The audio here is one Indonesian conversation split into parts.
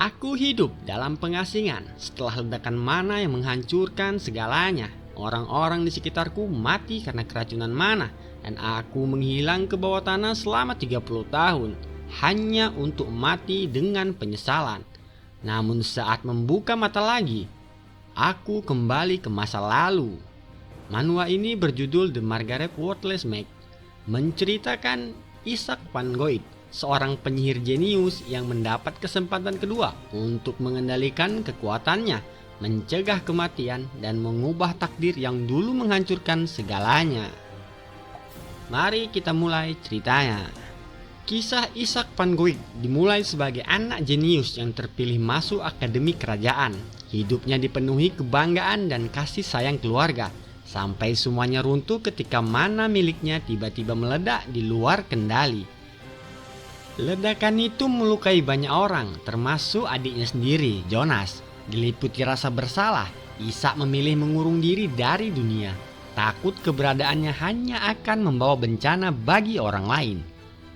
Aku hidup dalam pengasingan setelah ledakan mana yang menghancurkan segalanya. Orang-orang di sekitarku mati karena keracunan mana, dan aku menghilang ke bawah tanah selama 30 tahun hanya untuk mati dengan penyesalan. Namun saat membuka mata lagi, aku kembali ke masa lalu. Manual ini berjudul The Margaret Worthless Maid, menceritakan Isaac Van Gogh, seorang penyihir jenius yang mendapat kesempatan kedua untuk mengendalikan kekuatannya, mencegah kematian, dan mengubah takdir yang dulu menghancurkan segalanya. Mari kita mulai ceritanya. Kisah Isaac Van Gogh dimulai sebagai anak jenius yang terpilih masuk akademi kerajaan. Hidupnya dipenuhi kebanggaan dan kasih sayang keluarga, sampai semuanya runtuh ketika mana miliknya tiba-tiba meledak di luar kendali. Ledakan itu melukai banyak orang, termasuk adiknya sendiri, Jonas. Diliputi rasa bersalah, Isaac memilih mengurung diri dari dunia. Takut keberadaannya hanya akan membawa bencana bagi orang lain.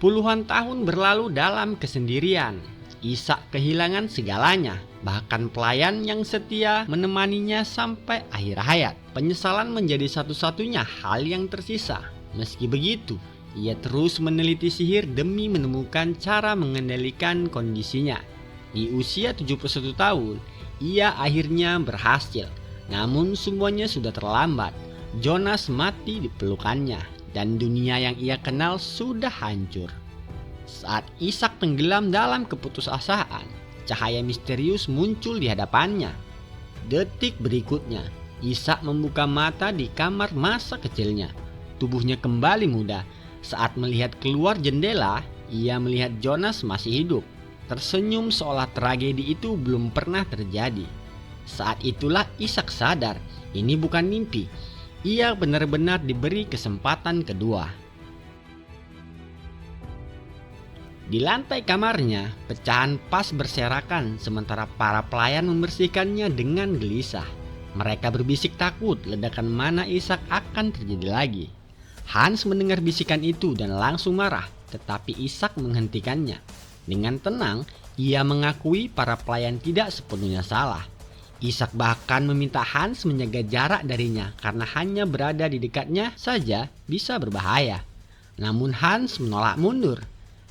Puluhan tahun berlalu dalam kesendirian. Isaac kehilangan segalanya, bahkan pelayan yang setia menemaninya sampai akhir hayat. Penyesalan menjadi satu-satunya hal yang tersisa. Meski begitu, ia terus meneliti sihir demi menemukan cara mengendalikan kondisinya. Di usia 71 tahun, ia akhirnya berhasil. Namun semuanya sudah terlambat. Jonas mati di pelukannya, dan dunia yang ia kenal sudah hancur. Saat Isaac tenggelam dalam keputusasaan, cahaya misterius muncul di hadapannya. Detik berikutnya, Isaac membuka mata di kamar masa kecilnya. Tubuhnya kembali muda. Saat melihat keluar jendela, ia melihat Jonas masih hidup, tersenyum seolah tragedi itu belum pernah terjadi. Saat itulah Isaac sadar, ini bukan mimpi. Ia benar-benar diberi kesempatan kedua. Di lantai kamarnya, pecahan pas berserakan sementara para pelayan membersihkannya dengan gelisah. Mereka berbisik takut ledakan mana Isaac akan terjadi lagi. Hans mendengar bisikan itu dan langsung marah, tetapi Isaac menghentikannya. Dengan tenang, ia mengakui para pelayan tidak sepenuhnya salah. Isaac bahkan meminta Hans menjaga jarak darinya karena hanya berada di dekatnya saja bisa berbahaya. Namun Hans menolak mundur.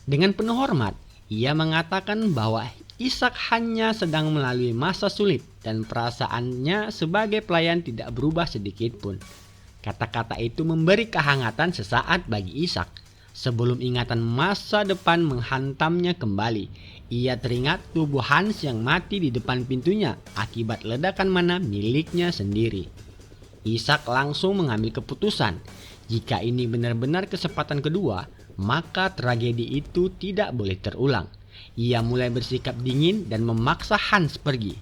Dengan penuh hormat, ia mengatakan bahwa Isaac hanya sedang melalui masa sulit dan perasaannya sebagai pelayan tidak berubah sedikit pun. Kata-kata itu memberi kehangatan sesaat bagi Isaac. Sebelum ingatan masa depan menghantamnya kembali, ia teringat tubuh Hans yang mati di depan pintunya akibat ledakan mana miliknya sendiri. Isaac langsung mengambil keputusan. Jika ini benar-benar kesempatan kedua, maka tragedi itu tidak boleh terulang. Ia mulai bersikap dingin dan memaksa Hans pergi.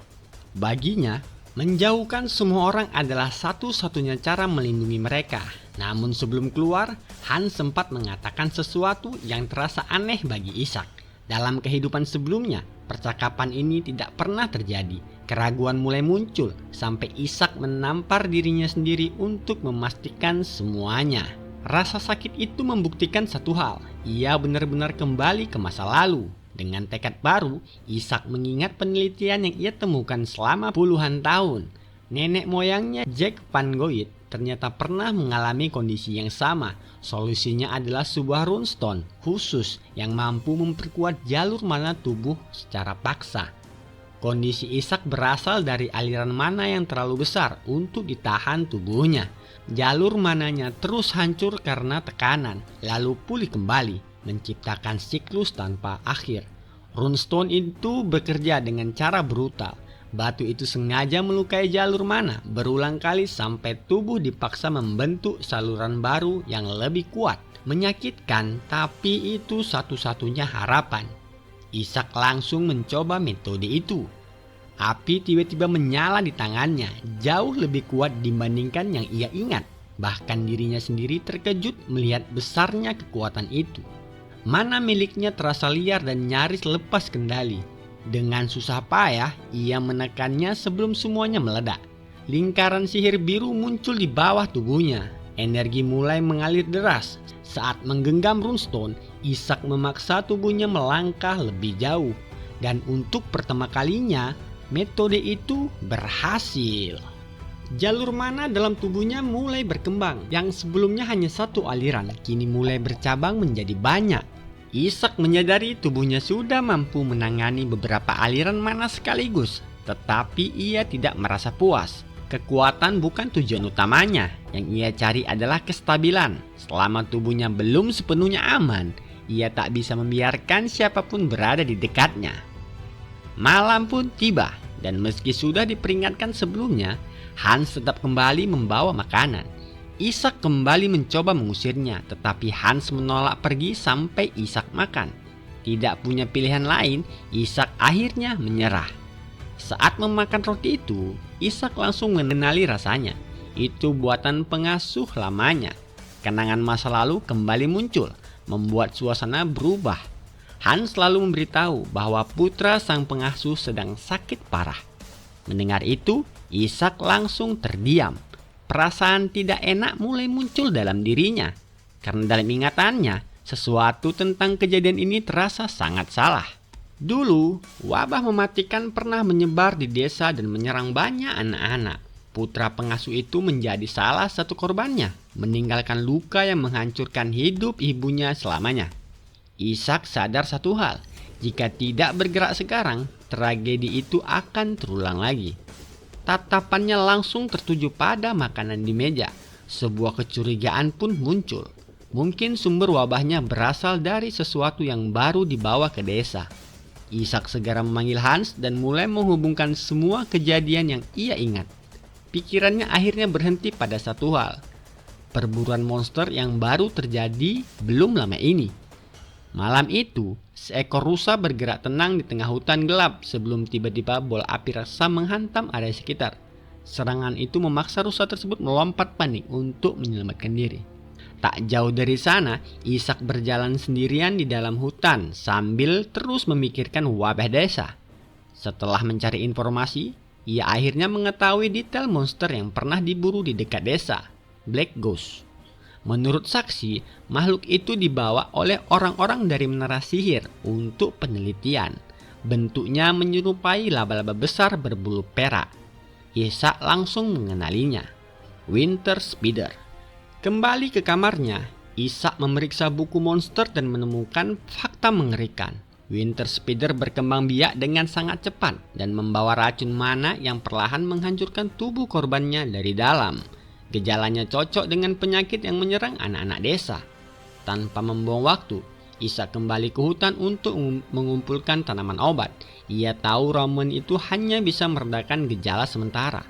Baginya, menjauhkan semua orang adalah satu-satunya cara melindungi mereka. Namun sebelum keluar, Hans sempat mengatakan sesuatu yang terasa aneh bagi Isaac. Dalam kehidupan sebelumnya, percakapan ini tidak pernah terjadi. Keraguan mulai muncul sampai Isaac menampar dirinya sendiri untuk memastikan semuanya. Rasa sakit itu membuktikan satu hal, ia benar-benar kembali ke masa lalu. Dengan tekad baru, Isaac mengingat penelitian yang ia temukan selama puluhan tahun. Nenek moyangnya Jack Van Gogh ternyata pernah mengalami kondisi yang sama. Solusinya adalah sebuah runestone khusus yang mampu memperkuat jalur mana tubuh secara paksa. Kondisi Isaac berasal dari aliran mana yang terlalu besar untuk ditahan tubuhnya. Jalur mananya terus hancur karena tekanan, lalu pulih kembali, menciptakan siklus tanpa akhir. Runestone itu bekerja dengan cara brutal. Batu itu sengaja melukai jalur mana berulang kali sampai tubuh dipaksa membentuk saluran baru yang lebih kuat. Menyakitkan, tapi itu satu-satunya harapan. Isaac langsung mencoba metode itu. Api tiba-tiba menyala di tangannya, jauh lebih kuat dibandingkan yang ia ingat. Bahkan dirinya sendiri terkejut melihat besarnya kekuatan itu. Mana miliknya terasa liar dan nyaris lepas kendali. Dengan susah payah, ia menekannya sebelum semuanya meledak. Lingkaran sihir biru muncul di bawah tubuhnya. Energi mulai mengalir deras. Saat menggenggam runestone, Isaac memaksa tubuhnya melangkah lebih jauh. Dan untuk pertama kalinya, metode itu berhasil. Jalur mana dalam tubuhnya mulai berkembang. Yang sebelumnya hanya satu aliran, kini mulai bercabang menjadi banyak. Ishak menyadari tubuhnya sudah mampu menangani beberapa aliran mana sekaligus. Tetapi ia tidak merasa puas. Kekuatan bukan tujuan utamanya. Yang ia cari adalah kestabilan. Selama tubuhnya belum sepenuhnya aman, ia tak bisa membiarkan siapapun berada di dekatnya. Malam pun tiba, dan meski sudah diperingatkan sebelumnya, Hans tetap kembali membawa makanan. Ishak kembali mencoba mengusirnya, tetapi Hans menolak pergi sampai Ishak makan. Tidak punya pilihan lain, Ishak akhirnya menyerah. Saat memakan roti itu, Ishak langsung mengenali rasanya. Itu buatan pengasuh lamanya. Kenangan masa lalu kembali muncul, membuat suasana berubah. Hans lalu memberitahu bahwa putra sang pengasuh sedang sakit parah. Mendengar itu, Ishak langsung terdiam. Perasaan tidak enak mulai muncul dalam dirinya. Karena dalam ingatannya, sesuatu tentang kejadian ini terasa sangat salah. Dulu, wabah mematikan pernah menyebar di desa dan menyerang banyak anak-anak. Putra pengasuh itu menjadi salah satu korbannya, meninggalkan luka yang menghancurkan hidup ibunya selamanya. Ishak sadar satu hal, jika tidak bergerak sekarang, tragedi itu akan terulang lagi. Tatapannya langsung tertuju pada makanan di meja. Sebuah kecurigaan pun muncul. Mungkin sumber wabahnya berasal dari sesuatu yang baru dibawa ke desa. Ishak segera memanggil Hans dan mulai menghubungkan semua kejadian yang ia ingat. Pikirannya akhirnya berhenti pada satu hal. Perburuan monster yang baru terjadi belum lama ini. Malam itu, seekor rusa bergerak tenang di tengah hutan gelap sebelum tiba-tiba bola api raksasa menghantam area sekitar. Serangan itu memaksa rusa tersebut melompat panik untuk menyelamatkan diri. Tak jauh dari sana, Ishak berjalan sendirian di dalam hutan sambil terus memikirkan wabah desa. Setelah mencari informasi, ia akhirnya mengetahui detail monster yang pernah diburu di dekat desa, Black Ghost. Menurut saksi, makhluk itu dibawa oleh orang-orang dari menara sihir untuk penelitian. Bentuknya menyerupai laba-laba besar berbulu perak. Ishak langsung mengenalinya, Winter Spider. Kembali ke kamarnya, Ishak memeriksa buku monster dan menemukan fakta mengerikan. Winter Spider berkembang biak dengan sangat cepat dan membawa racun mana yang perlahan menghancurkan tubuh korbannya dari dalam. Gejalanya cocok dengan penyakit yang menyerang anak-anak desa. Tanpa membuang waktu, Ishak kembali ke hutan untuk mengumpulkan tanaman obat. Ia tahu ramuan itu hanya bisa meredakan gejala sementara.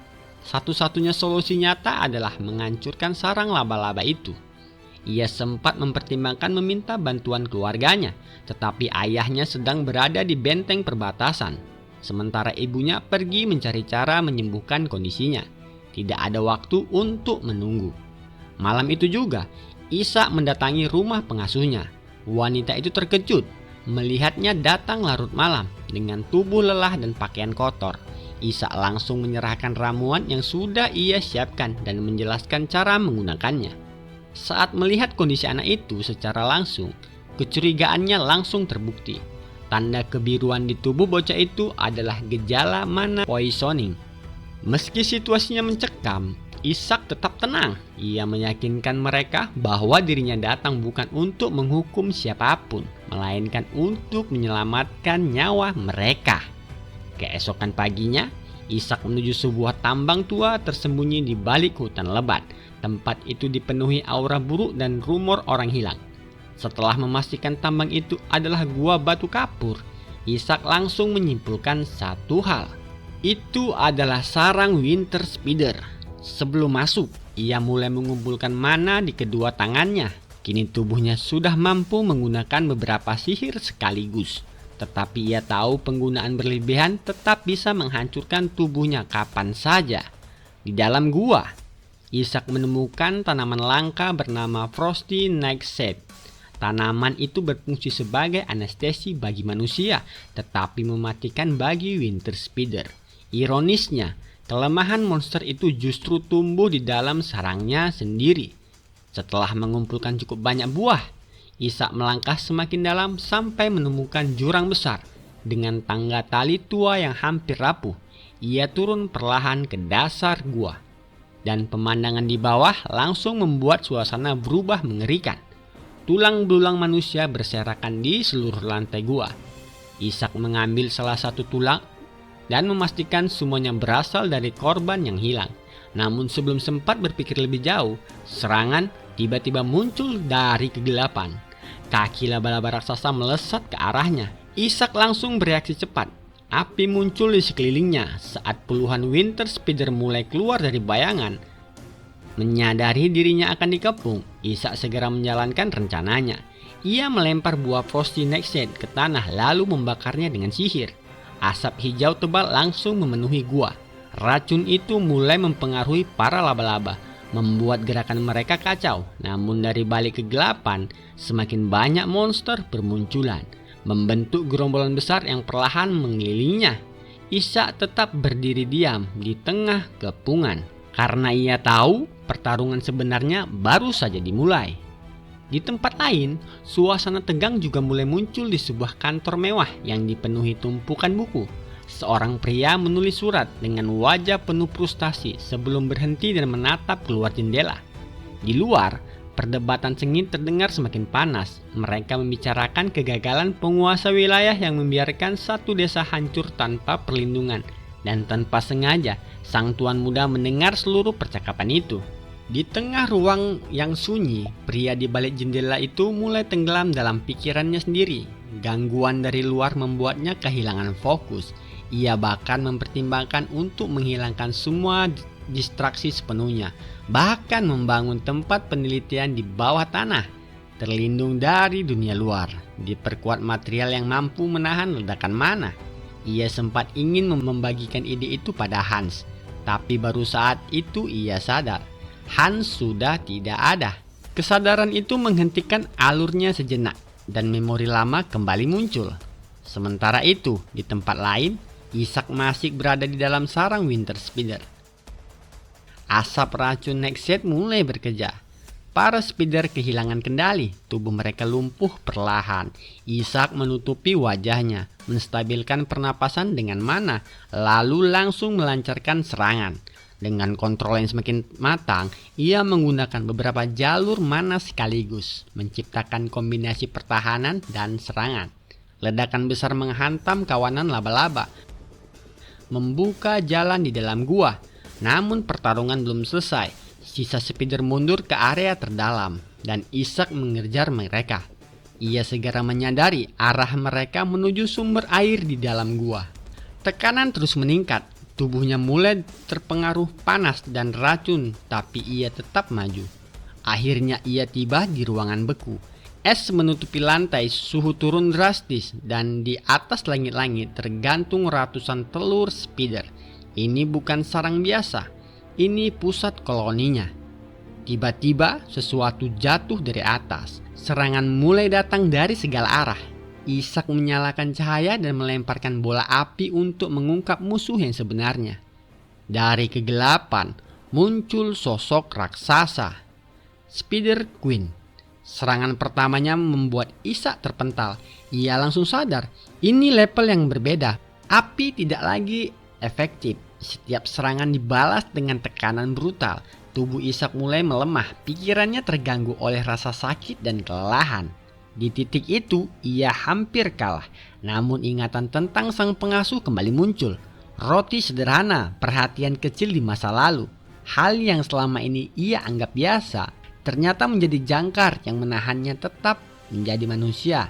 Satu-satunya solusi nyata adalah menghancurkan sarang laba-laba itu. Ia sempat mempertimbangkan meminta bantuan keluarganya, tetapi ayahnya sedang berada di benteng perbatasan. Sementara ibunya pergi mencari cara menyembuhkan kondisinya. Tidak ada waktu untuk menunggu. Malam itu juga, Ishak mendatangi rumah pengasuhnya. Wanita itu terkejut melihatnya datang larut malam dengan tubuh lelah dan pakaian kotor. Ishak langsung menyerahkan ramuan yang sudah ia siapkan dan menjelaskan cara menggunakannya. Saat melihat kondisi anak itu secara langsung, kecurigaannya langsung terbukti. Tanda kebiruan di tubuh bocah itu adalah gejala mana poisoning. Meski situasinya mencekam, Ishak tetap tenang. Ia meyakinkan mereka bahwa dirinya datang bukan untuk menghukum siapapun, melainkan untuk menyelamatkan nyawa mereka. Keesokan paginya, Ishak menuju sebuah tambang tua tersembunyi di balik hutan lebat. Tempat itu dipenuhi aura buruk dan rumor orang hilang. Setelah memastikan tambang itu adalah gua batu kapur, Ishak langsung menyimpulkan satu hal. Itu adalah sarang Winter Spider. Sebelum masuk, ia mulai mengumpulkan mana di kedua tangannya. Kini tubuhnya sudah mampu menggunakan beberapa sihir sekaligus. Tetapi ia tahu penggunaan berlebihan tetap bisa menghancurkan tubuhnya kapan saja. Di dalam gua, Ishak menemukan tanaman langka bernama Frosty Nightshade. Tanaman itu berfungsi sebagai anestesi bagi manusia, tetapi mematikan bagi Winter Spider. Ironisnya, kelemahan monster itu justru tumbuh di dalam sarangnya sendiri. Setelah mengumpulkan cukup banyak buah, Ishak melangkah semakin dalam sampai menemukan jurang besar. dengan tangga tali tua yang hampir rapuh. Ia turun perlahan ke dasar gua, dan pemandangan di bawah langsung membuat suasana berubah mengerikan. Tulang belulang manusia berserakan di seluruh lantai gua. Ishak mengambil salah satu tulang dan memastikan semuanya berasal dari korban yang hilang. Namun sebelum sempat berpikir lebih jauh, serangan tiba-tiba muncul dari kegelapan. Kaki laba-laba raksasa melesat ke arahnya. Ishak langsung bereaksi cepat. Api muncul di sekelilingnya saat puluhan Winter Speeder mulai keluar dari bayangan. Menyadari dirinya akan dikepung, Ishak segera menjalankan rencananya. Ia melempar buah Frosty Nightshade ke tanah lalu membakarnya dengan sihir. Asap hijau tebal langsung memenuhi gua. Racun itu mulai mempengaruhi para laba-laba, membuat gerakan mereka kacau. Namun dari balik kegelapan, semakin banyak monster bermunculan, membentuk gerombolan besar yang perlahan mengelilinginya. Ishak tetap berdiri diam di tengah kepungan, karena ia tahu pertarungan sebenarnya baru saja dimulai. Di tempat lain, suasana tegang juga mulai muncul di sebuah kantor mewah yang dipenuhi tumpukan buku. Seorang pria menulis surat dengan wajah penuh frustasi sebelum berhenti dan menatap keluar jendela. Di luar, perdebatan sengit terdengar semakin panas. Mereka membicarakan kegagalan penguasa wilayah yang membiarkan satu desa hancur tanpa perlindungan. Dan tanpa sengaja, sang tuan muda mendengar seluruh percakapan itu. Di tengah ruang yang sunyi, pria di balik jendela itu mulai tenggelam dalam pikirannya sendiri. Gangguan dari luar membuatnya kehilangan fokus. Ia bahkan mempertimbangkan untuk menghilangkan semua distraksi sepenuhnya, bahkan membangun tempat penelitian di bawah tanah, terlindung dari dunia luar, diperkuat material yang mampu menahan ledakan mana. Ia sempat ingin membagikan ide itu pada Hans, tapi baru saat itu ia sadar, Hans sudah tidak ada. Kesadaran itu menghentikan alurnya sejenak, dan memori lama kembali muncul. Sementara itu, di tempat lain, Ishak masih berada di dalam sarang Winter Speeder. Asap racun Nightshade mulai bekerja. Para speeder kehilangan kendali, tubuh mereka lumpuh perlahan. Ishak menutupi wajahnya, menstabilkan pernapasan dengan mana, lalu langsung melancarkan serangan. Dengan kontrol yang semakin matang, ia menggunakan beberapa jalur mana sekaligus, menciptakan kombinasi pertahanan dan serangan. Ledakan besar menghantam kawanan laba-laba, membuka jalan di dalam gua. Namun pertarungan belum selesai. Sisa speeder mundur ke area terdalam dan Ishak mengejar mereka. Ia segera menyadari arah mereka menuju sumber air di dalam gua. Tekanan terus meningkat. Tubuhnya mulai terpengaruh panas dan racun, tapi ia tetap maju. Akhirnya ia tiba di ruangan beku. Es menutupi lantai, suhu turun drastis, dan di atas langit-langit tergantung ratusan telur speeder. Ini bukan sarang biasa, ini pusat koloninya. Tiba-tiba sesuatu jatuh dari atas. Serangan mulai datang dari segala arah. Ishak menyalakan cahaya dan melemparkan bola api untuk mengungkap musuh yang sebenarnya. Dari kegelapan muncul sosok raksasa, Spider Queen. Serangan pertamanya membuat Ishak terpental. Ia langsung sadar, ini level yang berbeda. Api tidak lagi efektif. Setiap serangan dibalas dengan tekanan brutal. Tubuh Ishak mulai melemah. Pikirannya terganggu oleh rasa sakit dan kelelahan. Di titik itu, ia hampir kalah. Namun ingatan tentang sang pengasuh kembali muncul. Roti sederhana, perhatian kecil di masa lalu. Hal yang selama ini ia anggap biasa, ternyata menjadi jangkar yang menahannya tetap menjadi manusia.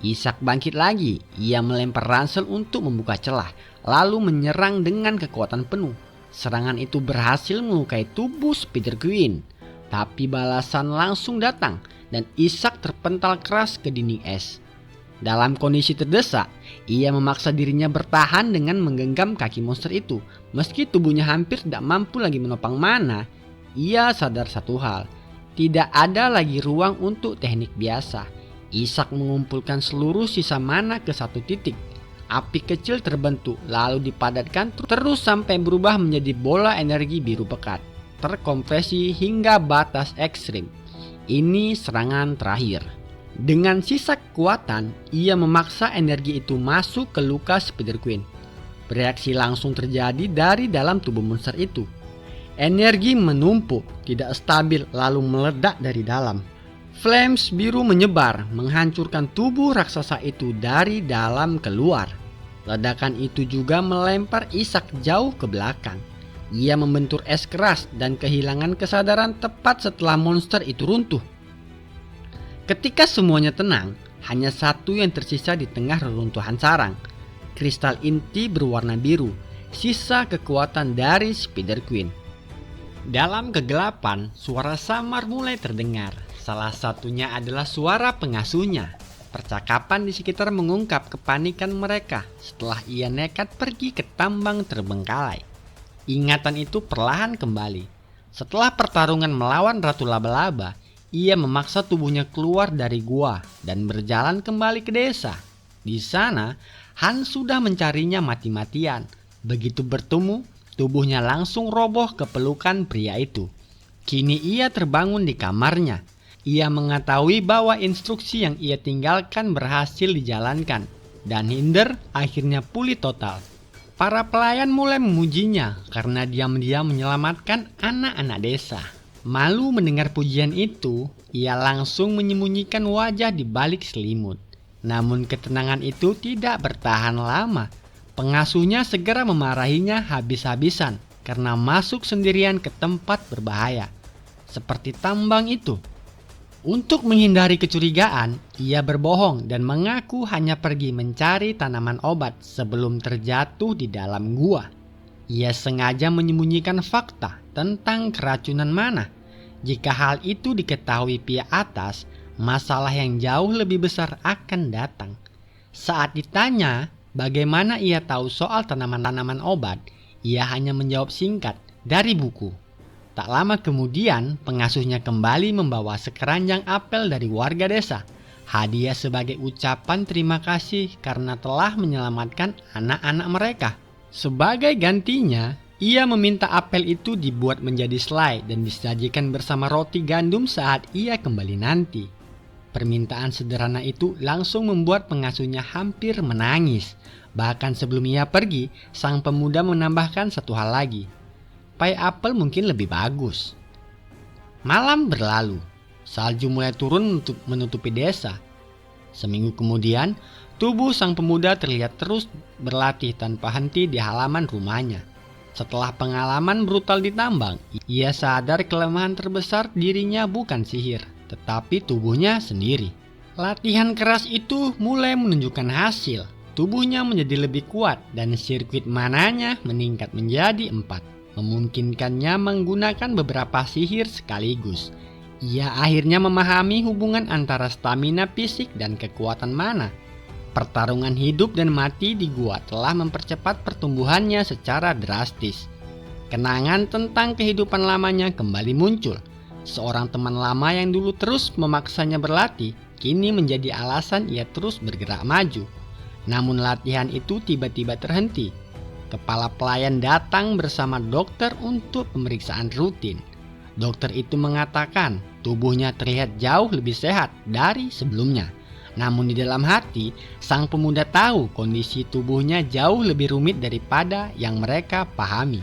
Ishak bangkit lagi. Ia melempar ransel untuk membuka celah, lalu menyerang dengan kekuatan penuh. Serangan itu berhasil melukai tubuh Spider Queen. Tapi balasan langsung datang dan Ishak terpental keras ke dinding es. Dalam kondisi terdesak, ia memaksa dirinya bertahan dengan menggenggam kaki monster itu. Meski tubuhnya hampir tidak mampu lagi menopang mana, ia sadar satu hal. Tidak ada lagi ruang untuk teknik biasa. Ishak mengumpulkan seluruh sisa mana ke satu titik. Api kecil terbentuk lalu dipadatkan terus sampai berubah menjadi bola energi biru pekat, terkompresi hingga batas ekstrim. Ini serangan terakhir. Dengan sisa kekuatan, ia memaksa energi itu masuk ke luka Spider Queen. Bereaksi langsung terjadi dari dalam tubuh monster itu. Energi menumpuk, tidak stabil, lalu meledak dari dalam. Flames biru menyebar, menghancurkan tubuh raksasa itu dari dalam keluar. Ledakan itu juga melempar Ishak jauh ke belakang. Ia membentur es keras dan kehilangan kesadaran tepat setelah monster itu runtuh. Ketika semuanya tenang, hanya satu yang tersisa di tengah reruntuhan sarang. Kristal inti berwarna biru, sisa kekuatan dari Spider Queen. Dalam kegelapan, suara samar mulai terdengar. Salah satunya adalah suara pengasuhnya. Percakapan di sekitar mengungkap kepanikan mereka setelah ia nekat pergi ke tambang terbengkalai. Ingatan itu perlahan kembali. Setelah pertarungan melawan Ratu Laba-Laba, ia memaksa tubuhnya keluar dari gua dan berjalan kembali ke desa. Di sana, Han sudah mencarinya mati-matian. Begitu bertemu, tubuhnya langsung roboh ke pelukan pria itu. Kini ia terbangun di kamarnya. Ia mengetahui bahwa instruksi yang ia tinggalkan berhasil dijalankan dan Hinder akhirnya pulih total. Para pelayan mulai memujinya karena diam-diam menyelamatkan anak-anak desa. Malu mendengar pujian itu, ia langsung menyembunyikan wajah di balik selimut. Namun ketenangan itu tidak bertahan lama. Pengasuhnya segera memarahinya habis-habisan karena masuk sendirian ke tempat berbahaya, seperti tambang itu. Untuk menghindari kecurigaan, ia berbohong dan mengaku hanya pergi mencari tanaman obat sebelum terjatuh di dalam gua. Ia sengaja menyembunyikan fakta tentang keracunan mana. Jika hal itu diketahui pihak atas, masalah yang jauh lebih besar akan datang. Saat ditanya bagaimana ia tahu soal tanaman-tanaman obat, ia hanya menjawab singkat, dari buku. Tak lama kemudian, pengasuhnya kembali membawa sekeranjang apel dari warga desa. Hadiah sebagai ucapan terima kasih karena telah menyelamatkan anak-anak mereka. Sebagai gantinya, ia meminta apel itu dibuat menjadi selai dan disajikan bersama roti gandum saat ia kembali nanti. Permintaan sederhana itu langsung membuat pengasuhnya hampir menangis. Bahkan sebelum ia pergi, sang pemuda menambahkan satu hal lagi. Pai apel mungkin lebih bagus. Malam berlalu. Salju mulai turun menutupi desa. Seminggu kemudian, tubuh sang pemuda terlihat terus berlatih tanpa henti di halaman rumahnya. Setelah pengalaman brutal di tambang, ia sadar kelemahan terbesar dirinya bukan sihir, tetapi tubuhnya sendiri. Latihan keras itu mulai menunjukkan hasil. Tubuhnya menjadi lebih kuat dan sirkuit mananya meningkat menjadi 4. Memungkinkannya menggunakan beberapa sihir sekaligus. Ia akhirnya memahami hubungan antara stamina fisik dan kekuatan mana. Pertarungan hidup dan mati di gua telah mempercepat pertumbuhannya secara drastis. Kenangan tentang kehidupan lamanya kembali muncul. Seorang teman lama yang dulu terus memaksanya berlatih, kini menjadi alasan ia terus bergerak maju. Namun latihan itu tiba-tiba terhenti. Kepala pelayan datang bersama dokter untuk pemeriksaan rutin. Dokter itu mengatakan tubuhnya terlihat jauh lebih sehat dari sebelumnya. Namun di dalam hati, sang pemuda tahu kondisi tubuhnya jauh lebih rumit daripada yang mereka pahami.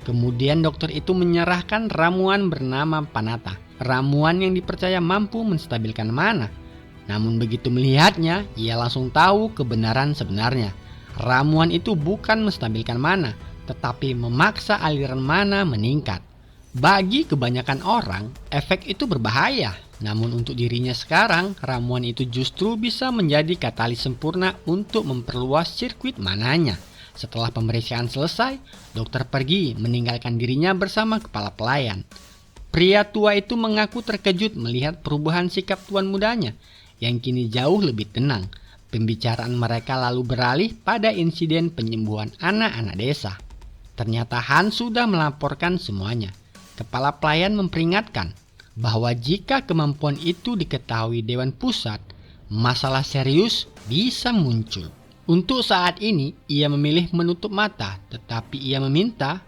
Kemudian dokter itu menyerahkan ramuan bernama Panata. Ramuan yang dipercaya mampu menstabilkan mana. Namun begitu melihatnya, ia langsung tahu kebenaran sebenarnya. Ramuan itu bukan menstabilkan mana, tetapi memaksa aliran mana meningkat. Bagi kebanyakan orang, efek itu berbahaya. Namun untuk dirinya sekarang, ramuan itu justru bisa menjadi katalis sempurna untuk memperluas sirkuit mananya. Setelah pemeriksaan selesai, dokter pergi meninggalkan dirinya bersama kepala pelayan. Pria tua itu mengaku terkejut melihat perubahan sikap tuan mudanya, yang kini jauh lebih tenang. Pembicaraan mereka lalu beralih pada insiden penyembuhan anak-anak desa. Ternyata Han sudah melaporkan semuanya. Kepala pelayan memperingatkan bahwa jika kemampuan itu diketahui Dewan Pusat, masalah serius bisa muncul. Untuk saat ini, ia memilih menutup mata, tetapi ia meminta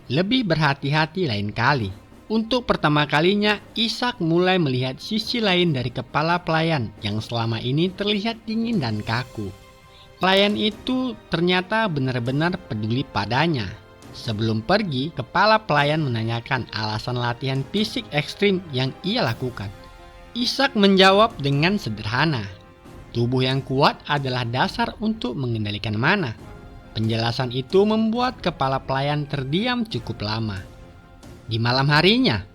lebih berhati-hati lain kali. Untuk pertama kalinya, Ishak mulai melihat sisi lain dari kepala pelayan yang selama ini terlihat dingin dan kaku. Pelayan itu ternyata benar-benar peduli padanya. Sebelum pergi, kepala pelayan menanyakan alasan latihan fisik ekstrim yang ia lakukan. Ishak menjawab dengan sederhana, tubuh yang kuat adalah dasar untuk mengendalikan mana. Penjelasan itu membuat kepala pelayan terdiam cukup lama. Di malam harinya,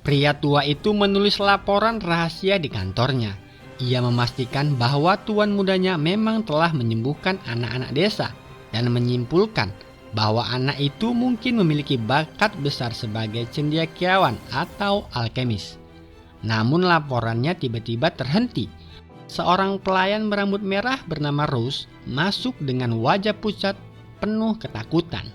pria tua itu menulis laporan rahasia di kantornya. Ia memastikan bahwa tuan mudanya memang telah menyembuhkan anak-anak desa dan menyimpulkan bahwa anak itu mungkin memiliki bakat besar sebagai cendekiawan atau alkemis. Namun laporannya tiba-tiba terhenti. Seorang pelayan berambut merah bernama Rose masuk dengan wajah pucat penuh ketakutan.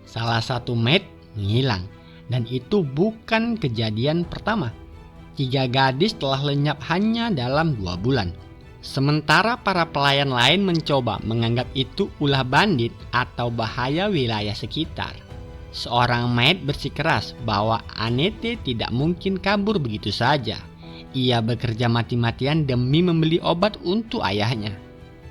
Salah satu maid menghilang. Dan itu bukan kejadian pertama. 3 gadis telah lenyap hanya dalam 2 bulan. Sementara para pelayan lain mencoba menganggap itu ulah bandit atau bahaya wilayah sekitar. Seorang maid bersikeras bahwa Anete tidak mungkin kabur begitu saja. Ia bekerja mati-matian demi membeli obat untuk ayahnya.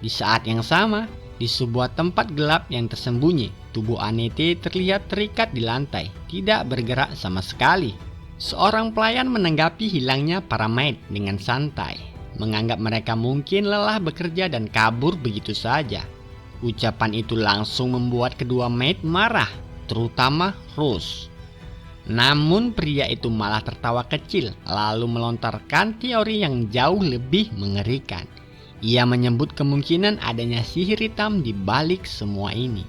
Di saat yang sama, di sebuah tempat gelap yang tersembunyi, tubuh Anete terlihat terikat di lantai, tidak bergerak sama sekali. Seorang pelayan menanggapi hilangnya para maid dengan santai, menganggap mereka mungkin lelah bekerja dan kabur begitu saja. Ucapan itu langsung membuat kedua maid marah, terutama Rose. Namun pria itu malah tertawa kecil, lalu melontarkan teori yang jauh lebih mengerikan. Ia menyebut kemungkinan adanya sihir hitam di balik semua ini.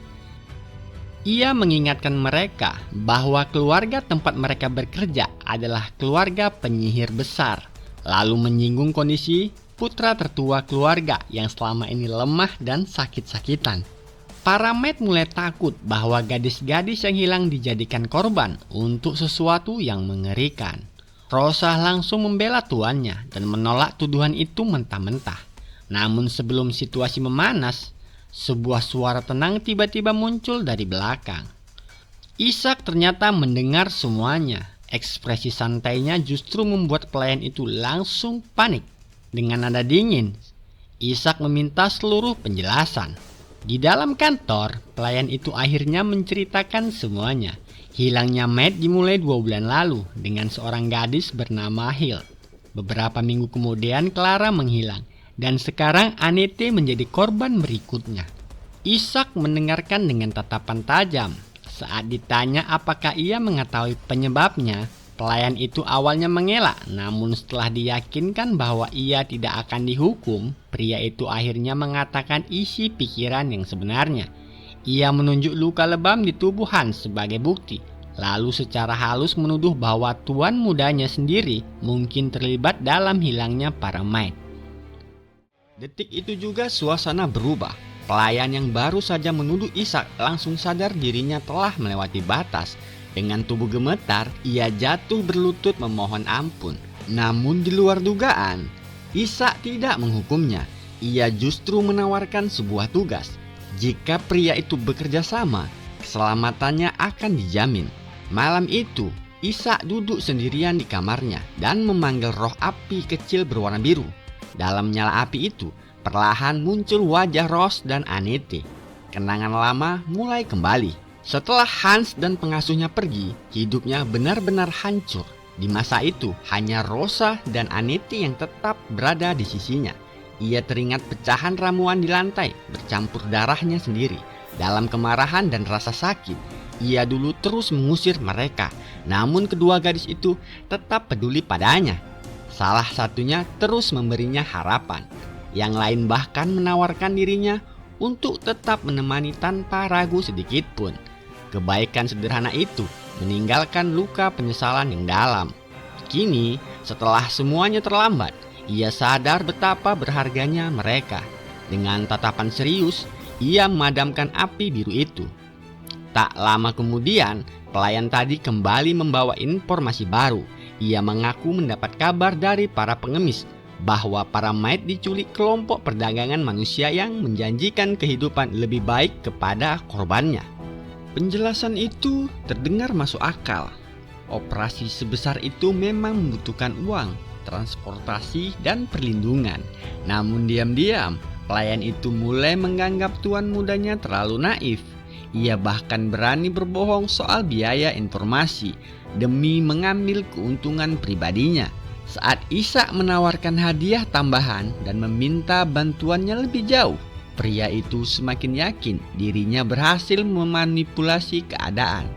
Ia mengingatkan mereka bahwa keluarga tempat mereka bekerja adalah keluarga penyihir besar, lalu menyinggung kondisi putra tertua keluarga yang selama ini lemah dan sakit-sakitan. Para maid mulai takut bahwa gadis-gadis yang hilang dijadikan korban untuk sesuatu yang mengerikan. Rosa langsung membela tuannya dan menolak tuduhan itu mentah-mentah. Namun sebelum situasi memanas, sebuah suara tenang tiba-tiba muncul dari belakang. Ishak ternyata mendengar semuanya. Ekspresi santainya justru membuat pelayan itu langsung panik. Dengan nada dingin, Ishak meminta seluruh penjelasan. Di dalam kantor, pelayan itu akhirnya menceritakan semuanya. Hilangnya maid dimulai 2 bulan lalu dengan seorang gadis bernama Hill. Beberapa minggu kemudian Clara menghilang. Dan sekarang Anete menjadi korban berikutnya. Ishak mendengarkan dengan tatapan tajam. Saat ditanya apakah ia mengetahui penyebabnya, pelayan itu awalnya mengelak. Namun setelah diyakinkan bahwa ia tidak akan dihukum, pria itu akhirnya mengatakan isi pikiran yang sebenarnya. Ia menunjuk luka lebam di tubuh Hans sebagai bukti. Lalu secara halus menuduh bahwa tuan mudanya sendiri mungkin terlibat dalam hilangnya para maid. Detik itu juga suasana berubah. Pelayan yang baru saja menuduh Ishak langsung sadar dirinya telah melewati batas. Dengan tubuh gemetar, ia jatuh berlutut memohon ampun. Namun di luar dugaan, Ishak tidak menghukumnya. Ia justru menawarkan sebuah tugas. Jika pria itu bekerja sama, keselamatannya akan dijamin. Malam itu, Ishak duduk sendirian di kamarnya dan memanggil roh api kecil berwarna biru. Dalam nyala api itu, perlahan muncul wajah Rose dan Anete. Kenangan lama mulai kembali. Setelah Hans dan pengasuhnya pergi, hidupnya benar-benar hancur. Di masa itu, hanya Rosa dan Anete yang tetap berada di sisinya. Ia teringat pecahan ramuan di lantai, bercampur darahnya sendiri. Dalam kemarahan dan rasa sakit, ia dulu terus mengusir mereka. Namun kedua gadis itu tetap peduli padanya. Salah satunya terus memberinya harapan. Yang lain bahkan menawarkan dirinya untuk tetap menemani tanpa ragu sedikit pun. Kebaikan sederhana itu meninggalkan luka penyesalan yang dalam. Kini, setelah semuanya terlambat, ia sadar betapa berharganya mereka. Dengan tatapan serius, ia memadamkan api biru itu. Tak lama kemudian, pelayan tadi kembali membawa informasi baru. Ia mengaku mendapat kabar dari para pengemis bahwa para maid diculik kelompok perdagangan manusia yang menjanjikan kehidupan lebih baik kepada korbannya. Penjelasan itu terdengar masuk akal. Operasi sebesar itu memang membutuhkan uang, transportasi, dan perlindungan. Namun diam-diam, pelayan itu mulai menganggap tuan mudanya terlalu naif. Ia bahkan berani berbohong soal biaya informasi demi mengambil keuntungan pribadinya. Saat Ishak menawarkan hadiah tambahan dan meminta bantuannya lebih jauh, pria itu semakin yakin dirinya berhasil memanipulasi keadaan.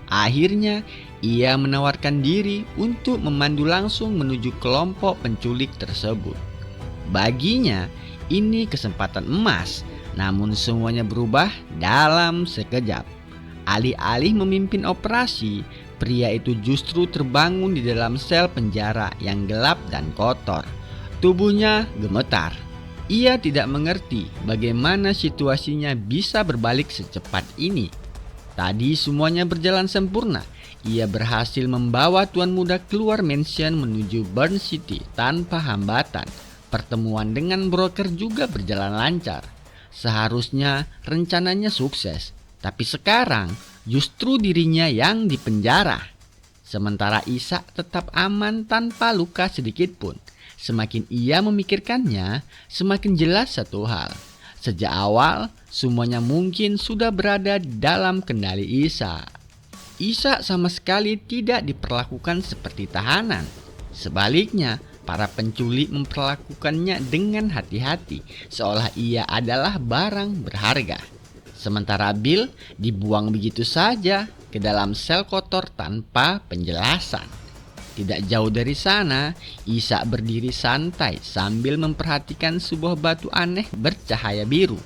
Akhirnya, ia menawarkan diri untuk memandu langsung menuju kelompok penculik tersebut. Baginya, ini kesempatan emas, namun semuanya berubah dalam sekejap. Alih-alih memimpin operasi, pria itu justru terbangun di dalam sel penjara yang gelap dan kotor. Tubuhnya gemetar. Ia tidak mengerti bagaimana situasinya bisa berbalik secepat ini. Tadi semuanya berjalan sempurna. Ia berhasil membawa tuan muda keluar mansion menuju Burn City tanpa hambatan. Pertemuan dengan broker juga berjalan lancar. Seharusnya rencananya sukses, tapi sekarang justru dirinya yang dipenjara. Sementara Ishak tetap aman tanpa luka sedikit pun. Semakin ia memikirkannya, semakin jelas satu hal. Sejak awal, semuanya mungkin sudah berada dalam kendali Ishak. Ishak sama sekali tidak diperlakukan seperti tahanan. Sebaliknya, para penculik memperlakukannya dengan hati-hati, seolah ia adalah barang berharga. Sementara Bill dibuang begitu saja ke dalam sel kotor tanpa penjelasan. Tidak jauh dari sana, Ishak berdiri santai sambil memperhatikan sebuah batu aneh bercahaya biru.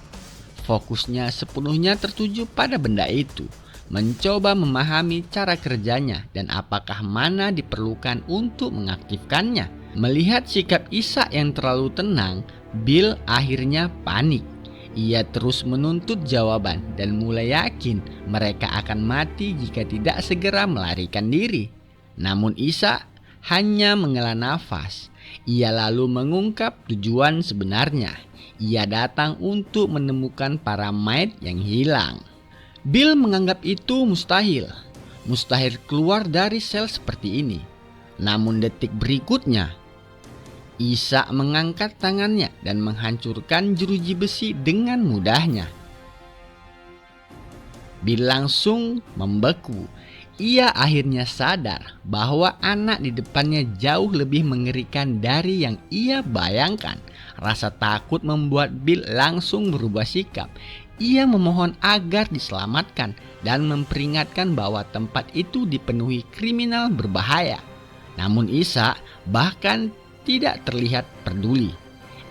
Fokusnya sepenuhnya tertuju pada benda itu, mencoba memahami cara kerjanya dan apakah mana diperlukan untuk mengaktifkannya. Melihat sikap Ishak yang terlalu tenang, Bill akhirnya panik. Ia terus menuntut jawaban dan mulai yakin mereka akan mati jika tidak segera melarikan diri. Namun Ishak hanya menghela nafas. Ia lalu mengungkap tujuan sebenarnya. Ia datang untuk menemukan para mayat yang hilang. Bill menganggap itu mustahil. Mustahil keluar dari sel seperti ini. Namun detik berikutnya, Ishak mengangkat tangannya dan menghancurkan jeruji besi dengan mudahnya. Bill langsung membeku. Ia akhirnya sadar bahwa anak di depannya jauh lebih mengerikan dari yang ia bayangkan. Rasa takut membuat Bill langsung berubah sikap. Ia memohon agar diselamatkan dan memperingatkan bahwa tempat itu dipenuhi kriminal berbahaya. Namun Ishak bahkan tidak terlihat peduli.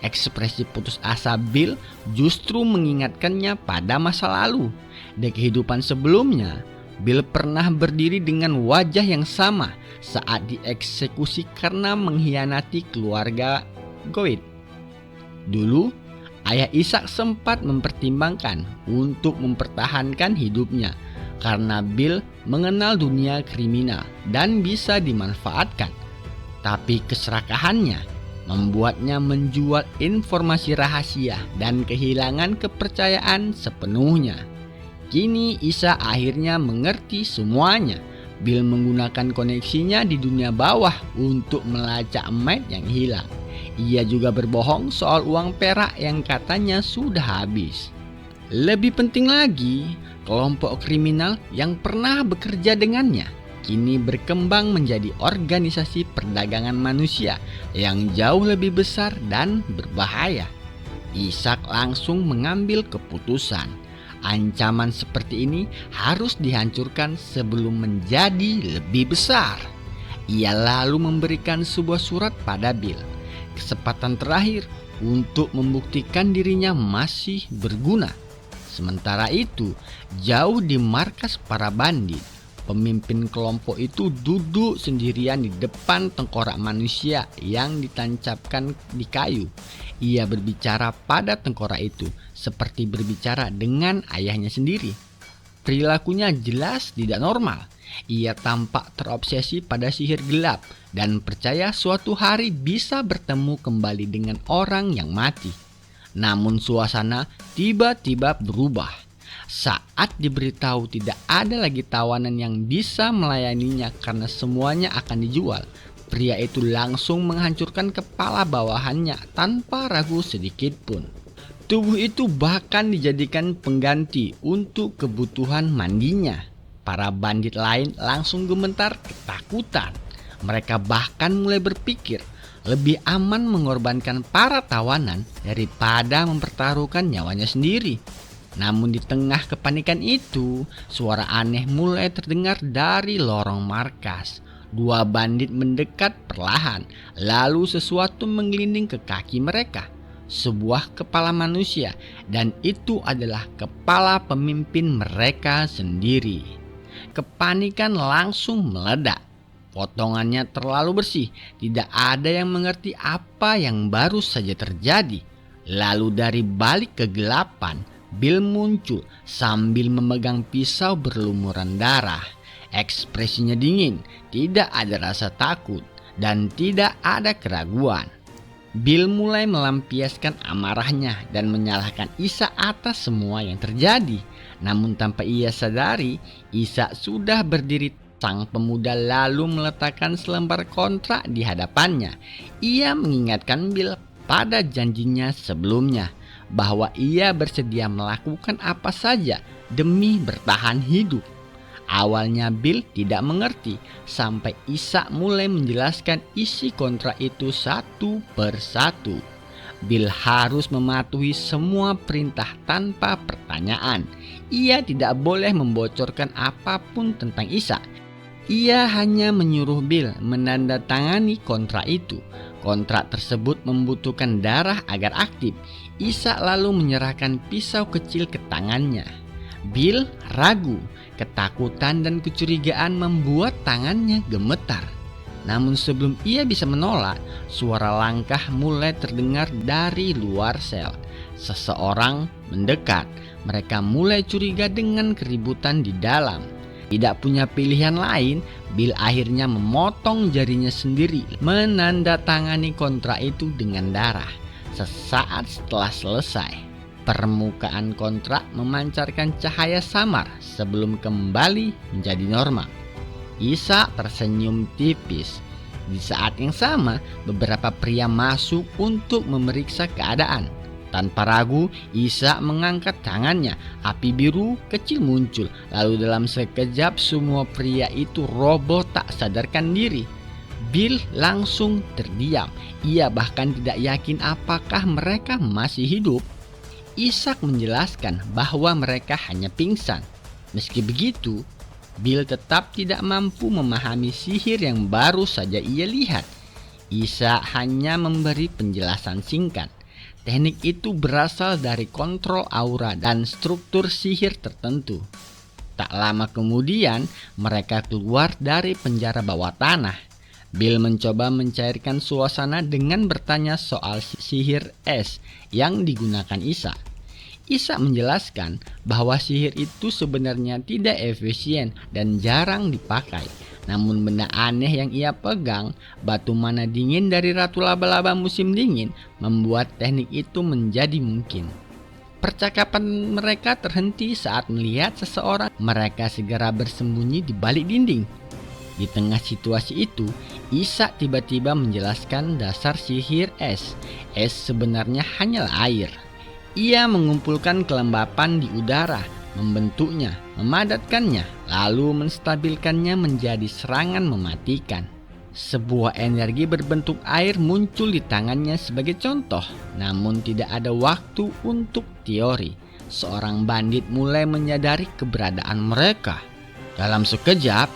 Ekspresi putus asa Bill justru mengingatkannya pada masa lalu. Di kehidupan sebelumnya, Bill pernah berdiri dengan wajah yang sama saat dieksekusi karena mengkhianati keluarga Goid. Dulu, ayah Ishak sempat mempertimbangkan untuk mempertahankan hidupnya karena Bill mengenal dunia kriminal dan bisa dimanfaatkan. Tapi keserakahannya membuatnya menjual informasi rahasia dan kehilangan kepercayaan sepenuhnya. Kini Ishak akhirnya mengerti semuanya. Bill menggunakan koneksinya di dunia bawah untuk melacak mayat yang hilang. Ia juga berbohong soal uang perak yang katanya sudah habis. Lebih penting lagi, kelompok kriminal yang pernah bekerja dengannya kini berkembang menjadi organisasi perdagangan manusia yang jauh lebih besar dan berbahaya. Ishak langsung mengambil keputusan. Ancaman seperti ini harus dihancurkan sebelum menjadi lebih besar. Ia lalu memberikan sebuah surat pada Bill. Kesempatan terakhir untuk membuktikan dirinya masih berguna. Sementara itu, jauh di markas para bandit, pemimpin kelompok itu duduk sendirian di depan tengkorak manusia yang ditancapkan di kayu. Ia berbicara pada tengkorak itu seperti berbicara dengan ayahnya sendiri. Perilakunya jelas tidak normal. Ia tampak terobsesi pada sihir gelap dan percaya suatu hari bisa bertemu kembali dengan orang yang mati. Namun suasana tiba-tiba berubah. Saat diberitahu tidak ada lagi tawanan yang bisa melayaninya karena semuanya akan dijual, pria itu langsung menghancurkan kepala bawahannya tanpa ragu sedikit pun. Tubuh itu bahkan dijadikan pengganti untuk kebutuhan mandinya. Para bandit lain langsung gemetar ketakutan. Mereka bahkan mulai berpikir lebih aman mengorbankan para tawanan daripada mempertaruhkan nyawanya sendiri. Namun di tengah kepanikan itu, suara aneh mulai terdengar dari lorong markas. Dua bandit mendekat perlahan, lalu sesuatu menggelinding ke kaki mereka. Sebuah kepala manusia, dan itu adalah kepala pemimpin mereka sendiri. Kepanikan langsung meledak. Potongannya terlalu bersih, tidak ada yang mengerti apa yang baru saja terjadi. Lalu dari balik kegelapan, Bill muncul sambil memegang pisau berlumuran darah. Ekspresinya dingin, tidak ada rasa takut, dan tidak ada keraguan. Bill mulai melampiaskan amarahnya dan menyalahkan Ishak atas semua yang terjadi. Namun tanpa ia sadari, Ishak sudah berdiri. Sang pemuda lalu meletakkan selembar kontrak di hadapannya. Ia mengingatkan Bill pada janjinya sebelumnya, bahwa ia bersedia melakukan apa saja demi bertahan hidup. Awalnya Bill tidak mengerti sampai Ishak mulai menjelaskan isi kontrak itu satu persatu. Bill harus mematuhi semua perintah tanpa pertanyaan. Ia tidak boleh membocorkan apapun tentang Ishak. Ia hanya menyuruh Bill menandatangani kontrak itu. Kontrak tersebut membutuhkan darah agar aktif. Ishak lalu menyerahkan pisau kecil ke tangannya. Bill ragu. Ketakutan dan kecurigaan membuat tangannya gemetar. Namun sebelum ia bisa menolak, suara langkah mulai terdengar dari luar sel. Seseorang mendekat. Mereka mulai curiga dengan keributan di dalam. Tidak punya pilihan lain, Bill akhirnya memotong jarinya sendiri, menandatangani kontrak itu dengan darah. Sesaat setelah selesai, permukaan kontrak memancarkan cahaya samar sebelum kembali menjadi normal. Ishak tersenyum tipis. Di saat yang sama, beberapa pria masuk untuk memeriksa keadaan. Tanpa ragu, Ishak mengangkat tangannya. Api biru kecil muncul. Lalu dalam sekejap semua pria itu roboh tak sadarkan diri. Bill langsung terdiam. Ia bahkan tidak yakin apakah mereka masih hidup. Ishak menjelaskan bahwa mereka hanya pingsan. Meski begitu, Bill tetap tidak mampu memahami sihir yang baru saja ia lihat. Ishak hanya memberi penjelasan singkat. Teknik itu berasal dari kontrol aura dan struktur sihir tertentu. Tak lama kemudian, mereka keluar dari penjara bawah tanah. Bill mencoba mencairkan suasana dengan bertanya soal sihir es yang digunakan Ishak. Ishak menjelaskan bahwa sihir itu sebenarnya tidak efisien dan jarang dipakai. Namun benda aneh yang ia pegang, batu mana dingin dari Ratu Laba-Laba musim dingin, membuat teknik itu menjadi mungkin. Percakapan mereka terhenti saat melihat seseorang. Mereka segera bersembunyi di balik dinding. Di tengah situasi itu, Ishak tiba-tiba menjelaskan dasar sihir es. Es sebenarnya hanyalah air. Ia mengumpulkan kelembapan di udara, membentuknya, memadatkannya, lalu menstabilkannya menjadi serangan mematikan. Sebuah energi berbentuk air muncul di tangannya sebagai contoh, namun tidak ada waktu untuk teori. Seorang bandit mulai menyadari keberadaan mereka. Dalam sekejap,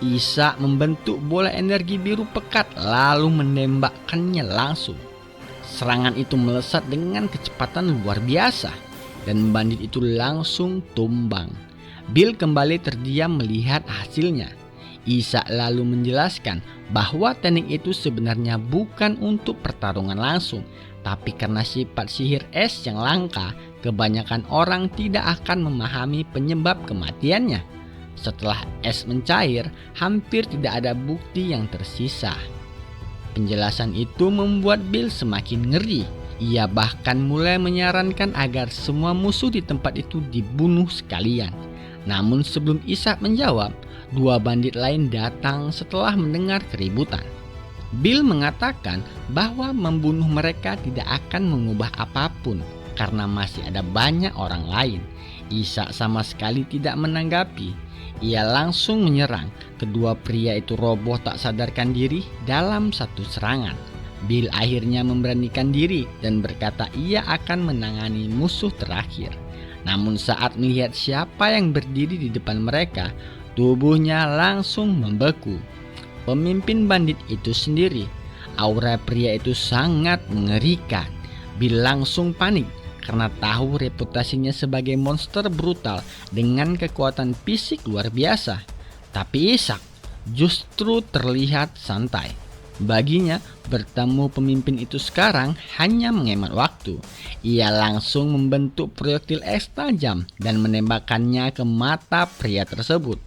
Ishak membentuk bola energi biru pekat lalu menembakkannya langsung. Serangan itu melesat dengan kecepatan luar biasa dan bandit itu langsung tumbang. Bill kembali terdiam melihat hasilnya. Ishak lalu menjelaskan bahwa teknik itu sebenarnya bukan untuk pertarungan langsung, tapi karena sifat sihir es yang langka, kebanyakan orang tidak akan memahami penyebab kematiannya. Setelah es mencair, hampir tidak ada bukti yang tersisa. Penjelasan itu membuat Bill semakin ngeri. Ia bahkan mulai menyarankan agar semua musuh di tempat itu dibunuh sekalian. Namun sebelum Ishak menjawab, dua bandit lain datang setelah mendengar keributan. Bill mengatakan bahwa membunuh mereka tidak akan mengubah apapun karena masih ada banyak orang lain. Ishak sama sekali tidak menanggapi. Ia langsung menyerang. Kedua pria itu roboh tak sadarkan diri dalam satu serangan. Bill akhirnya memberanikan diri dan berkata ia akan menangani musuh terakhir. Namun saat melihat siapa yang berdiri di depan mereka, tubuhnya langsung membeku. Pemimpin bandit itu sendiri. Aura pria itu sangat mengerikan. Bill langsung panik karena tahu reputasinya sebagai monster brutal dengan kekuatan fisik luar biasa. Tapi Ishak justru terlihat santai. Baginya, bertemu pemimpin itu sekarang hanya menghemat waktu. Ia langsung membentuk proyektil es tajam dan menembakkannya ke mata pria tersebut.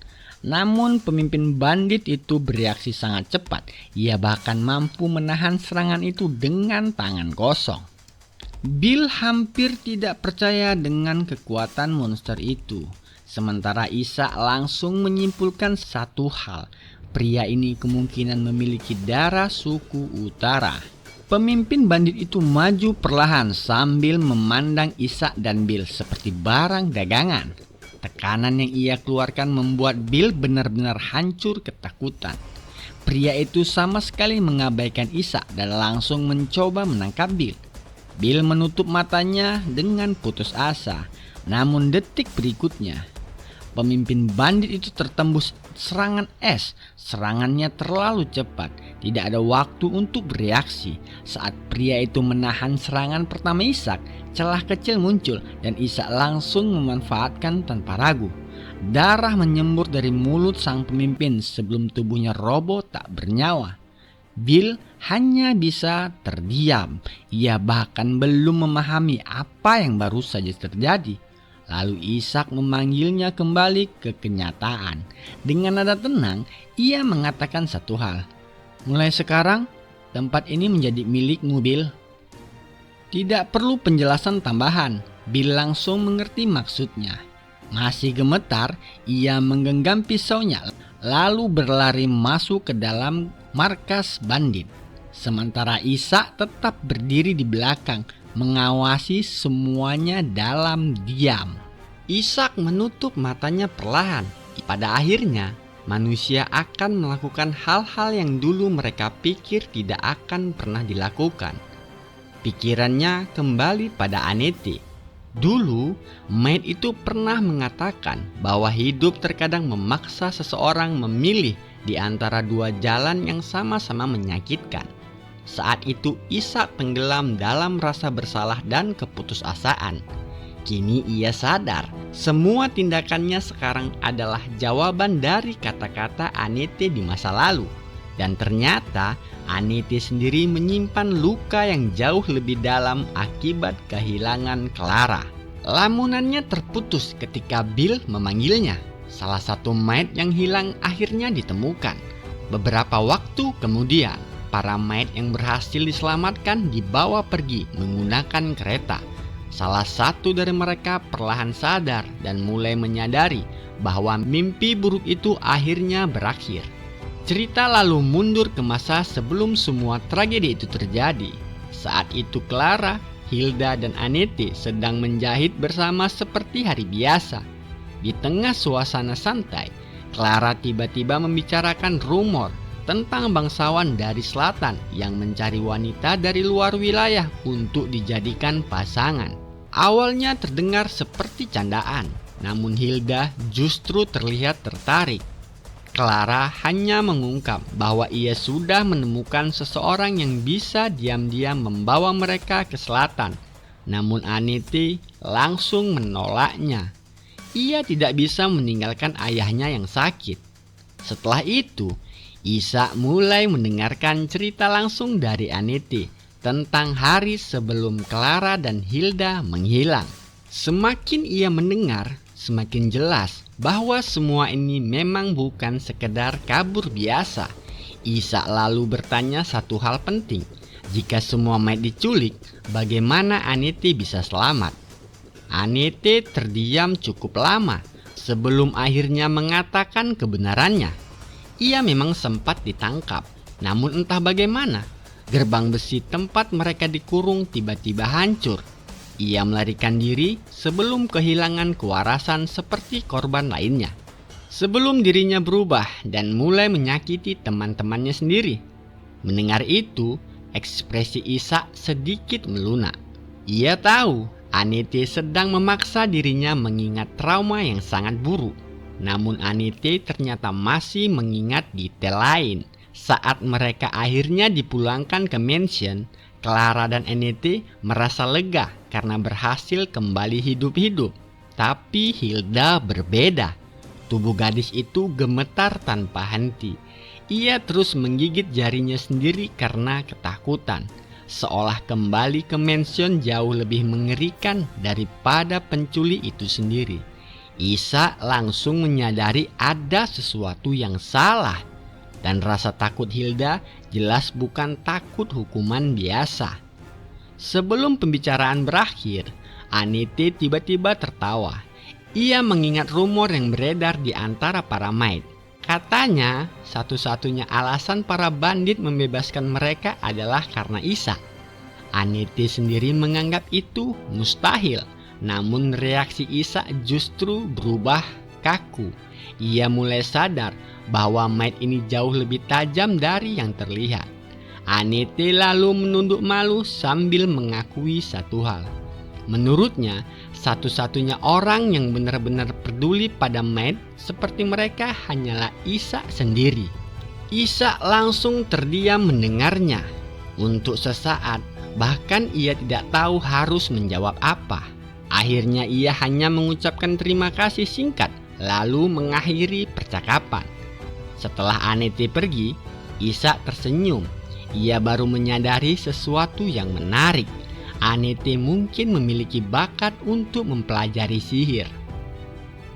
Namun pemimpin bandit itu bereaksi sangat cepat. Ia bahkan mampu menahan serangan itu dengan tangan kosong. Bill hampir tidak percaya dengan kekuatan monster itu. Sementara Ishak langsung menyimpulkan satu hal. Pria ini kemungkinan memiliki darah suku utara. Pemimpin bandit itu maju perlahan sambil memandang Ishak dan Bill seperti barang dagangan. Tekanan yang ia keluarkan membuat Bill benar-benar hancur ketakutan. Pria itu sama sekali mengabaikan Ishak dan langsung mencoba menangkap Bill. Bill menutup matanya dengan putus asa. Namun detik berikutnya, pemimpin bandit itu tertembus serangan es. Serangannya terlalu cepat, tidak ada waktu untuk bereaksi. Saat pria itu menahan serangan pertama Ishak, celah kecil muncul dan Ishak langsung memanfaatkan tanpa ragu. Darah menyembur dari mulut sang pemimpin sebelum tubuhnya roboh tak bernyawa. Bill hanya bisa terdiam. Ia bahkan belum memahami apa yang baru saja terjadi. Lalu Ishak memanggilnya kembali ke kenyataan. Dengan nada tenang, ia mengatakan satu hal. Mulai sekarang, tempat ini menjadi milikmu, Bill. Tidak perlu penjelasan tambahan. Bill langsung mengerti maksudnya. Masih gemetar, ia menggenggam pisaunya, lalu berlari masuk ke dalam markas bandit. Sementara Ishak tetap berdiri di belakang, mengawasi semuanya dalam diam. Ishak menutup matanya perlahan. Pada akhirnya, manusia akan melakukan hal-hal yang dulu mereka pikir tidak akan pernah dilakukan. Pikirannya kembali pada Annette. Dulu, Maid itu pernah mengatakan bahwa hidup terkadang memaksa seseorang memilih di antara dua jalan yang sama-sama menyakitkan. Saat itu Ishak tenggelam dalam rasa bersalah dan keputusasaan. Kini ia sadar, semua tindakannya sekarang adalah jawaban dari kata-kata Annette di masa lalu. Dan ternyata Annette sendiri menyimpan luka yang jauh lebih dalam akibat kehilangan Clara. Lamunannya terputus ketika Bill memanggilnya. Salah satu maid yang hilang akhirnya ditemukan. Beberapa waktu kemudian, para maid yang berhasil diselamatkan dibawa pergi menggunakan kereta. Salah satu dari mereka perlahan sadar dan mulai menyadari bahwa mimpi buruk itu akhirnya berakhir. Cerita lalu mundur ke masa sebelum semua tragedi itu terjadi. Saat itu Clara, Hilda, dan Annette sedang menjahit bersama seperti hari biasa. Di tengah suasana santai, Clara tiba-tiba membicarakan rumor tentang bangsawan dari selatan yang mencari wanita dari luar wilayah untuk dijadikan pasangan. Awalnya terdengar seperti candaan, namun Hilda justru terlihat tertarik. Clara hanya mengungkap bahwa ia sudah menemukan seseorang yang bisa diam-diam membawa mereka ke selatan. Namun Annette langsung menolaknya. Ia tidak bisa meninggalkan ayahnya yang sakit. Setelah itu, Ishak mulai mendengarkan cerita langsung dari Annette tentang hari sebelum Clara dan Hilda menghilang. Semakin ia mendengar, semakin jelas bahwa semua ini memang bukan sekedar kabur biasa. Ishak lalu bertanya satu hal penting. Jika semua Maid diculik, bagaimana Anete bisa selamat? Anete terdiam cukup lama sebelum akhirnya mengatakan kebenarannya. Ia memang sempat ditangkap, namun entah bagaimana, gerbang besi tempat mereka dikurung tiba-tiba hancur. Ia melarikan diri sebelum kehilangan kewarasan seperti korban lainnya. Sebelum dirinya berubah dan mulai menyakiti teman-temannya sendiri. Mendengar itu, ekspresi Ishak sedikit melunak. Ia tahu Anete sedang memaksa dirinya mengingat trauma yang sangat buruk. Namun Anete ternyata masih mengingat detail lain. Saat mereka akhirnya dipulangkan ke mansion, Clara dan Anete merasa lega karena berhasil kembali hidup-hidup. Tapi Hilda berbeda. Tubuh gadis itu gemetar tanpa henti. Ia terus menggigit jarinya sendiri karena ketakutan. Seolah kembali ke mansion jauh lebih mengerikan daripada penculik itu sendiri. Ishak langsung menyadari ada sesuatu yang salah. Dan rasa takut Hilda jelas bukan takut hukuman biasa. Sebelum pembicaraan berakhir, Anete tiba-tiba tertawa. Ia mengingat rumor yang beredar di antara para maid. Katanya, satu-satunya alasan para bandit membebaskan mereka adalah karena Ishak. Anete sendiri menganggap itu mustahil, namun reaksi Ishak justru berubah kaku. Ia mulai sadar bahwa maid ini jauh lebih tajam dari yang terlihat. Anete lalu menunduk malu sambil mengakui satu hal. Menurutnya, satu-satunya orang yang benar-benar peduli pada maid seperti mereka hanyalah Ishak sendiri. Ishak langsung terdiam mendengarnya. Untuk sesaat, bahkan ia tidak tahu harus menjawab apa. Akhirnya ia hanya mengucapkan terima kasih singkat, lalu mengakhiri percakapan. Setelah Anete pergi, Ishak tersenyum. Ia baru menyadari sesuatu yang menarik. Anete mungkin memiliki bakat untuk mempelajari sihir.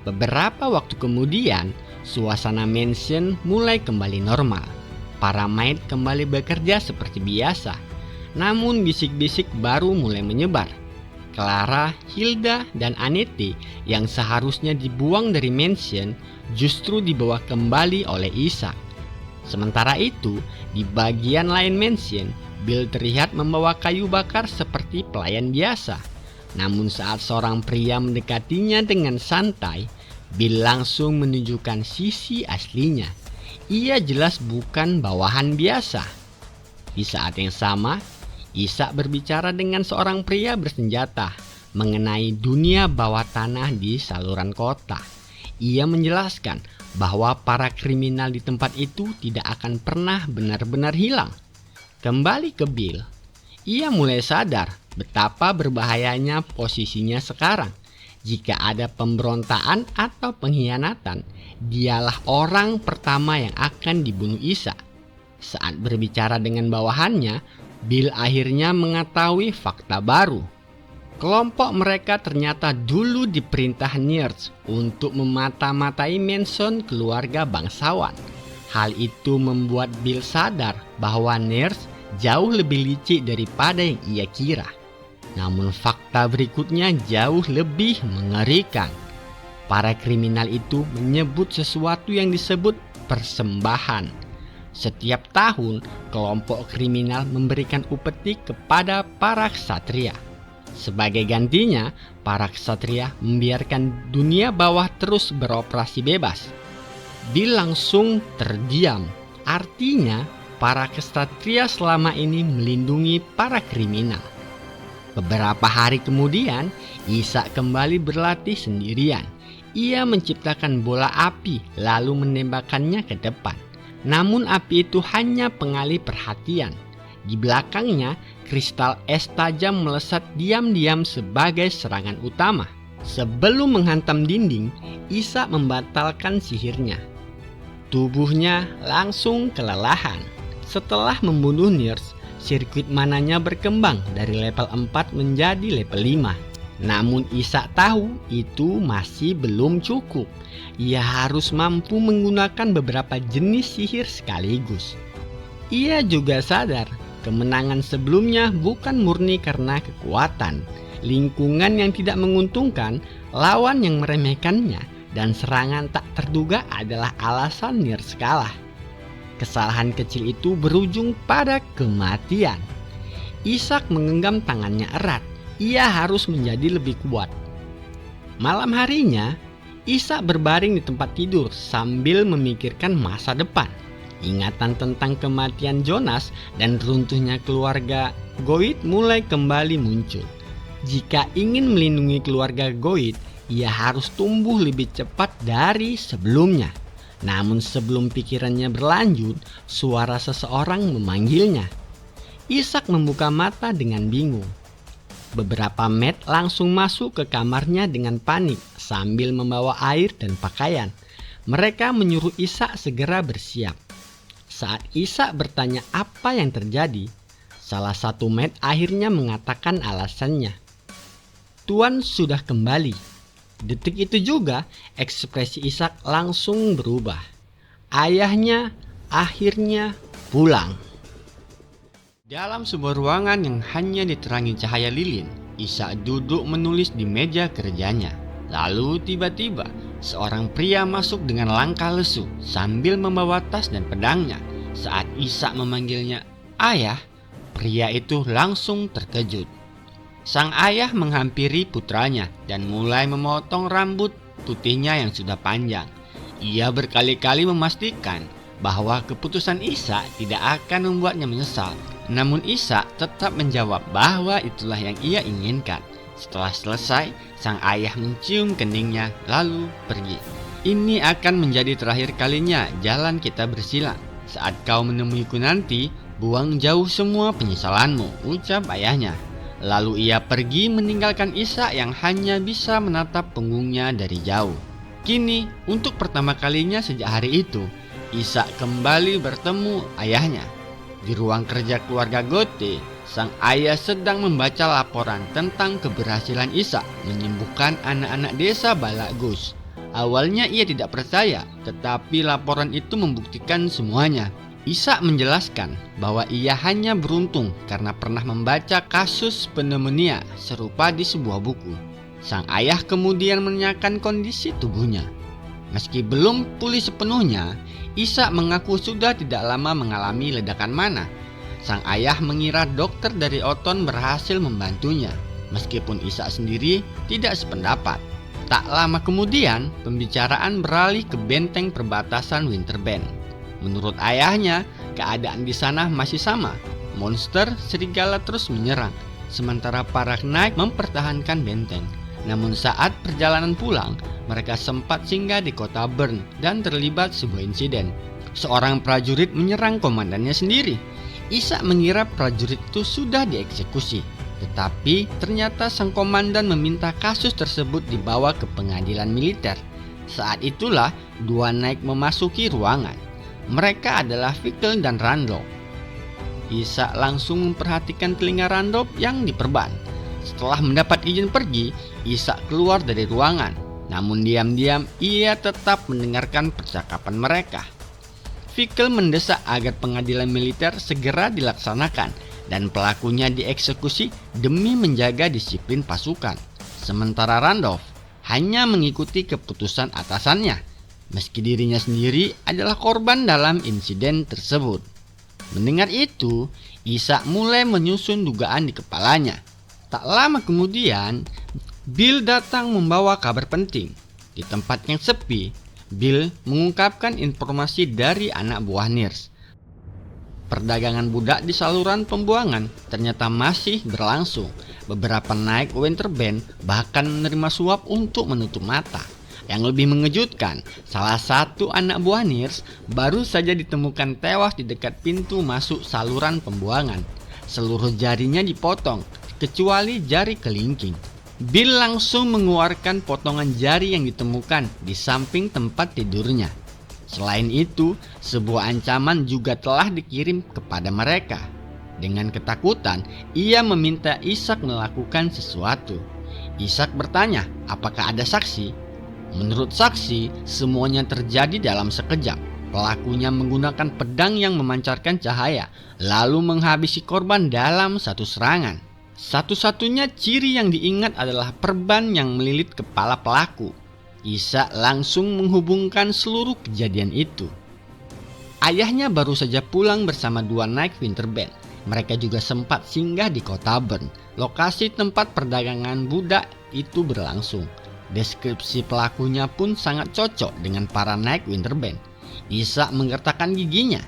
Beberapa waktu kemudian, suasana mansion mulai kembali normal. Para maid kembali bekerja seperti biasa. Namun bisik-bisik baru mulai menyebar. Clara, Hilda, dan Anete yang seharusnya dibuang dari mansion justru dibawa kembali oleh Ishak. Sementara itu, di bagian lain mansion, Bill terlihat membawa kayu bakar seperti pelayan biasa. Namun saat seorang pria mendekatinya dengan santai, Bill langsung menunjukkan sisi aslinya. Ia jelas bukan bawahan biasa. Di saat yang sama, Ishak berbicara dengan seorang pria bersenjata mengenai dunia bawah tanah di saluran kota. Ia menjelaskan bahwa para kriminal di tempat itu tidak akan pernah benar-benar hilang. Kembali ke Bill, ia mulai sadar betapa berbahayanya posisinya sekarang. Jika ada pemberontakan atau pengkhianatan, dialah orang pertama yang akan dibunuh Ishak. Saat berbicara dengan bawahannya, Bill akhirnya mengetahui fakta baru. Kelompok mereka ternyata dulu diperintah Nierz untuk memata-matai mansion keluarga bangsawan. Hal itu membuat Bill sadar bahwa Nierz jauh lebih licik daripada yang ia kira. Namun fakta berikutnya jauh lebih mengerikan. Para kriminal itu menyebut sesuatu yang disebut persembahan. Setiap tahun, kelompok kriminal memberikan upeti kepada para ksatria. Sebagai gantinya, para ksatria membiarkan dunia bawah terus beroperasi bebas. Bill langsung terdiam. Artinya, para ksatria selama ini melindungi para kriminal. Beberapa hari kemudian, Ishak kembali berlatih sendirian. Ia menciptakan bola api lalu menembakkannya ke depan. Namun api itu hanya pengalih perhatian. Di belakangnya, kristal es tajam melesat diam-diam sebagai serangan utama. Sebelum menghantam dinding, Ishak membatalkan sihirnya. Tubuhnya langsung kelelahan. Setelah membunuh Nierz, sirkuit mananya berkembang dari level 4 menjadi level 5. Namun Ishak tahu itu masih belum cukup. Ia harus mampu menggunakan beberapa jenis sihir sekaligus. Ia juga sadar Kemenangan sebelumnya bukan murni karena kekuatan, lingkungan yang tidak menguntungkan, lawan yang meremehkannya, dan serangan tak terduga adalah alasan Nirs kalah. Kesalahan kecil itu berujung pada kematian. Ishak menggenggam tangannya erat. Ia harus menjadi lebih kuat. Malam harinya, Ishak berbaring di tempat tidur sambil memikirkan masa depan. Ingatan tentang kematian Jonas dan runtuhnya keluarga Goit mulai kembali muncul. Jika ingin melindungi keluarga Goit, ia harus tumbuh lebih cepat dari sebelumnya. Namun sebelum pikirannya berlanjut, suara seseorang memanggilnya. Ishak membuka mata dengan bingung. Beberapa Met langsung masuk ke kamarnya dengan panik sambil membawa air dan pakaian. Mereka menyuruh Ishak segera bersiap. Saat Ishak bertanya apa yang terjadi, salah satu Met akhirnya mengatakan alasannya. Tuan sudah kembali. Detik itu juga ekspresi Ishak langsung berubah. Ayahnya akhirnya pulang. Dalam sebuah ruangan yang hanya diterangi cahaya lilin, Ishak duduk menulis di meja kerjanya. Lalu tiba-tiba seorang pria masuk dengan langkah lesu sambil membawa tas dan pedangnya. Saat Ishak memanggilnya ayah, pria itu langsung terkejut. Sang ayah menghampiri putranya dan mulai memotong rambut putihnya yang sudah panjang. Ia berkali-kali memastikan bahwa keputusan Ishak tidak akan membuatnya menyesal. Namun Ishak tetap menjawab bahwa itulah yang ia inginkan. Setelah selesai, sang ayah mencium keningnya lalu pergi. Ini akan menjadi terakhir kalinya jalan kita bersilang. Saat kau menemuiku nanti, buang jauh semua penyesalanmu, ucap ayahnya. Lalu ia pergi meninggalkan Ishak yang hanya bisa menatap punggungnya dari jauh. Kini, untuk pertama kalinya sejak hari itu, Ishak kembali bertemu ayahnya. Di ruang kerja keluarga Gote, sang ayah sedang membaca laporan tentang keberhasilan Ishak menyembuhkan anak-anak desa Balagus. Awalnya ia tidak percaya, tetapi laporan itu membuktikan semuanya. Ishak menjelaskan bahwa ia hanya beruntung karena pernah membaca kasus pneumonia serupa di sebuah buku. Sang ayah kemudian menanyakan kondisi tubuhnya. Meski belum pulih sepenuhnya, Ishak mengaku sudah tidak lama mengalami ledakan mana. Sang ayah mengira dokter dari Oton berhasil membantunya, meskipun Ishak sendiri tidak sependapat. Tak lama kemudian, pembicaraan beralih ke benteng perbatasan Winterbend. Menurut ayahnya, keadaan di sana masih sama. Monster serigala terus menyerang, sementara para Knight mempertahankan benteng. Namun saat perjalanan pulang, mereka sempat singgah di kota Bern dan terlibat sebuah insiden. Seorang prajurit menyerang komandannya sendiri. Ishak mengira prajurit itu sudah dieksekusi, tetapi ternyata sang komandan meminta kasus tersebut dibawa ke pengadilan militer. Saat itulah dua Knight memasuki ruangan. Mereka adalah Fickle dan Randolph. Ishak langsung memperhatikan telinga Randolph yang diperban. Setelah mendapat izin pergi, Ishak keluar dari ruangan. Namun diam-diam ia tetap mendengarkan percakapan mereka. Fickle mendesak agar pengadilan militer segera dilaksanakan dan pelakunya dieksekusi demi menjaga disiplin pasukan. Sementara Randolph hanya mengikuti keputusan atasannya, meski dirinya sendiri adalah korban dalam insiden tersebut. Mendengar itu, Ishak mulai menyusun dugaan di kepalanya. Tak lama kemudian, Bill datang membawa kabar penting. Di tempat yang sepi, Bill mengungkapkan informasi dari anak buah Nirs. Perdagangan budak di saluran pembuangan ternyata masih berlangsung. Beberapa Knight Winterbend bahkan menerima suap untuk menutup mata. Yang lebih mengejutkan, salah satu anak buah Nirs baru saja ditemukan tewas di dekat pintu masuk saluran pembuangan. Seluruh jarinya dipotong, kecuali jari kelingking. Bill langsung mengeluarkan potongan jari yang ditemukan di samping tempat tidurnya. Selain itu, sebuah ancaman juga telah dikirim kepada mereka. Dengan ketakutan, ia meminta Ishak melakukan sesuatu. Ishak bertanya, apakah ada saksi? Menurut saksi, semuanya terjadi dalam sekejap. Pelakunya menggunakan pedang yang memancarkan cahaya, lalu menghabisi korban dalam satu serangan. Satu-satunya ciri yang diingat adalah perban yang melilit kepala pelaku. Ishak langsung menghubungkan seluruh kejadian itu. Ayahnya baru saja pulang bersama 2 Night Winter Band. Mereka juga sempat singgah di kota Bern, lokasi tempat perdagangan budak itu berlangsung. Deskripsi pelakunya pun sangat cocok dengan para Night Winter Band. Ishak menggertakkan giginya.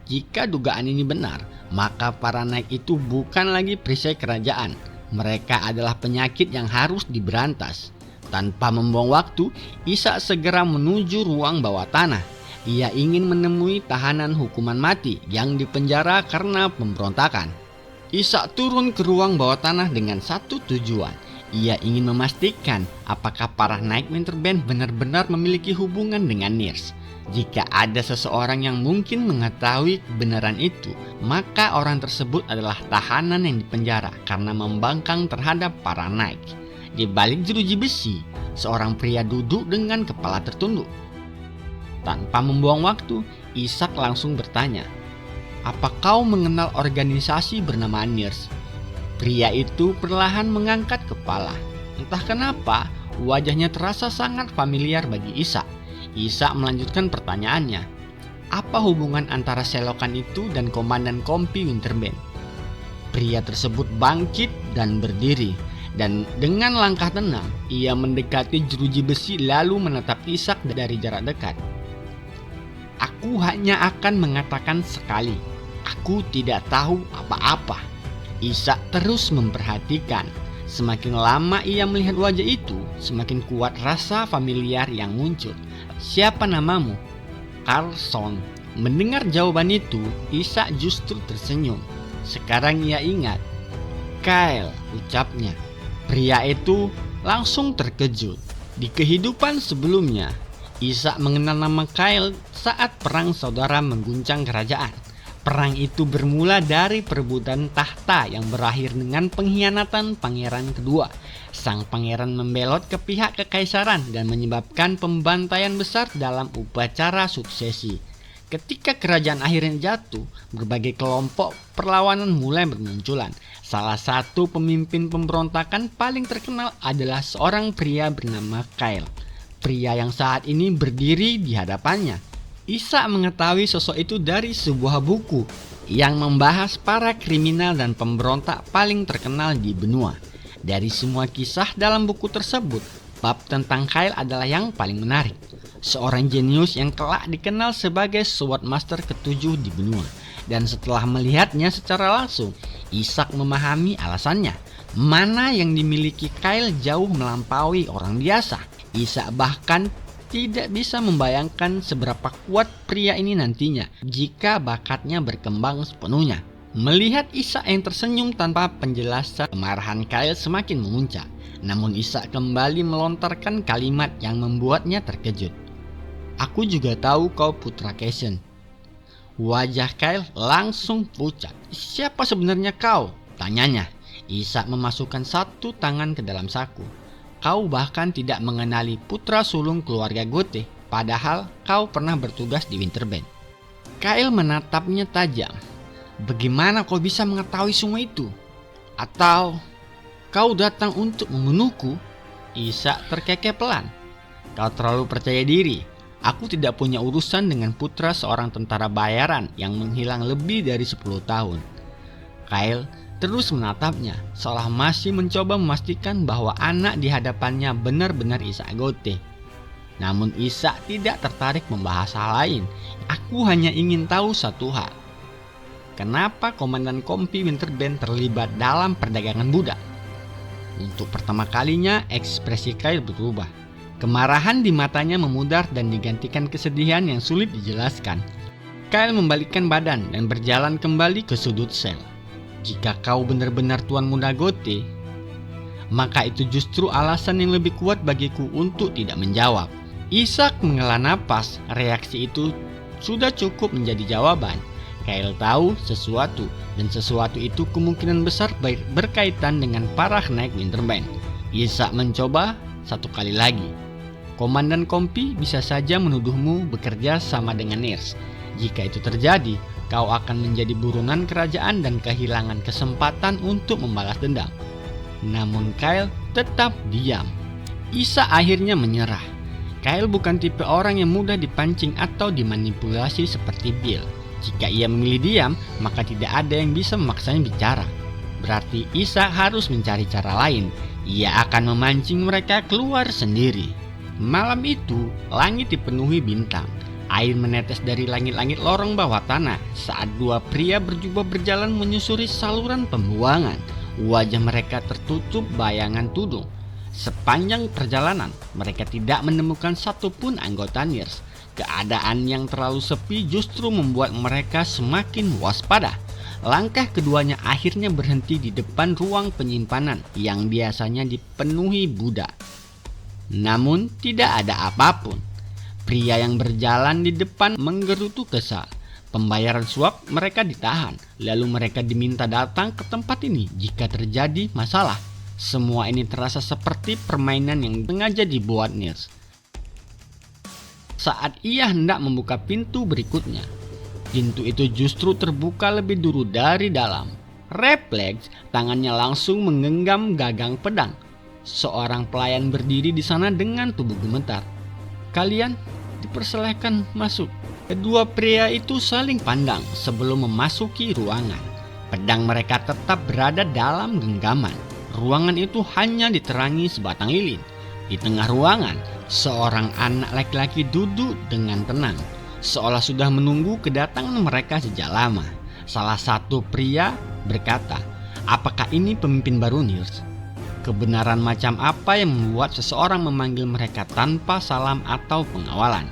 Jika dugaan ini benar, maka para Night itu bukan lagi perisai kerajaan. Mereka adalah penyakit yang harus diberantas. Tanpa membuang waktu, Ishak segera menuju ruang bawah tanah. Ia ingin menemui tahanan hukuman mati yang dipenjara karena pemberontakan. Ishak turun ke ruang bawah tanah dengan satu tujuan. Ia ingin memastikan apakah para Night Winter Band benar-benar memiliki hubungan dengan Nirse. Jika ada seseorang yang mungkin mengetahui kebenaran itu, maka orang tersebut adalah tahanan yang dipenjara karena membangkang terhadap para Night. Di balik jeruji besi, seorang pria duduk dengan kepala tertunduk. Tanpa membuang waktu, Ishak langsung bertanya, "Apa kau mengenal organisasi bernama Nirse?" Pria itu perlahan mengangkat kepala. Entah kenapa, wajahnya terasa sangat familiar bagi Ishak. Ishak melanjutkan pertanyaannya, "Apa hubungan antara selokan itu dan komandan kompi Winter Band?" Pria tersebut bangkit dan berdiri, dan dengan langkah tenang, ia mendekati jeruji besi lalu menatap Ishak dari jarak dekat. "Aku hanya akan mengatakan sekali, aku tidak tahu apa-apa." Ishak terus memperhatikan. Semakin lama ia melihat wajah itu, semakin kuat rasa familiar yang muncul. "Siapa namamu?" "Carlson." Mendengar jawaban itu, Ishak justru tersenyum. Sekarang ia ingat. "Kyle," ucapnya. Pria itu langsung terkejut. Di kehidupan sebelumnya, Ishak mengenal nama Kyle saat perang saudara mengguncang kerajaan. Perang itu bermula dari perebutan tahta yang berakhir dengan pengkhianatan pangeran kedua. Sang pangeran membelot ke pihak kekaisaran dan menyebabkan pembantaian besar dalam upacara suksesi. Ketika kerajaan akhirnya jatuh, berbagai kelompok perlawanan mulai bermunculan. Salah satu pemimpin pemberontakan paling terkenal adalah seorang pria bernama Kyle. Pria yang saat ini berdiri di hadapannya. Ishak mengetahui sosok itu dari sebuah buku yang membahas para kriminal dan pemberontak paling terkenal di benua. Dari semua kisah dalam buku tersebut, bab tentang Kyle adalah yang paling menarik. Seorang jenius yang kelak dikenal sebagai Swordmaster ke-7 di benua. Dan setelah melihatnya secara langsung, Ishak memahami alasannya. Mana yang dimiliki Kyle jauh melampaui orang biasa. Ishak bahkan tidak bisa membayangkan seberapa kuat pria ini nantinya jika bakatnya berkembang sepenuhnya. Melihat Ishak yang tersenyum tanpa penjelasan, kemarahan Kyle semakin memuncak. Namun Ishak kembali melontarkan kalimat yang membuatnya terkejut. "Aku juga tahu kau putra Casson." Wajah Kyle langsung pucat. "Siapa sebenarnya kau?" tanyanya. Ishak memasukkan satu tangan ke dalam saku. "Kau bahkan tidak mengenali putra sulung keluarga Gothe, padahal kau pernah bertugas di Winter Band." Kyle menatapnya tajam. "Bagaimana kau bisa mengetahui semua itu? Atau kau datang untuk membunuhku?" Ishak terkekeh pelan. "Kau terlalu percaya diri. Aku tidak punya urusan dengan putra seorang tentara bayaran yang menghilang lebih dari 10 tahun. Kyle terus menatapnya, seolah masih mencoba memastikan bahwa anak di hadapannya benar-benar Ishak Gothe. Namun Ishak tidak tertarik membahas hal lain. "Aku hanya ingin tahu satu hal. Kenapa Komandan Kompi Winter Band terlibat dalam perdagangan budak?" Untuk pertama kalinya ekspresi Kyle berubah. Kemarahan di matanya memudar dan digantikan kesedihan yang sulit dijelaskan. Kyle membalikkan badan dan berjalan kembali ke sudut sel. "Jika kau benar-benar Tuan Muda Gothe, maka itu justru alasan yang lebih kuat bagiku untuk tidak menjawab." Ishak menghela napas. Reaksi itu sudah cukup menjadi jawaban. Kyle tahu sesuatu, dan sesuatu itu kemungkinan besar berkaitan dengan para Night Winter Band. Ishak mencoba satu kali lagi. Komandan Kompi bisa saja menuduhmu bekerja sama dengan Nirс. Jika itu terjadi, kau akan menjadi buronan kerajaan dan kehilangan kesempatan untuk membalas dendam. Namun Kyle tetap diam. Isa akhirnya menyerah. Kyle bukan tipe orang yang mudah dipancing atau dimanipulasi seperti Bill. Jika ia memilih diam, maka tidak ada yang bisa memaksanya bicara. Berarti Isa harus mencari cara lain. Ia akan memancing mereka keluar sendiri. Malam itu, langit dipenuhi bintang. Air menetes dari langit-langit lorong bawah tanah saat dua pria berjubah berjalan menyusuri saluran pembuangan. Wajah mereka tertutup bayangan tudung. Sepanjang perjalanan, mereka tidak menemukan satupun anggota Nirс. Keadaan yang terlalu sepi justru membuat mereka semakin waspada. Langkah keduanya akhirnya berhenti di depan ruang penyimpanan yang biasanya dipenuhi budak. Namun tidak ada apapun. Pria yang berjalan di depan menggerutu kesal. Pembayaran suap mereka ditahan, lalu mereka diminta datang ke tempat ini jika terjadi masalah. Semua ini terasa seperti permainan yang sengaja dibuat Nirs. Saat ia hendak membuka pintu berikutnya, pintu itu justru terbuka lebih dulu dari dalam. Refleks, tangannya langsung menggenggam gagang pedang. Seorang pelayan berdiri di sana dengan tubuh gemetar. Kalian dipersilahkan masuk. Kedua pria itu saling pandang sebelum memasuki ruangan. Pedang mereka tetap berada dalam genggaman. Ruangan itu hanya diterangi sebatang lilin. Di tengah ruangan, seorang anak laki-laki duduk dengan tenang, seolah sudah menunggu kedatangan mereka sejak lama. Salah satu pria berkata, "Apakah ini pemimpin baru Nirs?" Kebenaran macam apa yang membuat seseorang memanggil mereka tanpa salam atau pengawalan?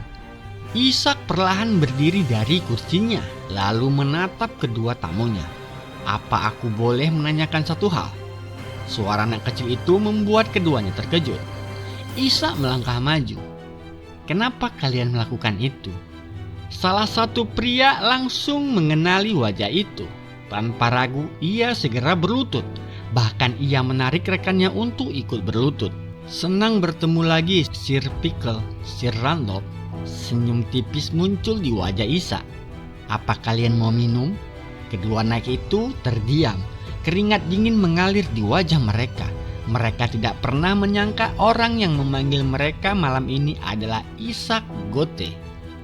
Ishak perlahan berdiri dari kursinya, lalu menatap kedua tamunya. "Apa aku boleh menanyakan satu hal?" Suara anak kecil itu membuat keduanya terkejut. Ishak melangkah maju. "Kenapa kalian melakukan itu?" Salah satu pria langsung mengenali wajah itu. Tanpa ragu, ia segera berlutut. Bahkan ia menarik rekannya untuk ikut berlutut. "Senang bertemu lagi, Sir Pickle, Sir Randolph." Senyum tipis muncul di wajah Ishak. "Apa kalian mau minum?" Kedua anak itu terdiam. Keringat dingin mengalir di wajah mereka. Mereka tidak pernah menyangka orang yang memanggil mereka malam ini adalah Ishak Gote.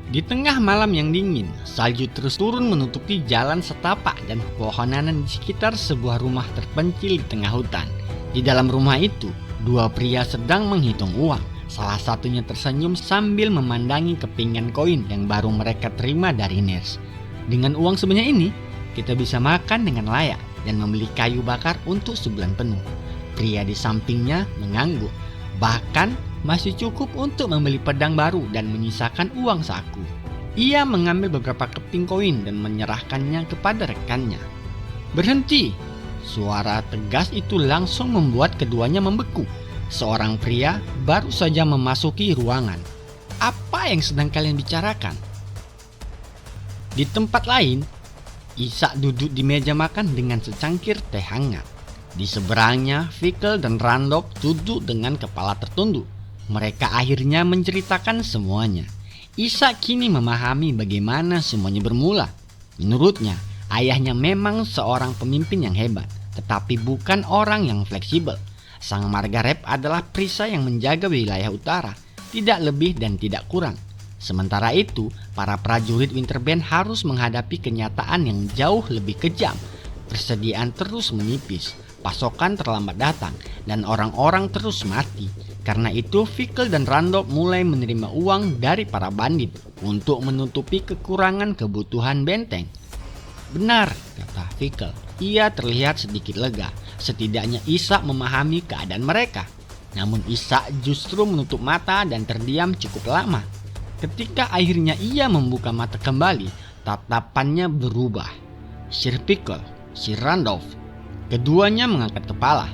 Di tengah malam yang dingin, salju terus turun menutupi jalan setapak dan pepohonan di sekitar sebuah rumah terpencil di tengah hutan. Di dalam rumah itu, dua pria sedang menghitung uang. Salah satunya tersenyum sambil memandangi kepingan koin yang baru mereka terima dari Nirs. "Dengan uang sebanyak ini, kita bisa makan dengan layak dan membeli kayu bakar untuk sebulan penuh." Pria di sampingnya mengangguk. "Bahkan masih cukup untuk membeli pedang baru dan menyisakan uang saku." Ia mengambil beberapa keping koin dan menyerahkannya kepada rekannya. "Berhenti!" Suara tegas itu langsung membuat keduanya membeku. Seorang pria baru saja memasuki ruangan. "Apa yang sedang kalian bicarakan?" Di tempat lain, Ishak duduk di meja makan dengan secangkir teh hangat. Di seberangnya, Pickle dan Randolph duduk dengan kepala tertunduk. Mereka akhirnya menceritakan semuanya. Ishak kini memahami bagaimana semuanya bermula. Menurutnya, ayahnya memang seorang pemimpin yang hebat, tetapi bukan orang yang fleksibel. Sang Margaret adalah perisai yang menjaga wilayah utara, tidak lebih dan tidak kurang. Sementara itu, para prajurit Winterband harus menghadapi kenyataan yang jauh lebih kejam. Persediaan terus menipis, pasokan terlambat datang, dan orang-orang terus mati. Karena itu, Pickle dan Randolph mulai menerima uang dari para bandit untuk menutupi kekurangan kebutuhan benteng. "Benar," kata Pickle. Ia terlihat sedikit lega. Setidaknya Ishak memahami keadaan mereka. Namun Ishak justru menutup mata dan terdiam cukup lama. Ketika akhirnya ia membuka mata kembali, tatapannya berubah. "Sir Pickle, Sir Randolph." Keduanya mengangkat kepala.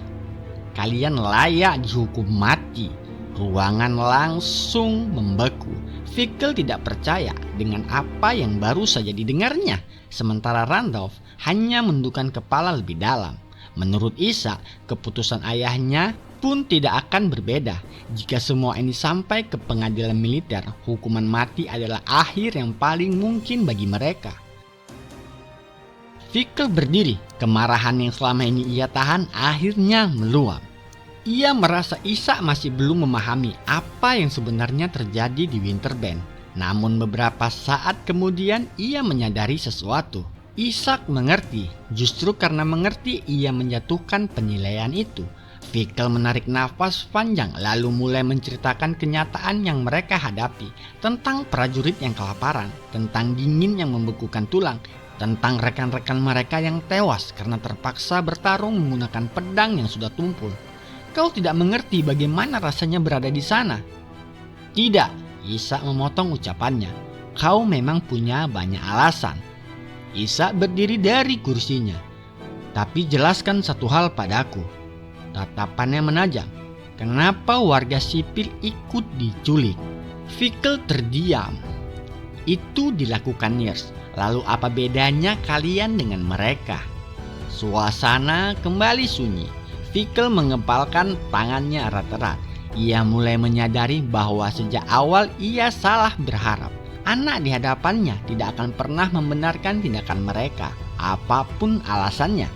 "Kalian layak dihukum mati." Ruangan langsung membeku. Pickle tidak percaya dengan apa yang baru saja didengarnya. Sementara Randolph hanya menundukkan kepala lebih dalam. Menurut Ishak, keputusan ayahnya pun tidak akan berbeda. Jika semua ini sampai ke pengadilan militer, hukuman mati adalah akhir yang paling mungkin bagi mereka. Fickle berdiri, kemarahan yang selama ini ia tahan akhirnya meluap. Ia merasa Ishak masih belum memahami apa yang sebenarnya terjadi di Winterbend. Namun beberapa saat kemudian ia menyadari sesuatu. Ishak mengerti, justru karena mengerti ia menjatuhkan penilaian itu. Fickle menarik nafas panjang lalu mulai menceritakan kenyataan yang mereka hadapi. Tentang prajurit yang kelaparan, tentang dingin yang membekukan tulang, tentang rekan-rekan mereka yang tewas karena terpaksa bertarung menggunakan pedang yang sudah tumpul. Kau tidak mengerti bagaimana rasanya berada di sana. Tidak, Ishak memotong ucapannya. Kau memang punya banyak alasan. Ishak berdiri dari kursinya. Tapi jelaskan satu hal padaku. Tatapannya menajam. Kenapa warga sipil ikut diculik? Fickle terdiam. Itu dilakukan Nurse. Lalu apa bedanya kalian dengan mereka? Suasana kembali sunyi. Fickle mengepalkan tangannya erat-erat. Ia mulai menyadari bahwa sejak awal ia salah berharap. Anak di hadapannya tidak akan pernah membenarkan tindakan mereka, apapun alasannya.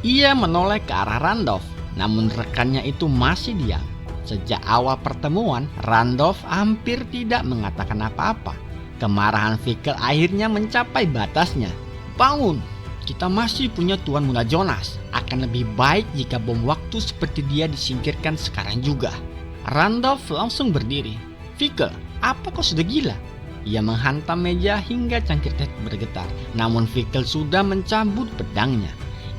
Ia menoleh ke arah Randolph, namun rekannya itu masih diam. Sejak awal pertemuan, Randolph hampir tidak mengatakan apa-apa. Kemarahan Fickle akhirnya mencapai batasnya. Bangun, kita masih punya Tuan Muda Jonas. Akan lebih baik jika bom waktu seperti dia disingkirkan sekarang juga. Randolph langsung berdiri. Fickle, apa kau sudah gila? Ia menghantam meja hingga cangkir teh bergetar. Namun Fickle sudah mencabut pedangnya.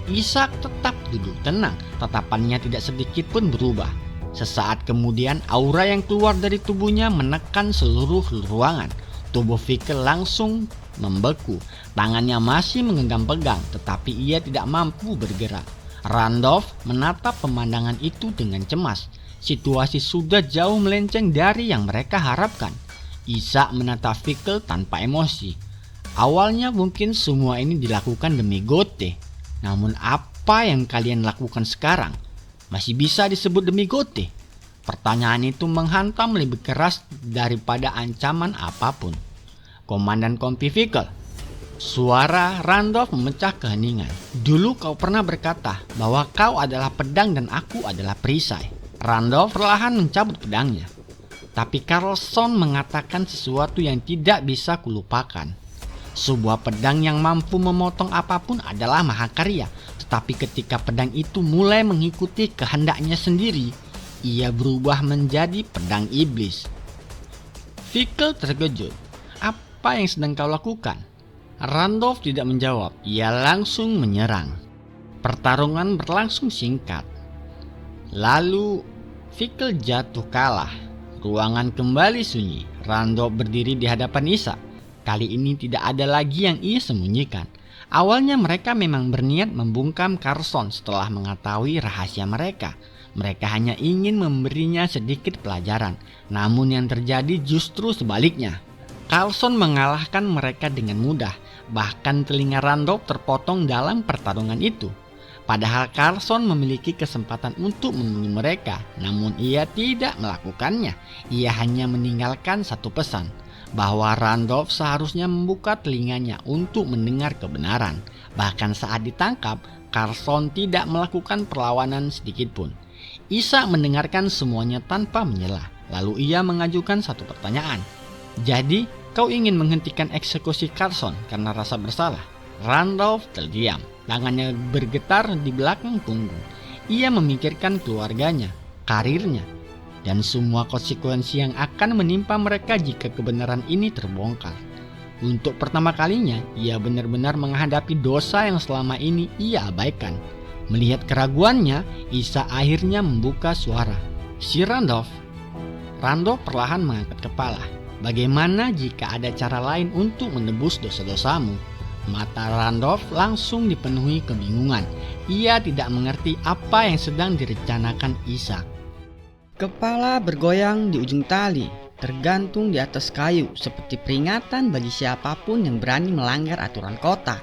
Ishak tetap duduk tenang, tatapannya tidak sedikit pun berubah. Sesaat kemudian aura yang keluar dari tubuhnya menekan seluruh ruangan. Tubuh Fickle langsung membeku. Tangannya masih menggenggam pegang, tetapi ia tidak mampu bergerak. Randolph menatap pemandangan itu dengan cemas. Situasi sudah jauh melenceng dari yang mereka harapkan. Ishak menatap Fickle tanpa emosi. Awalnya mungkin semua ini dilakukan demi Gothe. Namun apa yang kalian lakukan sekarang masih bisa disebut demi Gothe? Pertanyaan itu menghantam lebih keras daripada ancaman apapun. Komandan Kompi Fickle. Suara Randolph memecah keheningan. Dulu kau pernah berkata bahwa kau adalah pedang dan aku adalah perisai. Randolph perlahan mencabut pedangnya. Tapi Carlson mengatakan sesuatu yang tidak bisa kulupakan. Sebuah pedang yang mampu memotong apapun adalah mahakarya. Tetapi ketika pedang itu mulai mengikuti kehendaknya sendiri, ia berubah menjadi pedang iblis. Fickle terkejut. Apa yang sedang kau lakukan? Randolph tidak menjawab. Ia langsung menyerang. Pertarungan berlangsung singkat. Lalu Fickle jatuh kalah. Ruangan kembali sunyi. Randolph berdiri di hadapan Ishak. Kali ini tidak ada lagi yang ia sembunyikan. Awalnya mereka memang berniat membungkam Carlson setelah mengetahui rahasia mereka. Mereka hanya ingin memberinya sedikit pelajaran. Namun yang terjadi justru sebaliknya. Carlson mengalahkan mereka dengan mudah. Bahkan telinga Randolph terpotong dalam pertarungan itu. Padahal Carlson memiliki kesempatan untuk membunuh mereka. Namun ia tidak melakukannya. Ia hanya meninggalkan satu pesan. Bahwa Randolph seharusnya membuka telinganya untuk mendengar kebenaran. Bahkan saat ditangkap, Carlson tidak melakukan perlawanan sedikitpun. Ishak mendengarkan semuanya tanpa menyela. Lalu ia mengajukan satu pertanyaan. Jadi, kau ingin menghentikan eksekusi Carlson karena rasa bersalah? Randolph terdiam. Tangannya bergetar di belakang punggung. Ia memikirkan keluarganya, karirnya, dan semua konsekuensi yang akan menimpa mereka jika kebenaran ini terbongkar. Untuk pertama kalinya, ia benar-benar menghadapi dosa yang selama ini ia abaikan. Melihat keraguannya, Ishak akhirnya membuka suara. Si Randolph. Randolph perlahan mengangkat kepala. Bagaimana jika ada cara lain untuk menebus dosa-dosamu? Mata Randolph langsung dipenuhi kebingungan. Ia tidak mengerti apa yang sedang direncanakan Ishak. Kepala bergoyang di ujung tali, tergantung di atas kayu seperti peringatan bagi siapapun yang berani melanggar aturan kota.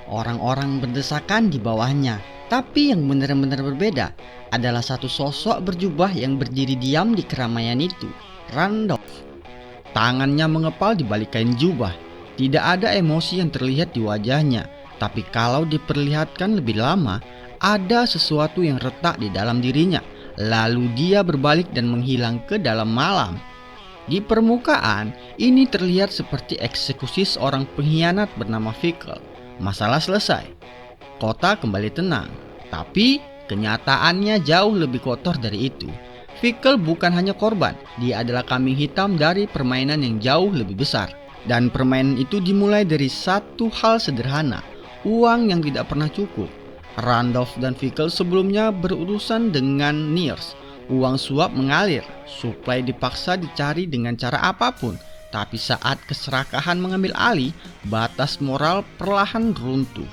Orang-orang berdesakan di bawahnya, tapi yang benar-benar berbeda adalah satu sosok berjubah yang berdiri diam di keramaian itu, Randolph. Tangannya mengepal di balik kain jubah. Tidak ada emosi yang terlihat di wajahnya, tapi kalau diperlihatkan lebih lama, ada sesuatu yang retak di dalam dirinya. Lalu dia berbalik dan menghilang ke dalam malam. Di permukaan, ini terlihat seperti eksekusi seorang pengkhianat bernama Fickle. Masalah selesai. Kota kembali tenang. Tapi kenyataannya jauh lebih kotor dari itu. Fickle bukan hanya korban, dia adalah kambing hitam dari permainan yang jauh lebih besar. Dan permainan itu dimulai dari satu hal sederhana, uang yang tidak pernah cukup. Randolph dan Fickle sebelumnya berurusan dengan Nears. Uang suap mengalir, suplai dipaksa dicari dengan cara apapun. Tapi saat keserakahan mengambil alih, batas moral perlahan runtuh.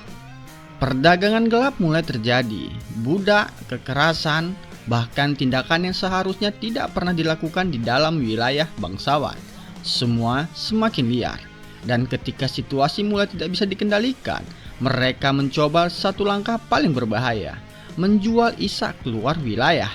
Perdagangan gelap mulai terjadi, budak, kekerasan, bahkan tindakan yang seharusnya tidak pernah dilakukan di dalam wilayah bangsawan. Semua semakin liar, dan ketika situasi mulai tidak bisa dikendalikan, mereka mencoba satu langkah paling berbahaya, menjual Ishak keluar wilayah.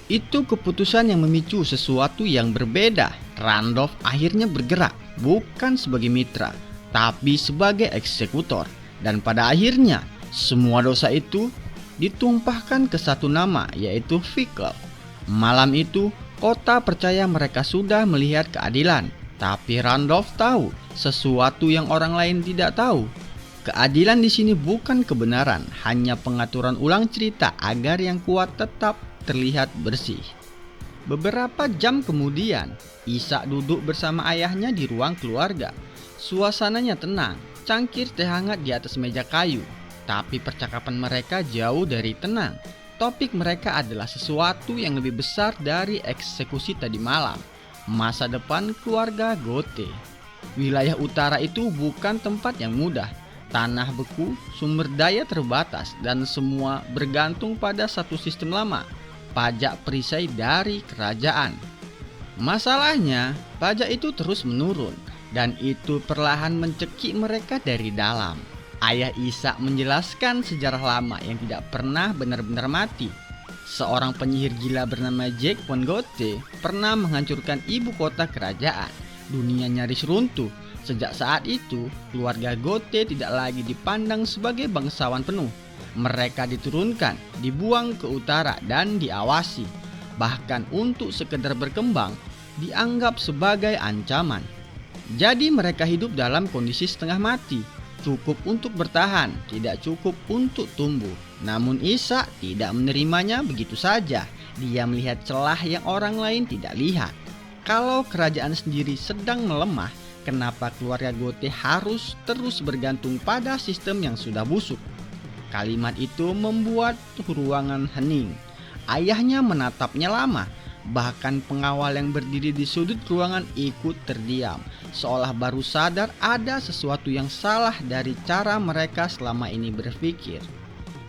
Itu keputusan yang memicu sesuatu yang berbeda. Randolph akhirnya bergerak, bukan sebagai mitra, tapi sebagai eksekutor. Dan pada akhirnya, semua dosa itu ditumpahkan ke satu nama, yaitu Fickle. Malam itu, kota percaya mereka sudah melihat keadilan, tapi Randolph tahu sesuatu yang orang lain tidak tahu. Keadilan di sini bukan kebenaran, hanya pengaturan ulang cerita agar yang kuat tetap terlihat bersih. Beberapa jam kemudian, Ishak duduk bersama ayahnya di ruang keluarga. Suasananya tenang, cangkir teh hangat di atas meja kayu, tapi percakapan mereka jauh dari tenang. Topik mereka adalah sesuatu yang lebih besar dari eksekusi tadi malam. Masa depan keluarga Gote. Wilayah utara itu bukan tempat yang mudah. Tanah beku, sumber daya terbatas, dan semua bergantung pada satu sistem lama, pajak perisai dari kerajaan. Masalahnya, pajak itu terus menurun, dan itu perlahan mencekik mereka dari dalam. Ayah Ishak menjelaskan sejarah lama yang tidak pernah benar-benar mati. Seorang penyihir gila bernama Jack von Gote pernah menghancurkan ibu kota kerajaan. Dunia nyaris runtuh. Sejak saat itu, keluarga Gote tidak lagi dipandang sebagai bangsawan penuh. Mereka diturunkan, dibuang ke utara dan diawasi. Bahkan untuk sekedar berkembang, dianggap sebagai ancaman. Jadi mereka hidup dalam kondisi setengah mati. Cukup untuk bertahan, tidak cukup untuk tumbuh. Namun Ishak tidak menerimanya begitu saja. Dia melihat celah yang orang lain tidak lihat. Kalau kerajaan sendiri sedang melemah, kenapa keluarga Gote harus terus bergantung pada sistem yang sudah busuk? Kalimat itu membuat ruangan hening. Ayahnya menatapnya lama. Bahkan pengawal yang berdiri di sudut ruangan ikut terdiam, seolah baru sadar ada sesuatu yang salah dari cara mereka selama ini berpikir.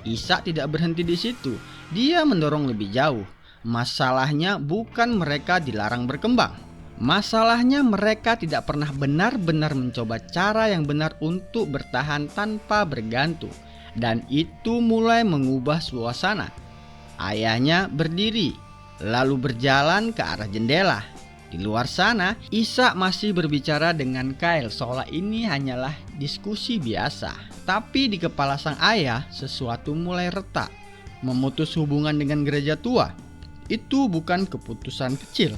Ishak tidak berhenti di situ. Dia mendorong lebih jauh. Masalahnya bukan mereka dilarang berkembang. Masalahnya mereka tidak pernah benar-benar mencoba cara yang benar untuk bertahan tanpa bergantung. Dan itu mulai mengubah suasana. Ayahnya berdiri, lalu berjalan ke arah jendela. Di luar sana, Ishak masih berbicara dengan Kyle seolah ini hanyalah diskusi biasa. Tapi di kepala sang ayah, sesuatu mulai retak. Memutus hubungan dengan gereja tua, itu bukan keputusan kecil.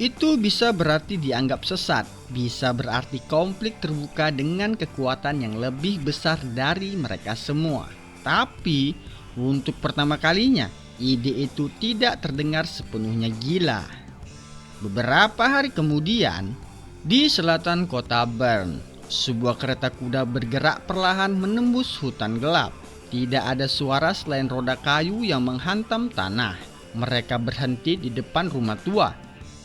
Itu bisa berarti dianggap sesat, bisa berarti konflik terbuka dengan kekuatan yang lebih besar dari mereka semua. Tapi, untuk pertama kalinya, ide itu tidak terdengar sepenuhnya gila. Beberapa hari kemudian, di selatan kota Bern, sebuah kereta kuda bergerak perlahan menembus hutan gelap. Tidak ada suara selain roda kayu yang menghantam tanah. Mereka berhenti di depan rumah tua.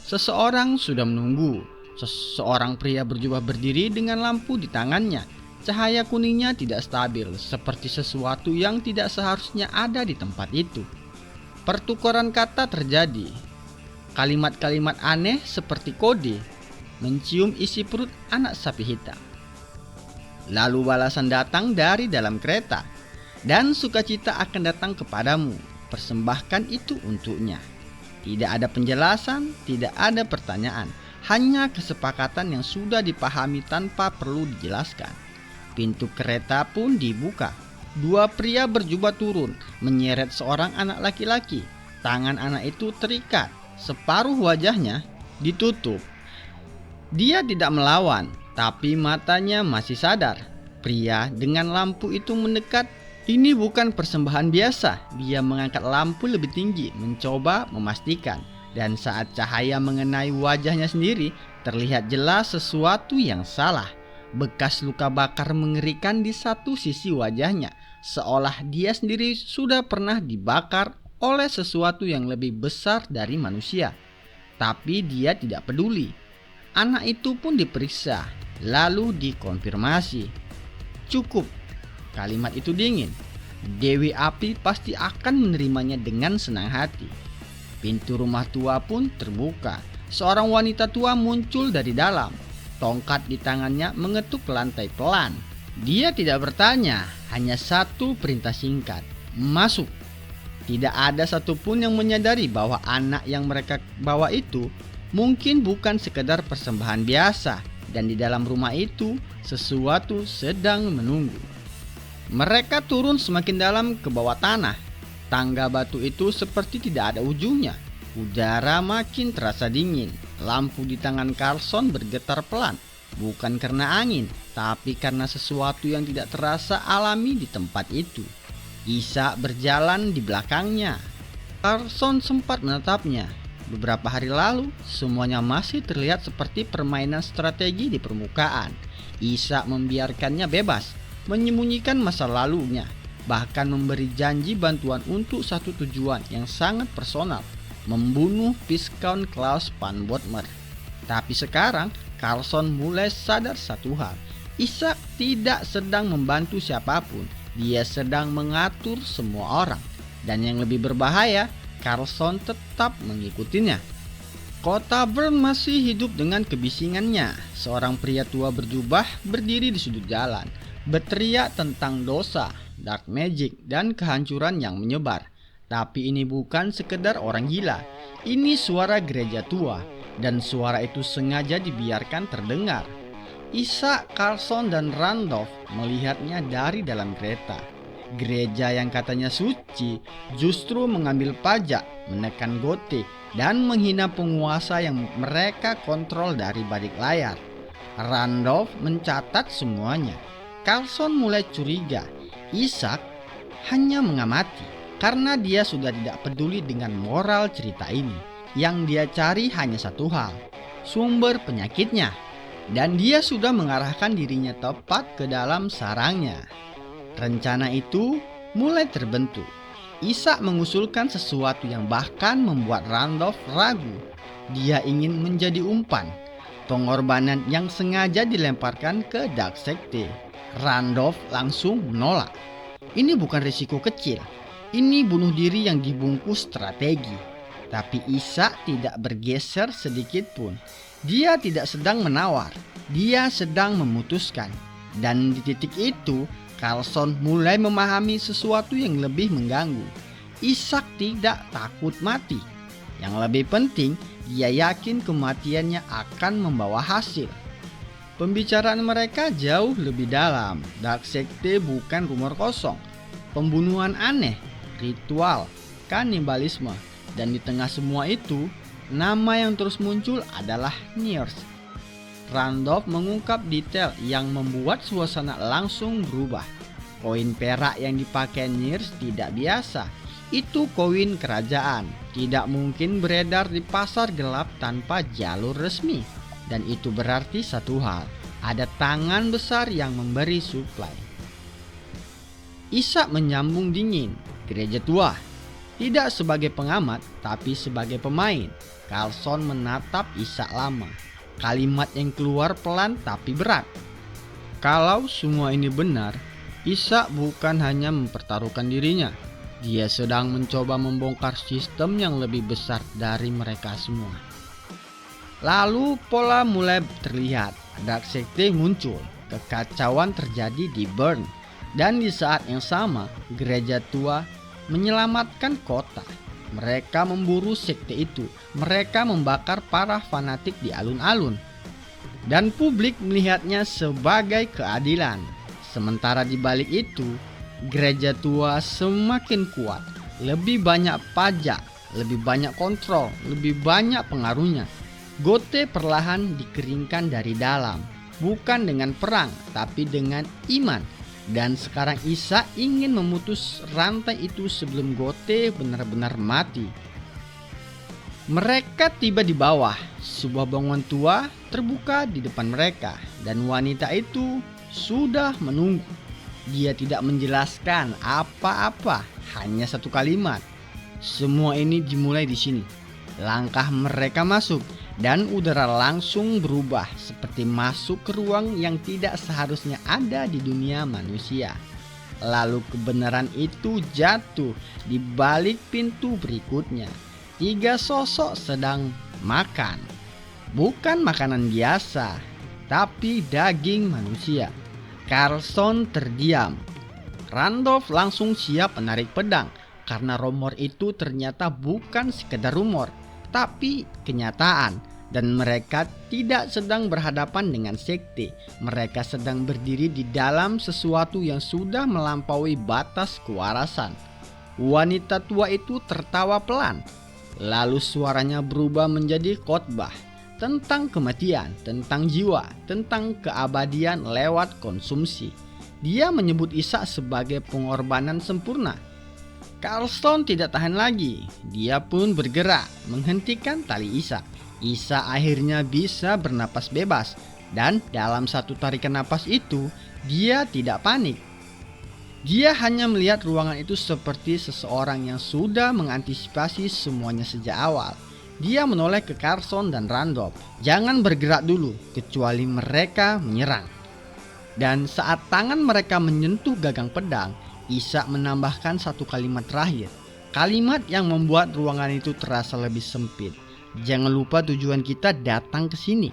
Seseorang sudah menunggu. Seorang pria berjubah berdiri dengan lampu di tangannya. Cahaya kuningnya tidak stabil, seperti sesuatu yang tidak seharusnya ada di tempat itu. Pertukaran kata terjadi. Kalimat-kalimat aneh seperti kode, mencium isi perut anak sapi hitam. Lalu balasan datang dari dalam kereta. Dan sukacita akan datang kepadamu. persembahkan itu untuknya. Tidak ada penjelasan, tidak ada pertanyaan, hanya kesepakatan yang sudah dipahami tanpa perlu dijelaskan. Pintu kereta pun dibuka. Dua pria berjubah turun, menyeret seorang anak laki-laki. Tangan anak itu terikat, separuh wajahnya ditutup. Dia tidak melawan, tapi matanya masih sadar. Pria dengan lampu itu mendekat. Ini bukan persembahan biasa. Dia mengangkat lampu lebih tinggi, mencoba memastikan. Dan saat cahaya mengenai wajahnya sendiri, terlihat jelas sesuatu yang salah. Bekas luka bakar mengerikan di satu sisi wajahnya, seolah dia sendiri sudah pernah dibakar oleh sesuatu yang lebih besar dari manusia. Tapi dia tidak peduli. Anak itu pun diperiksa, lalu dikonfirmasi. Cukup. Kalimat itu dingin. Dewi Api pasti akan menerimanya dengan senang hati. Pintu rumah tua pun terbuka. Seorang wanita tua muncul dari dalam. Tongkat di tangannya mengetuk lantai pelan. Dia tidak bertanya, hanya satu perintah singkat. Masuk. Tidak ada satupun yang menyadari bahwa anak yang mereka bawa itu mungkin bukan sekedar persembahan biasa. Dan di dalam rumah itu sesuatu sedang menunggu. Mereka turun semakin dalam ke bawah tanah. Tangga batu itu seperti tidak ada ujungnya. Udara makin terasa dingin. Lampu di tangan Carlson bergetar pelan. Bukan karena angin, tapi karena sesuatu yang tidak terasa alami di tempat itu. Ishak berjalan di belakangnya. Carlson sempat menatapnya. Beberapa hari lalu, semuanya masih terlihat seperti permainan strategi di permukaan. Ishak membiarkannya bebas, menyembunyikan masa lalunya, bahkan memberi janji bantuan untuk satu tujuan yang sangat personal, membunuh Viscount Klaus van Bothmer. Tapi sekarang, Carlson mulai sadar satu hal. Ishak tidak sedang membantu siapapun, dia sedang mengatur semua orang. Dan yang lebih berbahaya, Carlson tetap mengikutinya. Kota Bern masih hidup dengan kebisingannya. Seorang pria tua berjubah berdiri di sudut jalan, berteriak tentang dosa, dark magic, dan kehancuran yang menyebar. Tapi ini bukan sekedar orang gila. Ini suara gereja tua, dan suara itu sengaja dibiarkan terdengar. Ishak, Carlson, dan Randolph melihatnya dari dalam kereta. Gereja yang katanya suci justru mengambil pajak, menekan gotik, dan menghina penguasa yang mereka kontrol dari balik layar. Randolph mencatat semuanya. Carlson mulai curiga. Ishak hanya mengamati karena dia sudah tidak peduli dengan moral cerita ini. Yang dia cari hanya satu hal, sumber penyakitnya. Dan dia sudah mengarahkan dirinya tepat ke dalam sarangnya. Rencana itu mulai terbentuk. Ishak mengusulkan sesuatu yang bahkan membuat Randolph ragu. Dia ingin menjadi umpan, pengorbanan yang sengaja dilemparkan ke Dark Sekte. Randolph langsung menolak. Ini bukan risiko kecil. Ini bunuh diri yang dibungkus strategi. Tapi Ishak tidak bergeser sedikit pun. Dia tidak sedang menawar. Dia sedang memutuskan. Dan di titik itu, Carlson mulai memahami sesuatu yang lebih mengganggu. Ishak tidak takut mati. Yang lebih penting, dia yakin kematiannya akan membawa hasil. Pembicaraan mereka jauh lebih dalam. Dark Sekte bukan rumor kosong. Pembunuhan aneh, ritual, kanibalisme. Dan di tengah semua itu, nama yang terus muncul adalah Nyers. Randolph mengungkap detail yang membuat suasana langsung berubah. Koin perak yang dipakai Nyers tidak biasa. Itu koin kerajaan. Tidak mungkin beredar di pasar gelap tanpa jalur resmi. Dan itu berarti satu hal. Ada tangan besar yang memberi suplai. Ishak menyambung dingin. Gereja tua. Tidak sebagai pengamat, tapi sebagai pemain. Carlson menatap Ishak lama. Kalimat yang keluar pelan tapi berat. Kalau semua ini benar, Ishak bukan hanya mempertaruhkan dirinya. Dia sedang mencoba membongkar sistem yang lebih besar dari mereka semua. Lalu pola mulai terlihat. Dark Sekte muncul. Kekacauan terjadi di Bern. Dan di saat yang sama, gereja tua menyelamatkan kota. Mereka memburu sekte itu. Mereka membakar para fanatik di alun-alun. Dan publik melihatnya sebagai keadilan. Sementara di balik itu, gereja tua semakin kuat. Lebih banyak pajak, lebih banyak kontrol, lebih banyak pengaruhnya. Gote perlahan dikeringkan dari dalam. Bukan dengan perang, tapi dengan iman. Dan sekarang Isa ingin memutus rantai itu sebelum Gote benar-benar mati. Mereka tiba di bawah. Sebuah bangunan tua terbuka di depan mereka. Dan wanita itu sudah menunggu. Dia tidak menjelaskan apa-apa, hanya satu kalimat. Semua ini dimulai di sini. Langkah mereka masuk. Dan udara langsung berubah seperti masuk ke ruang yang tidak seharusnya ada di dunia manusia. Lalu kebenaran itu jatuh di balik pintu berikutnya. 3 sosok sedang makan. Bukan makanan biasa, tapi daging manusia. Carlson terdiam. Randolph langsung siap menarik pedang karena rumor itu ternyata bukan sekedar rumor, tapi kenyataan. Dan mereka tidak sedang berhadapan dengan sekte. Mereka sedang berdiri di dalam sesuatu yang sudah melampaui batas kewarasan. Wanita tua itu tertawa pelan. Lalu suaranya berubah menjadi khotbah tentang kematian, tentang jiwa, tentang keabadian lewat konsumsi. Dia menyebut Isa sebagai pengorbanan sempurna. Carlson tidak tahan lagi. Dia pun bergerak menghentikan tali Isa. Isa akhirnya bisa bernapas bebas. Dan dalam satu tarikan napas itu, dia tidak panik. Dia hanya melihat ruangan itu seperti seseorang yang sudah mengantisipasi semuanya sejak awal. Dia menoleh ke Carlson dan Randolph. Jangan bergerak dulu, kecuali mereka menyerang. Dan saat tangan mereka menyentuh gagang pedang, Isa menambahkan satu kalimat terakhir. Kalimat yang membuat ruangan itu terasa lebih sempit. Jangan lupa tujuan kita datang ke sini.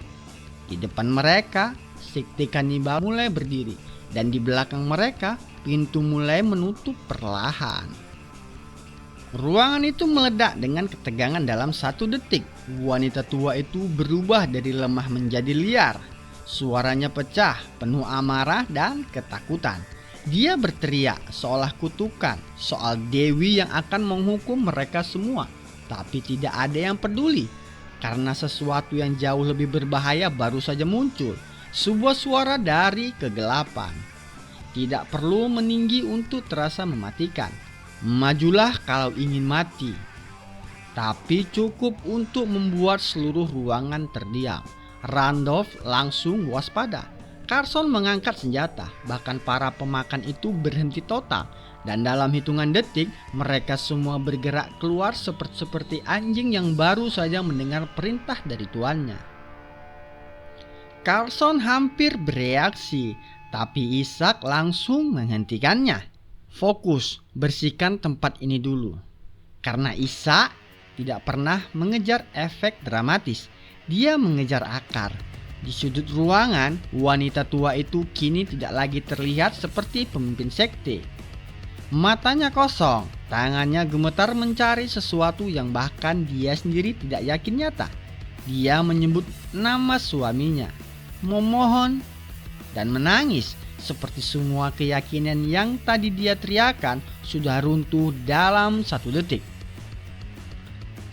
Di depan mereka, sekte kanibal mulai berdiri. Dan di belakang mereka, pintu mulai menutup perlahan. Ruangan itu meledak dengan ketegangan dalam 1 detik. Wanita tua itu berubah dari lemah menjadi liar. Suaranya pecah, penuh amarah dan ketakutan. Dia berteriak seolah kutukan soal Dewi yang akan menghukum mereka semua. Tapi tidak ada yang peduli, karena sesuatu yang jauh lebih berbahaya baru saja muncul. Sebuah suara dari kegelapan. Tidak perlu meninggi untuk terasa mematikan. Majulah kalau ingin mati. Tapi cukup untuk membuat seluruh ruangan terdiam. Randolph langsung waspada. Carlson mengangkat senjata. Bahkan para pemakan itu berhenti total. Dan dalam hitungan detik, mereka semua bergerak keluar seperti anjing yang baru saja mendengar perintah dari tuannya. Carlson hampir bereaksi, tapi Ishak langsung menghentikannya. Fokus, bersihkan tempat ini dulu. Karena Ishak tidak pernah mengejar efek dramatis, dia mengejar akar. Di sudut ruangan, wanita tua itu kini tidak lagi terlihat seperti pemimpin sekte. Matanya kosong, tangannya gemetar mencari sesuatu yang bahkan dia sendiri tidak yakin nyata. Dia menyebut nama suaminya, memohon dan menangis seperti semua keyakinan yang tadi dia teriakan sudah runtuh dalam 1 detik.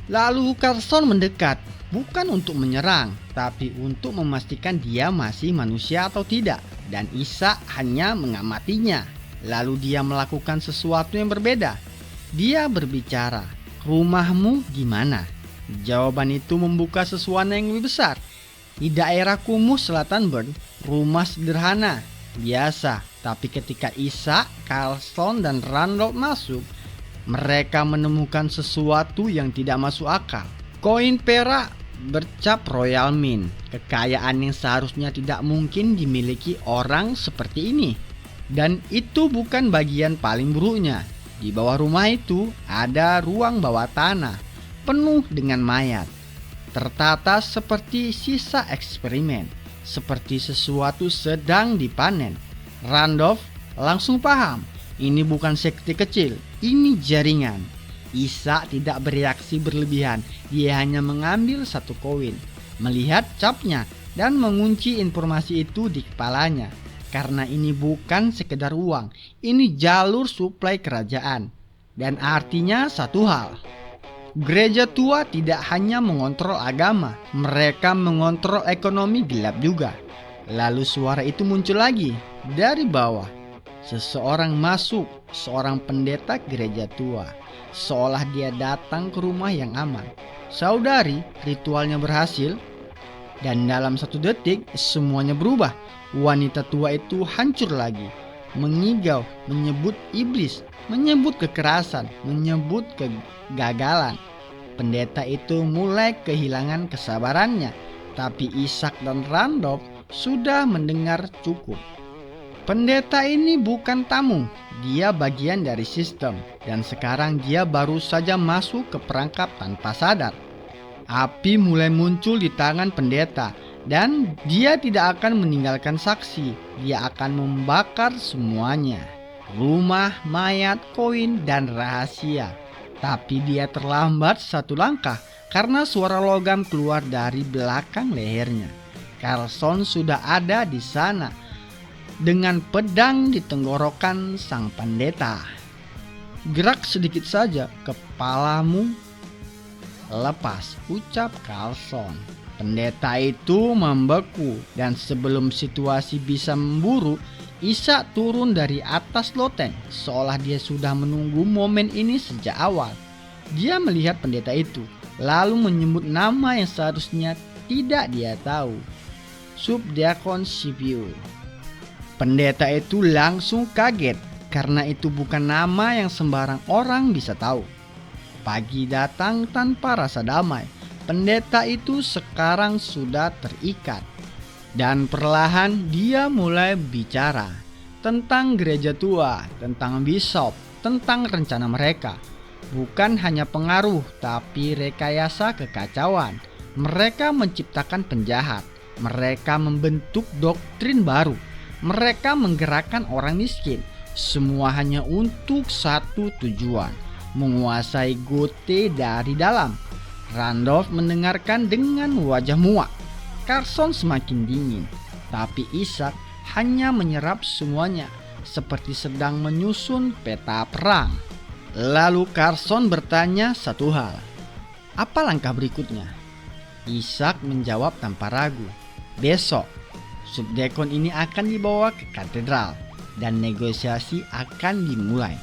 Lalu Carlson mendekat, bukan untuk menyerang, tapi untuk memastikan dia masih manusia atau tidak. Dan Isa hanya mengamatinya. Lalu dia melakukan sesuatu yang berbeda. Dia berbicara, "Rumahmu di mana?" Jawaban itu membuka sesuatu yang lebih besar. Di daerah kumuh selatan Bern, rumah sederhana, biasa. Tapi ketika Isa, Carlson, dan Randolph masuk, mereka menemukan sesuatu yang tidak masuk akal. Koin perak bercap Royal Mint, kekayaan yang seharusnya tidak mungkin dimiliki orang seperti ini. Dan itu bukan bagian paling buruknya. Di bawah rumah itu ada ruang bawah tanah penuh dengan mayat, tertata seperti sisa eksperimen, seperti sesuatu sedang dipanen. Randolph langsung paham, Ini bukan sekte kecil, ini jaringan. Ishak tidak bereaksi berlebihan, dia hanya mengambil satu koin, melihat capnya, dan mengunci informasi itu di kepalanya. Karena ini bukan sekedar uang, ini jalur suplai kerajaan. Dan artinya satu hal, gereja tua tidak hanya mengontrol agama, mereka mengontrol ekonomi gelap juga. Lalu suara itu muncul lagi dari bawah. Seseorang masuk, seorang pendeta gereja tua, seolah dia datang ke rumah yang aman. Saudari, ritualnya berhasil. Dan dalam 1 detik semuanya berubah. Wanita tua itu hancur lagi, mengigau, menyebut iblis, menyebut kekerasan, menyebut kegagalan. Pendeta itu mulai kehilangan kesabarannya, tapi Ishak dan Randolph sudah mendengar cukup. Pendeta ini bukan tamu, dia bagian dari sistem, dan sekarang dia baru saja masuk ke perangkap tanpa sadar. Api mulai muncul di tangan pendeta, dan dia tidak akan meninggalkan saksi. Dia akan membakar semuanya, rumah, mayat, koin, dan rahasia. Tapi dia terlambat 1 langkah karena suara logam keluar dari belakang lehernya. Carlson sudah ada di sana dengan pedang di tenggorokan sang pendeta. Gerak sedikit saja, kepalamu lepas, ucap Carlson. Pendeta itu membeku, dan sebelum situasi bisa memburuk, Ishak turun dari atas loteng, seolah dia sudah menunggu momen ini sejak awal. Dia melihat pendeta itu, lalu menyebut nama yang seharusnya tidak dia tahu, Subdiakon Scipio. Pendeta itu langsung kaget, karena itu bukan nama yang sembarang orang bisa tahu. Pagi datang tanpa rasa damai. Pendeta itu sekarang sudah terikat. Dan perlahan dia mulai bicara tentang gereja tua, tentang bishop, tentang rencana mereka. Bukan hanya pengaruh, tapi rekayasa kekacauan. Mereka menciptakan penjahat. Mereka membentuk doktrin baru. Mereka menggerakkan orang miskin. Semua hanya untuk satu tujuan, menguasai Gote dari dalam. Randolph mendengarkan dengan wajah muak. Carlson semakin dingin, tapi Ishak hanya menyerap semuanya, seperti sedang menyusun peta perang. Lalu Carlson bertanya satu hal, apa langkah berikutnya? Ishak menjawab tanpa ragu, besok subdekon ini akan dibawa ke katedral dan negosiasi akan dimulai.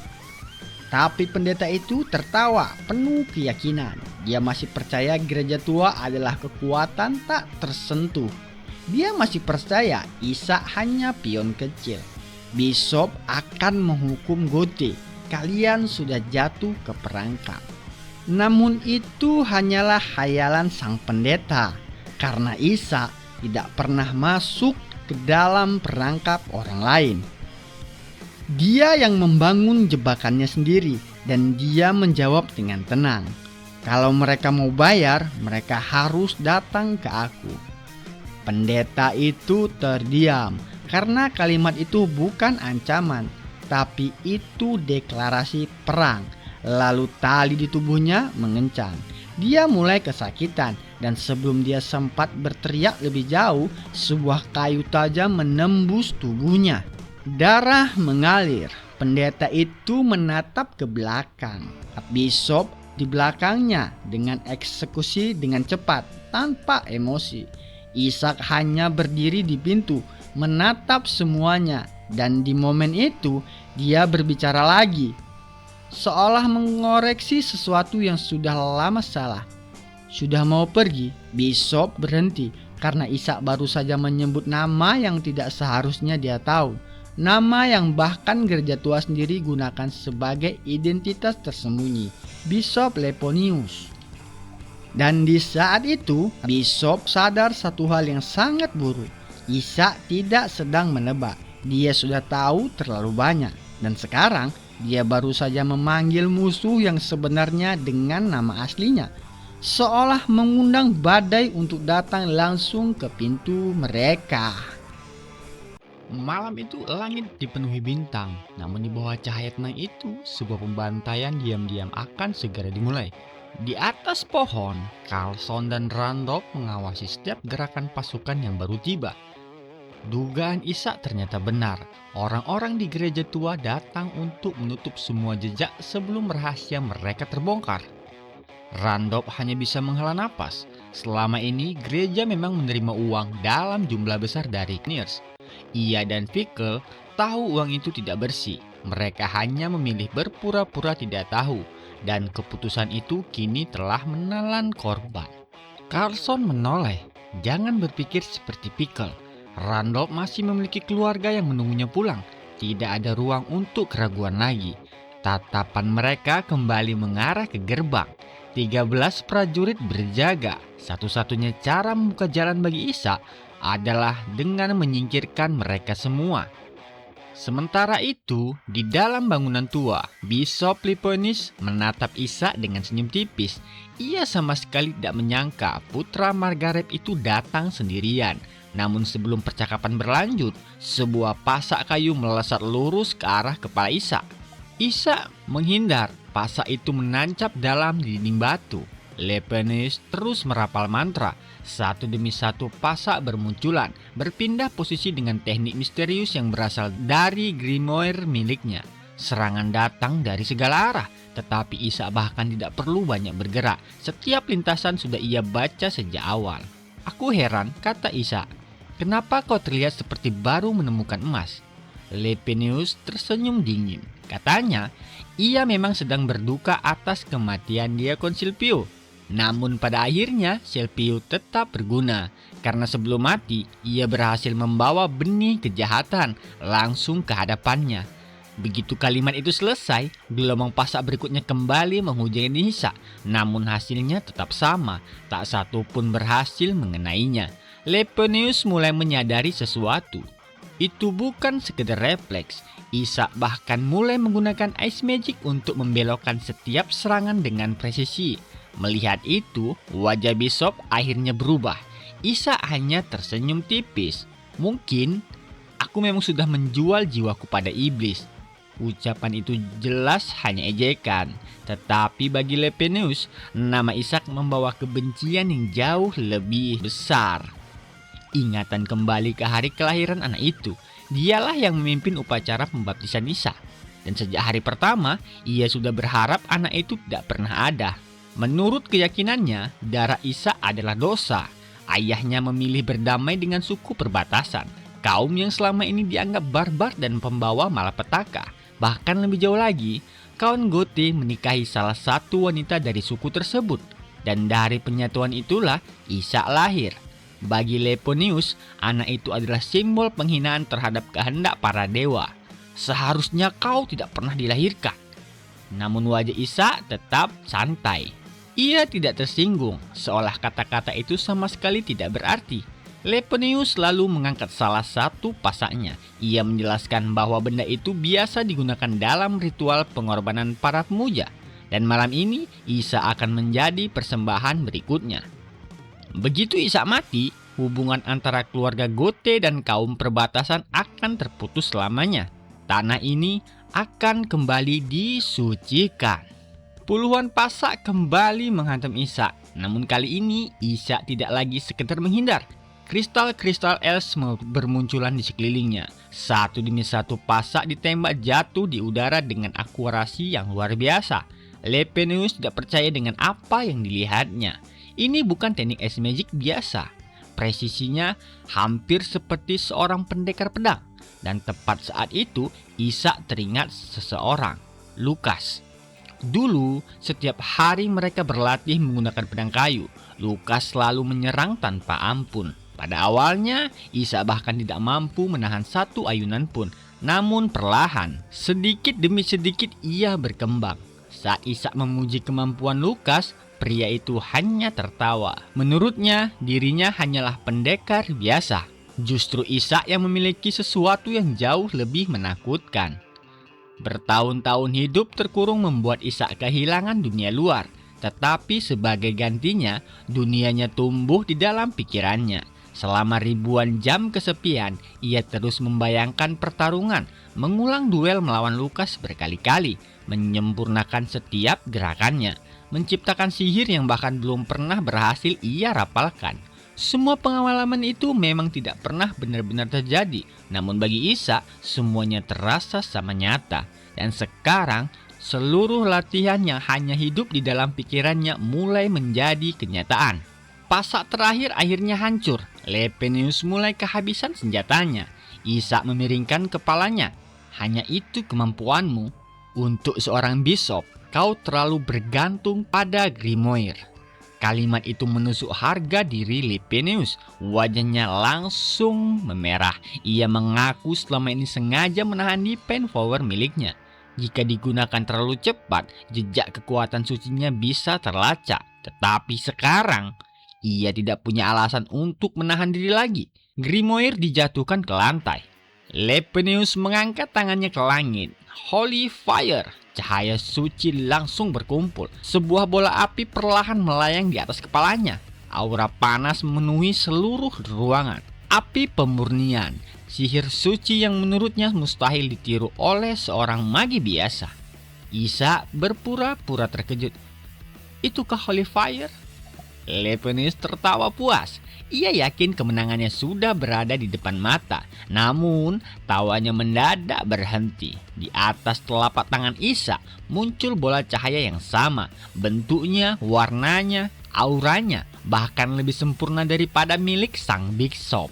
Tapi pendeta itu tertawa penuh keyakinan. Dia masih percaya gereja tua adalah kekuatan tak tersentuh. Dia masih percaya Ishak hanya pion kecil. Bishop akan menghukum Gote. Kalian sudah jatuh ke perangkap. Namun itu hanyalah khayalan sang pendeta, karena Ishak tidak pernah masuk ke dalam perangkap orang lain. Dia yang membangun jebakannya sendiri, dan dia menjawab dengan tenang, kalau mereka mau bayar, mereka harus datang ke aku. Pendeta itu terdiam, karena kalimat itu bukan ancaman, tapi itu deklarasi perang. Lalu tali di tubuhnya mengencang. Dia mulai kesakitan, dan sebelum dia sempat berteriak lebih jauh, sebuah kayu tajam menembus tubuhnya. Darah mengalir. Pendeta itu menatap ke belakang. Bishop di belakangnya dengan eksekusi dengan cepat, tanpa emosi. Ishak hanya berdiri di pintu, menatap semuanya, dan di momen itu dia berbicara lagi, seolah mengoreksi sesuatu yang sudah lama salah. Sudah mau pergi, Bishop berhenti karena Ishak baru saja menyebut nama yang tidak seharusnya dia tahu. Nama yang bahkan gereja tua sendiri gunakan sebagai identitas tersembunyi, Bishop Leponius. Dan di saat itu, Bishop sadar satu hal yang sangat buruk. Ishak tidak sedang menebak, dia sudah tahu terlalu banyak. Dan sekarang, dia baru saja memanggil musuh yang sebenarnya dengan nama aslinya, seolah mengundang badai untuk datang langsung ke pintu mereka. Malam itu langit dipenuhi bintang, namun di bawah cahaya tenang itu, sebuah pembantaian diam-diam akan segera dimulai. Di atas pohon, Carlson dan Randolph mengawasi setiap gerakan pasukan yang baru tiba. Dugaan Ishak ternyata benar. Orang-orang di gereja tua datang untuk menutup semua jejak sebelum rahasia mereka terbongkar. Randolph hanya bisa menghela napas. Selama ini, gereja memang menerima uang dalam jumlah besar dari Kniers. Ia dan Fickle tahu uang itu tidak bersih. Mereka hanya memilih berpura-pura tidak tahu. Dan keputusan itu kini telah menelan korban. Carlson menoleh. Jangan berpikir seperti Fickle. Randolph masih memiliki keluarga yang menunggunya pulang. Tidak ada ruang untuk keraguan lagi. Tatapan mereka kembali mengarah ke gerbang. 13 prajurit berjaga. Satu-satunya cara membuka jalan bagi Ishak adalah dengan menyingkirkan mereka semua. Sementara itu, di dalam bangunan tua, Bishop Liponis menatap Ishak dengan senyum tipis. Ia sama sekali tidak menyangka putra Margaret itu datang sendirian. Namun sebelum percakapan berlanjut, sebuah pasak kayu melesat lurus ke arah kepala Ishak. Ishak menghindar, pasak itu menancap dalam dinding batu. Liponis terus merapal mantra. Satu demi satu pasak bermunculan, berpindah posisi dengan teknik misterius yang berasal dari grimoire miliknya. Serangan datang dari segala arah, tetapi Ishak bahkan tidak perlu banyak bergerak. Setiap lintasan sudah ia baca sejak awal. "Aku heran," kata Ishak. "Kenapa kau terlihat seperti baru menemukan emas?" Lepenius tersenyum dingin. Katanya, ia memang sedang berduka atas kematian Diakon Silvio. Namun pada akhirnya Silvio tetap berguna, karena sebelum mati ia berhasil membawa benih kejahatan langsung ke hadapannya. Begitu kalimat itu selesai, gelombang pasak berikutnya kembali menghujani Ishak. Namun hasilnya tetap sama, tak satu pun berhasil mengenainya. Lepenius mulai menyadari sesuatu. Itu bukan sekedar refleks. Ishak bahkan mulai menggunakan ice magic untuk membelokkan setiap serangan dengan presisi. Melihat itu, wajah Bishop akhirnya berubah. Ishak hanya tersenyum tipis. "Mungkin aku memang sudah menjual jiwaku pada iblis." Ucapan itu jelas hanya ejekan. Tetapi bagi Lepenius, nama Ishak membawa kebencian yang jauh lebih besar. Ingatan kembali ke hari kelahiran anak itu. Dialah yang memimpin upacara pembaptisan Ishak. Dan sejak hari pertama, ia sudah berharap anak itu tidak pernah ada. Menurut keyakinannya, darah Ishak adalah dosa. Ayahnya memilih berdamai dengan suku perbatasan, kaum yang selama ini dianggap barbar dan pembawa malapetaka. Bahkan lebih jauh lagi, kaum Gote menikahi salah satu wanita dari suku tersebut. Dan dari penyatuan itulah Ishak lahir. Bagi Lepenius, anak itu adalah simbol penghinaan terhadap kehendak para dewa. Seharusnya kau tidak pernah dilahirkan. Namun wajah Ishak tetap santai. Ia tidak tersinggung, seolah kata-kata itu sama sekali tidak berarti. Lepenius lalu mengangkat salah satu pasaknya. Ia menjelaskan bahwa benda itu biasa digunakan dalam ritual pengorbanan para pemuja. Dan malam ini, Ishak akan menjadi persembahan berikutnya. Begitu Ishak mati, hubungan antara keluarga Gote dan kaum perbatasan akan terputus selamanya. Tanah ini akan kembali disucikan. Puluhan pasak kembali menghantam Ishak. Namun kali ini Ishak tidak lagi sekedar menghindar. Kristal-kristal els bermunculan di sekelilingnya. Satu demi satu pasak ditembak jatuh di udara dengan akurasi yang luar biasa. Lepenius tidak percaya dengan apa yang dilihatnya. Ini bukan teknik ice magic biasa. Presisinya hampir seperti seorang pendekar pedang. Dan tepat saat itu Ishak teringat seseorang, Lukas. Dulu, setiap hari mereka berlatih menggunakan pedang kayu. Lukas selalu menyerang tanpa ampun. Pada awalnya, Ishak bahkan tidak mampu menahan satu ayunan pun. Namun perlahan, sedikit demi sedikit ia berkembang. Saat Ishak memuji kemampuan Lukas, pria itu hanya tertawa. Menurutnya, dirinya hanyalah pendekar biasa. Justru Ishak yang memiliki sesuatu yang jauh lebih menakutkan. Bertahun-tahun hidup terkurung membuat Ishak kehilangan dunia luar. Tetapi sebagai gantinya, dunianya tumbuh di dalam pikirannya. Selama ribuan jam kesepian, ia terus membayangkan pertarungan, mengulang duel melawan Lukas berkali-kali, menyempurnakan setiap gerakannya, menciptakan sihir yang bahkan belum pernah berhasil ia rapalkan. Semua pengalaman itu memang tidak pernah benar-benar terjadi, namun bagi Isa semuanya terasa sama nyata. Dan sekarang seluruh latihan yang hanya hidup di dalam pikirannya mulai menjadi kenyataan. Pasak terakhir akhirnya hancur. Lepenius mulai kehabisan senjatanya. Isa memiringkan kepalanya. Hanya itu kemampuanmu. Untuk seorang bishop, kau terlalu bergantung pada Grimoire. Kalimat itu menusuk harga diri Lepenius. Wajahnya langsung memerah. Ia mengaku selama ini sengaja menahan Divine Power miliknya. Jika digunakan terlalu cepat, jejak kekuatan sucinya bisa terlacak. Tetapi sekarang, ia tidak punya alasan untuk menahan diri lagi. Grimoire dijatuhkan ke lantai. Lepenius mengangkat tangannya ke langit. Holy Fire! Cahaya suci langsung berkumpul. Sebuah bola api perlahan melayang di atas kepalanya. Aura panas memenuhi seluruh ruangan. Api pemurnian. Sihir suci yang menurutnya mustahil ditiru oleh seorang magi biasa. Isa berpura-pura terkejut. Itukah Holy Fire? Lepenius tertawa puas. Ia yakin kemenangannya sudah berada di depan mata. Namun, tawanya mendadak berhenti. Di atas telapak tangan Isa muncul bola cahaya yang sama. Bentuknya, warnanya, auranya bahkan lebih sempurna daripada milik sang bishop.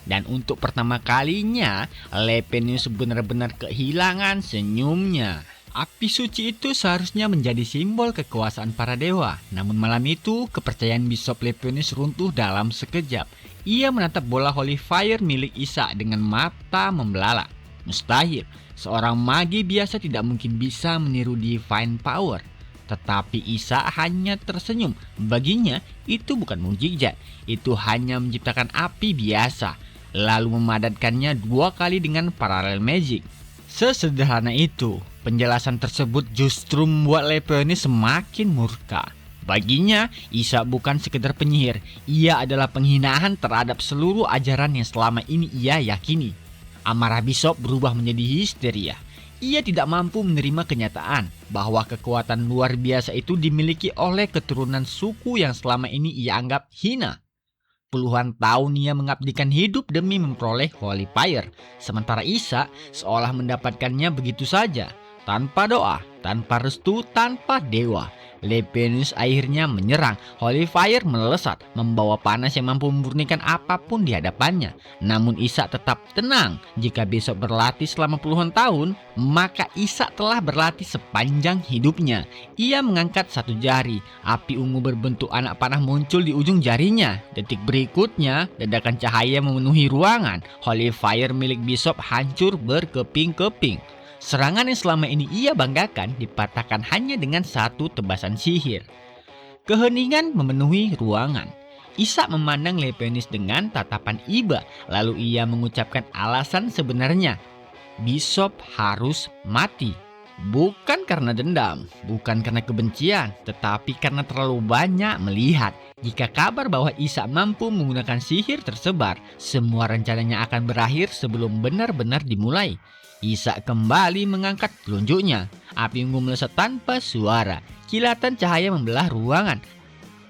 Dan untuk pertama kalinya, Lepenius benar-benar kehilangan senyumnya. Api suci itu seharusnya menjadi simbol kekuasaan para dewa. Namun malam itu, kepercayaan Bishop Lepenius runtuh dalam sekejap. Ia menatap bola Holy Fire milik Isa dengan mata membelalak. Mustahil, seorang magi biasa tidak mungkin bisa meniru Divine Power. Tetapi Isa hanya tersenyum. Baginya, itu bukan mukjizat. Itu hanya menciptakan api biasa, lalu memadatkannya 2 kali dengan Parallel Magic. Sesederhana itu. Penjelasan tersebut justru membuat Lepenius semakin murka. Baginya, Isa bukan sekedar penyihir. Ia adalah penghinaan terhadap seluruh ajaran yang selama ini ia yakini. Amarah Bishop berubah menjadi histeria. Ia tidak mampu menerima kenyataan bahwa kekuatan luar biasa itu dimiliki oleh keturunan suku yang selama ini ia anggap hina. Puluhan tahun ia mengabdikan hidup demi memperoleh Holy Fire. Sementara Isa seolah mendapatkannya begitu saja. Tanpa doa, tanpa restu, tanpa dewa. Lepenius akhirnya menyerang. Holy Fire melesat, membawa panas yang mampu memurnikan apapun di hadapannya. Namun Isa tetap tenang. Jika Bishop berlatih selama puluhan tahun, maka Isa telah berlatih sepanjang hidupnya. Ia mengangkat satu jari. Api ungu berbentuk anak panah muncul di ujung jarinya. Detik berikutnya, ledakan cahaya memenuhi ruangan. Holy Fire milik Bishop hancur berkeping-keping. Serangan yang selama ini ia banggakan dipatahkan hanya dengan satu tebasan sihir. Keheningan memenuhi ruangan. Isa memandang Lepenius dengan tatapan iba, lalu ia mengucapkan alasan sebenarnya. Bishop harus mati. Bukan karena dendam, bukan karena kebencian, tetapi karena terlalu banyak melihat. Jika kabar bahwa Isa mampu menggunakan sihir tersebar, semua rencananya akan berakhir sebelum benar-benar dimulai. Isa kembali mengangkat telunjuknya. Api ungu melesat tanpa suara. Kilatan cahaya membelah ruangan.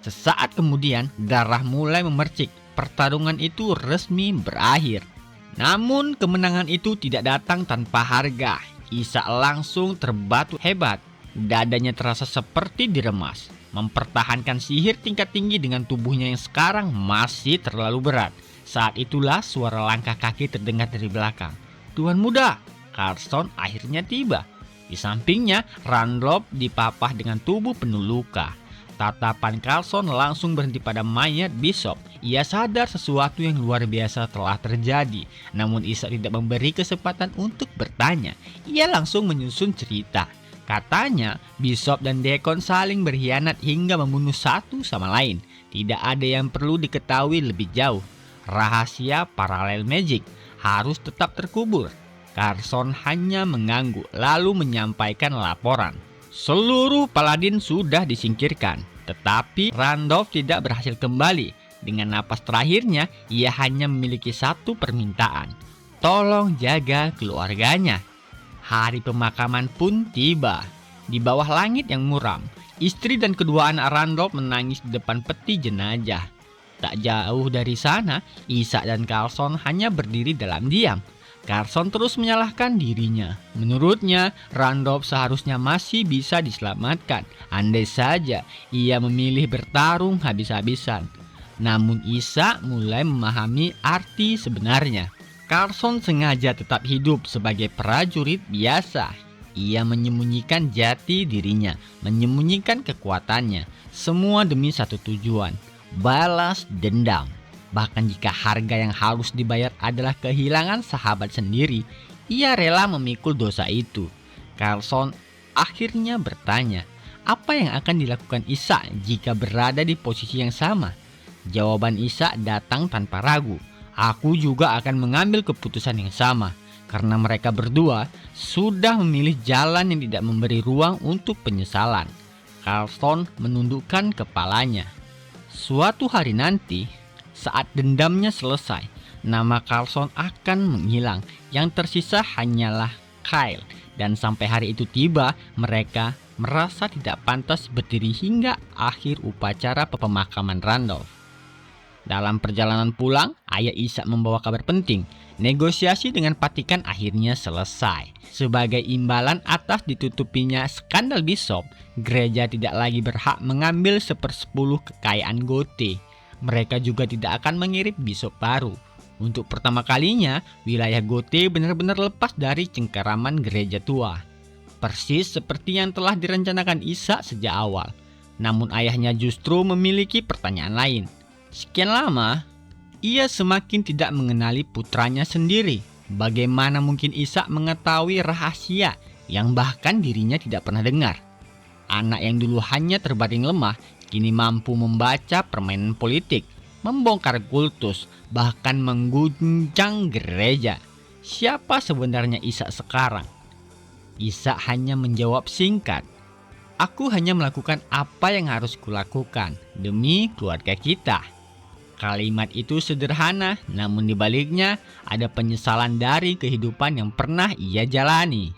Sesaat kemudian, darah mulai memercik. Pertarungan itu resmi berakhir. Namun kemenangan itu tidak datang tanpa harga. Isa langsung terbatu hebat. Dadanya terasa seperti diremas. Mempertahankan sihir tingkat tinggi dengan tubuhnya yang sekarang masih terlalu berat. Saat itulah suara langkah kaki terdengar dari belakang. "Tuan muda!" Carlson akhirnya tiba. Di sampingnya, Randolph dipapah dengan tubuh penuh luka. Tatapan Carlson langsung berhenti pada mayat Bishop. Ia sadar sesuatu yang luar biasa telah terjadi. Namun Isa tidak memberi kesempatan untuk bertanya. Ia langsung menyusun cerita. Katanya, Bishop dan Deacon saling berkhianat hingga membunuh satu sama lain. Tidak ada yang perlu diketahui lebih jauh. Rahasia Parallel Magic harus tetap terkubur. Carlson hanya mengangguk lalu menyampaikan laporan. Seluruh paladin sudah disingkirkan, tetapi Randolph tidak berhasil kembali. Dengan napas terakhirnya, ia hanya memiliki satu permintaan. Tolong jaga keluarganya. Hari pemakaman pun tiba. Di bawah langit yang muram, istri dan kedua anak Randolph menangis di depan peti jenazah. Tak jauh dari sana, Isaac dan Carlson hanya berdiri dalam diam. Carlson terus menyalahkan dirinya. Menurutnya, Randolph seharusnya masih bisa diselamatkan. Andai saja ia memilih bertarung habis-habisan. Namun Isaac mulai memahami arti sebenarnya. Carlson sengaja tetap hidup sebagai prajurit biasa. Ia menyembunyikan jati dirinya, menyembunyikan kekuatannya. Semua demi satu tujuan, balas dendam. Bahkan jika harga yang harus dibayar adalah kehilangan sahabat sendiri, ia rela memikul dosa itu. Carlson akhirnya bertanya, apa yang akan dilakukan Isaac jika berada di posisi yang sama? Jawaban Isaac datang tanpa ragu. Aku juga akan mengambil keputusan yang sama, karena mereka berdua sudah memilih jalan yang tidak memberi ruang untuk penyesalan. Carlson menundukkan kepalanya. Suatu hari nanti, saat dendamnya selesai, nama Carlson akan menghilang. Yang tersisa hanyalah Kyle. Dan sampai hari itu tiba, mereka merasa tidak pantas berdiri hingga akhir upacara pemakaman Randolph. Dalam perjalanan pulang, ayah Isaac membawa kabar penting. Negosiasi dengan Vatikan akhirnya selesai. Sebagai imbalan atas ditutupinya skandal Bishop, gereja tidak lagi berhak mengambil 1/10 kekayaan Gote. Mereka juga tidak akan mengirim bishop baru. Untuk pertama kalinya, wilayah Gote benar-benar lepas dari cengkeraman gereja tua. Persis seperti yang telah direncanakan Isaac sejak awal. Namun ayahnya justru memiliki pertanyaan lain. Sekian lama, ia semakin tidak mengenali putranya sendiri. Bagaimana mungkin Isaac mengetahui rahasia yang bahkan dirinya tidak pernah dengar? Anak yang dulu hanya terbaring lemah, kini mampu membaca permainan politik, membongkar kultus, bahkan mengguncang gereja. Siapa sebenarnya Isaac sekarang? Isaac hanya menjawab singkat, "Aku hanya melakukan apa yang harus kulakukan demi keluarga kita." Kalimat itu sederhana, namun di baliknya ada penyesalan dari kehidupan yang pernah ia jalani.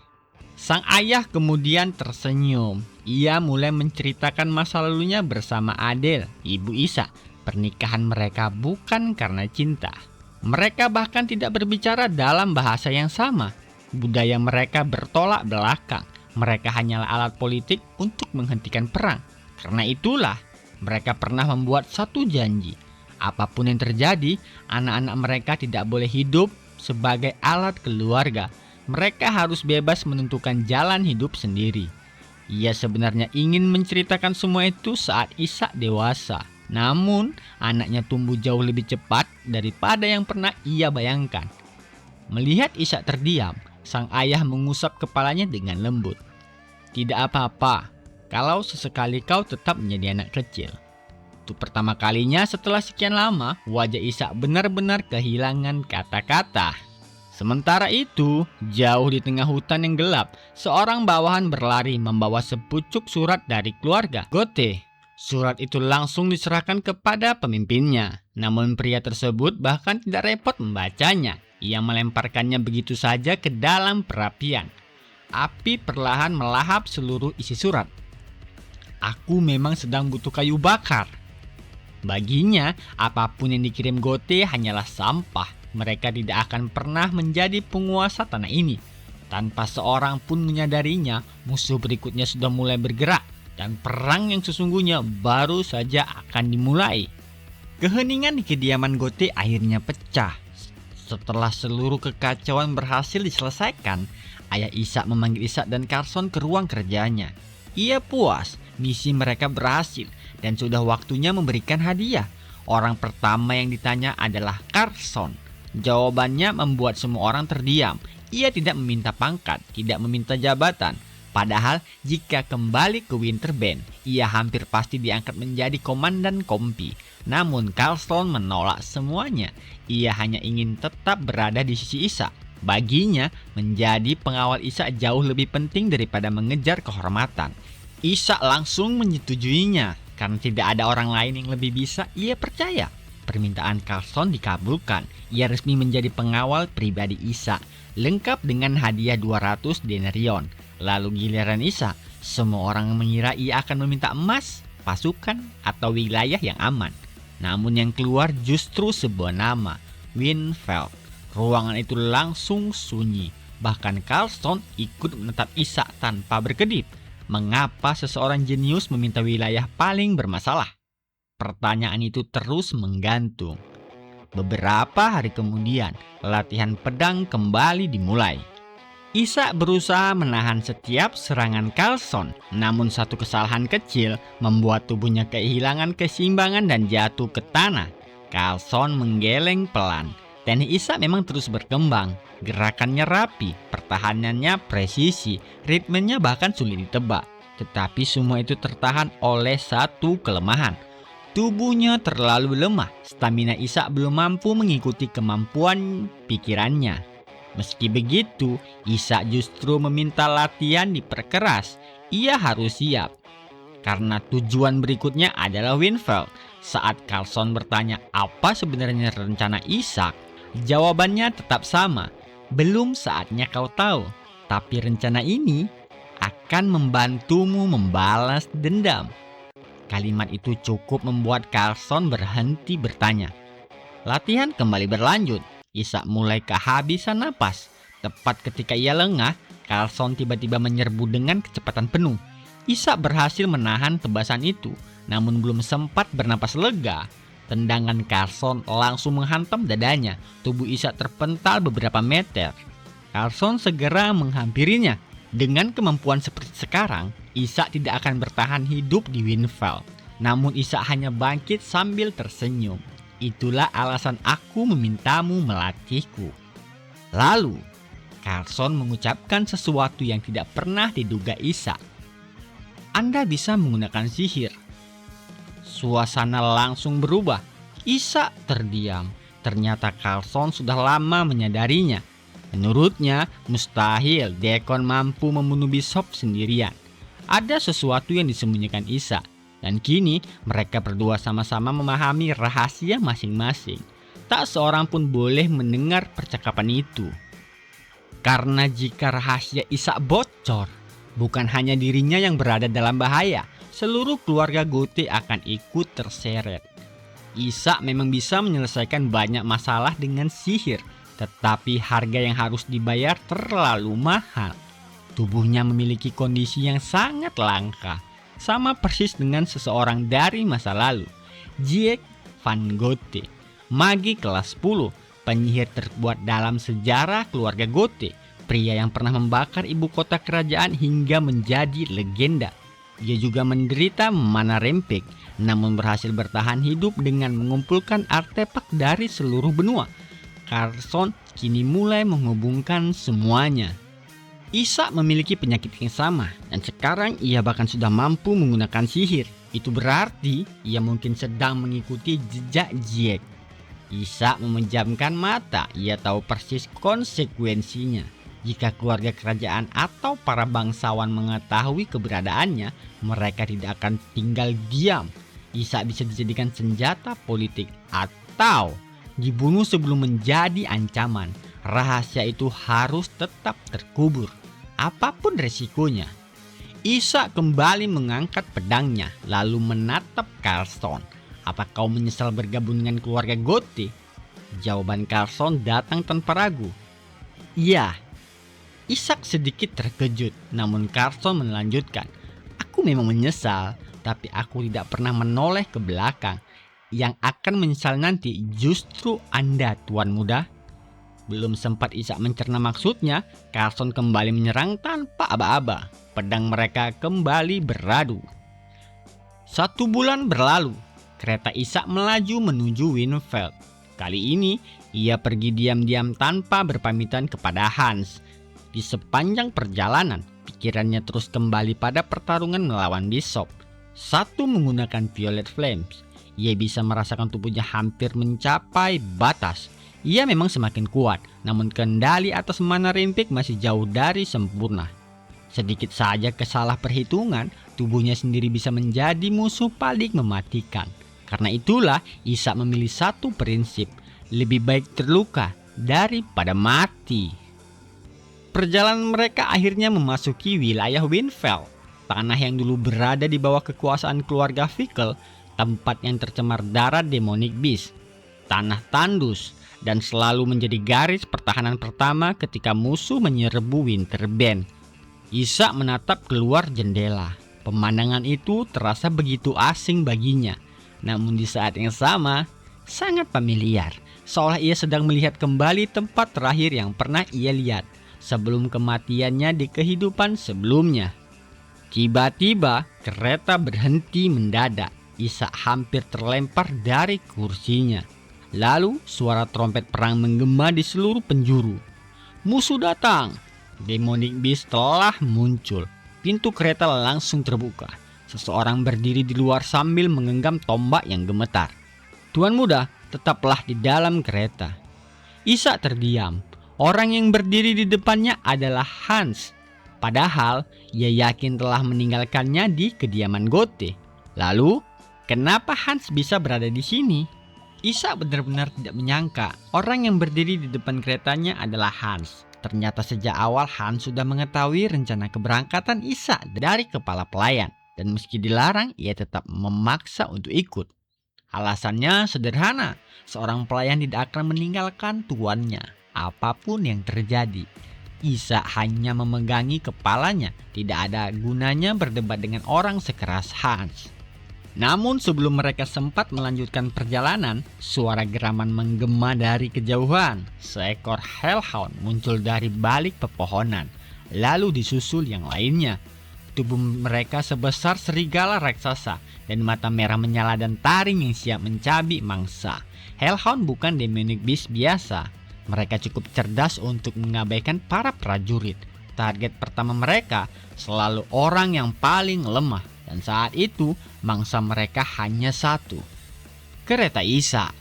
Sang ayah kemudian tersenyum. Ia mulai menceritakan masa lalunya bersama Adele, ibu Isaac. Pernikahan mereka bukan karena cinta. Mereka bahkan tidak berbicara dalam bahasa yang sama. Budaya mereka bertolak belakang. Mereka hanyalah alat politik untuk menghentikan perang. Karena itulah, mereka pernah membuat satu janji. Apapun yang terjadi, anak-anak mereka tidak boleh hidup sebagai alat keluarga. Mereka harus bebas menentukan jalan hidup sendiri. Ia sebenarnya ingin menceritakan semua itu saat Isaac dewasa. Namun, anaknya tumbuh jauh lebih cepat daripada yang pernah ia bayangkan. Melihat Isaac terdiam, sang ayah mengusap kepalanya dengan lembut. "Tidak apa-apa, kalau sesekali kau tetap menjadi anak kecil." Untuk pertama kalinya setelah sekian lama, wajah Isaac benar-benar kehilangan kata-kata. Sementara itu, jauh di tengah hutan yang gelap, seorang bawahan berlari membawa sepucuk surat dari keluarga Gote. Surat itu langsung diserahkan kepada pemimpinnya. Namun pria tersebut bahkan tidak repot membacanya. Ia melemparkannya begitu saja ke dalam perapian. Api perlahan melahap seluruh isi surat. "Aku memang sedang butuh kayu bakar." Baginya, apapun yang dikirim Gote hanyalah sampah. Mereka tidak akan pernah menjadi penguasa tanah ini. Tanpa seorang pun menyadarinya, musuh berikutnya sudah mulai bergerak. Dan perang yang sesungguhnya baru saja akan dimulai. Keheningan di kediaman Gote akhirnya pecah. Setelah seluruh kekacauan berhasil diselesaikan, ayah Isaac memanggil Isaac dan Carlson ke ruang kerjanya. Ia puas, misi mereka berhasil dan sudah waktunya memberikan hadiah. Orang pertama yang ditanya adalah Carlson. Jawabannya membuat semua orang terdiam. Ia tidak meminta pangkat, tidak meminta jabatan. Padahal jika kembali ke Winterbend, ia hampir pasti diangkat menjadi komandan kompi. Namun Carlson menolak semuanya. Ia hanya ingin tetap berada di sisi Isaac. Baginya, menjadi pengawal Isaac jauh lebih penting daripada mengejar kehormatan. Isaac langsung menyetujuinya, karena tidak ada orang lain yang lebih bisa ia percaya. permintaan Carlson dikabulkan. Ia resmi menjadi pengawal pribadi Ishak, lengkap dengan hadiah 200 denarion. Lalu giliran Ishak, semua orang mengira ia akan meminta emas, pasukan, atau wilayah yang aman. Namun yang keluar justru sebuah nama, Winfeld. Ruangan itu langsung sunyi. Bahkan Carlson ikut menatap Ishak tanpa berkedip. Mengapa seseorang jenius meminta wilayah paling bermasalah? Pertanyaan itu terus menggantung. Beberapa hari kemudian, latihan pedang kembali dimulai. Ishak berusaha menahan setiap serangan Carlson, namun satu kesalahan kecil membuat tubuhnya kehilangan keseimbangan dan jatuh ke tanah. Carlson menggeleng pelan. Teknik Ishak memang terus berkembang. Gerakannya rapi, pertahanannya presisi, ritmenya bahkan sulit ditebak. Tetapi semua itu tertahan oleh satu kelemahan. Tubuhnya terlalu lemah, stamina Ishak belum mampu mengikuti kemampuan pikirannya. Meski begitu, Ishak justru meminta latihan diperkeras. Ia harus siap. Karena tujuan berikutnya adalah Winfeld. Saat Carlson bertanya apa sebenarnya rencana Ishak, jawabannya tetap sama. Belum saatnya kau tahu, tapi rencana ini akan membantumu membalas dendam. Kalimat itu cukup membuat Carlson berhenti bertanya. Latihan kembali berlanjut. Ishak mulai kehabisan napas. Tepat ketika ia lengah, Carlson tiba-tiba menyerbu dengan kecepatan penuh. Ishak berhasil menahan tebasan itu, namun belum sempat bernapas lega. Tendangan Carlson langsung menghantam dadanya. Tubuh Ishak terpental beberapa meter. Carlson segera menghampirinya. Dengan kemampuan seperti sekarang, Ishak tidak akan bertahan hidup di Winfeld. Namun Ishak hanya bangkit sambil tersenyum. Itulah alasan aku memintamu melatihku. Lalu, Carlson mengucapkan sesuatu yang tidak pernah diduga Ishak. Anda bisa menggunakan sihir. Suasana langsung berubah. Ishak terdiam. Ternyata Carlson sudah lama menyadarinya. Menurutnya, mustahil Deacon mampu membunuh Bishop sendirian. Ada sesuatu yang disembunyikan Ishak. Dan kini mereka berdua sama-sama memahami rahasia masing-masing. Tak seorang pun boleh mendengar percakapan itu. Karena jika rahasia Ishak bocor, bukan hanya dirinya yang berada dalam bahaya, seluruh keluarga Gote akan ikut terseret. Ishak memang bisa menyelesaikan banyak masalah dengan sihir, tetapi harga yang harus dibayar terlalu mahal. Tubuhnya memiliki kondisi yang sangat langka, sama persis dengan seseorang dari masa lalu. Jack Van Gote, magi kelas 10, penyihir terkuat dalam sejarah keluarga Gote, pria yang pernah membakar ibu kota kerajaan hingga menjadi legenda. Dia juga menderita mana rempik, namun berhasil bertahan hidup dengan mengumpulkan artefak dari seluruh benua. Carlson kini mulai menghubungkan semuanya. Ishak memiliki penyakit yang sama, dan sekarang ia bahkan sudah mampu menggunakan sihir. Itu berarti ia mungkin sedang mengikuti jejak Jack. Ishak memejamkan mata, ia tahu persis konsekuensinya. Jika keluarga kerajaan atau para bangsawan mengetahui keberadaannya, mereka tidak akan tinggal diam. Ishak bisa dijadikan senjata politik atau dibunuh sebelum menjadi ancaman. Rahasia itu harus tetap terkubur, apapun resikonya. Ishak kembali mengangkat pedangnya, lalu menatap Carlson. Apa kau menyesal bergabung dengan keluarga Gote? Jawaban Carlson datang tanpa ragu. Iya. Ishak sedikit terkejut, namun Carlson melanjutkan. Aku memang menyesal, tapi aku tidak pernah menoleh ke belakang. Yang akan menyesal nanti justru Anda, Tuan Muda. Belum sempat Ishak mencerna maksudnya, Carlson kembali menyerang tanpa aba-aba. Pedang mereka kembali beradu. 1 bulan berlalu, kereta Ishak melaju menuju Winfeld. Kali ini, ia pergi diam-diam tanpa berpamitan kepada Hans. Di sepanjang perjalanan, pikirannya terus kembali pada pertarungan melawan Bishop. Satu menggunakan Violet Flames, ia bisa merasakan tubuhnya hampir mencapai batas. Ia memang semakin kuat, namun kendali atas mana Rempik masih jauh dari sempurna. Sedikit saja kesalah perhitungan, tubuhnya sendiri bisa menjadi musuh paling mematikan. Karena itulah Ishak memilih satu prinsip, lebih baik terluka daripada mati. Perjalanan mereka akhirnya memasuki wilayah Winfeld, tanah yang dulu berada di bawah kekuasaan keluarga Fickle, tempat yang tercemar darah demonic beast. Tanah tandus dan selalu menjadi garis pertahanan pertama ketika musuh menyerbu Winterbend. Ishak menatap keluar jendela. Pemandangan itu terasa begitu asing baginya, namun di saat yang sama sangat familiar, seolah ia sedang melihat kembali tempat terakhir yang pernah ia lihat sebelum kematiannya di kehidupan sebelumnya. Tiba-tiba kereta berhenti mendadak. Ishak hampir terlempar dari kursinya. Lalu suara trompet perang menggema di seluruh penjuru. Musuh datang. Demonic Beast telah muncul. Pintu kereta langsung terbuka. Seseorang berdiri di luar sambil menggenggam tombak yang gemetar. Tuan muda, tetaplah di dalam kereta. Ishak terdiam. Orang yang berdiri di depannya adalah Hans. Padahal ia yakin telah meninggalkannya di kediaman Gothe. Lalu, kenapa Hans bisa berada di sini? Ishak benar-benar tidak menyangka orang yang berdiri di depan keretanya adalah Hans. Ternyata sejak awal Hans sudah mengetahui rencana keberangkatan Ishak dari kepala pelayan. Dan meski dilarang, ia tetap memaksa untuk ikut. Alasannya sederhana, seorang pelayan tidak akan meninggalkan tuannya, apapun yang terjadi. Ishak hanya memegangi kepalanya, tidak ada gunanya berdebat dengan orang sekeras Hans. Namun sebelum mereka sempat melanjutkan perjalanan, suara geraman menggema dari kejauhan. Seekor hellhound muncul dari balik pepohonan, lalu disusul yang lainnya. Tubuh mereka sebesar serigala raksasa dan mata merah menyala dan taring yang siap mencabik mangsa. Hellhound bukan demonic beast biasa. Mereka cukup cerdas untuk mengabaikan para prajurit. Target pertama mereka selalu orang yang paling lemah. Dan saat itu mangsa mereka hanya satu, kereta Ishak.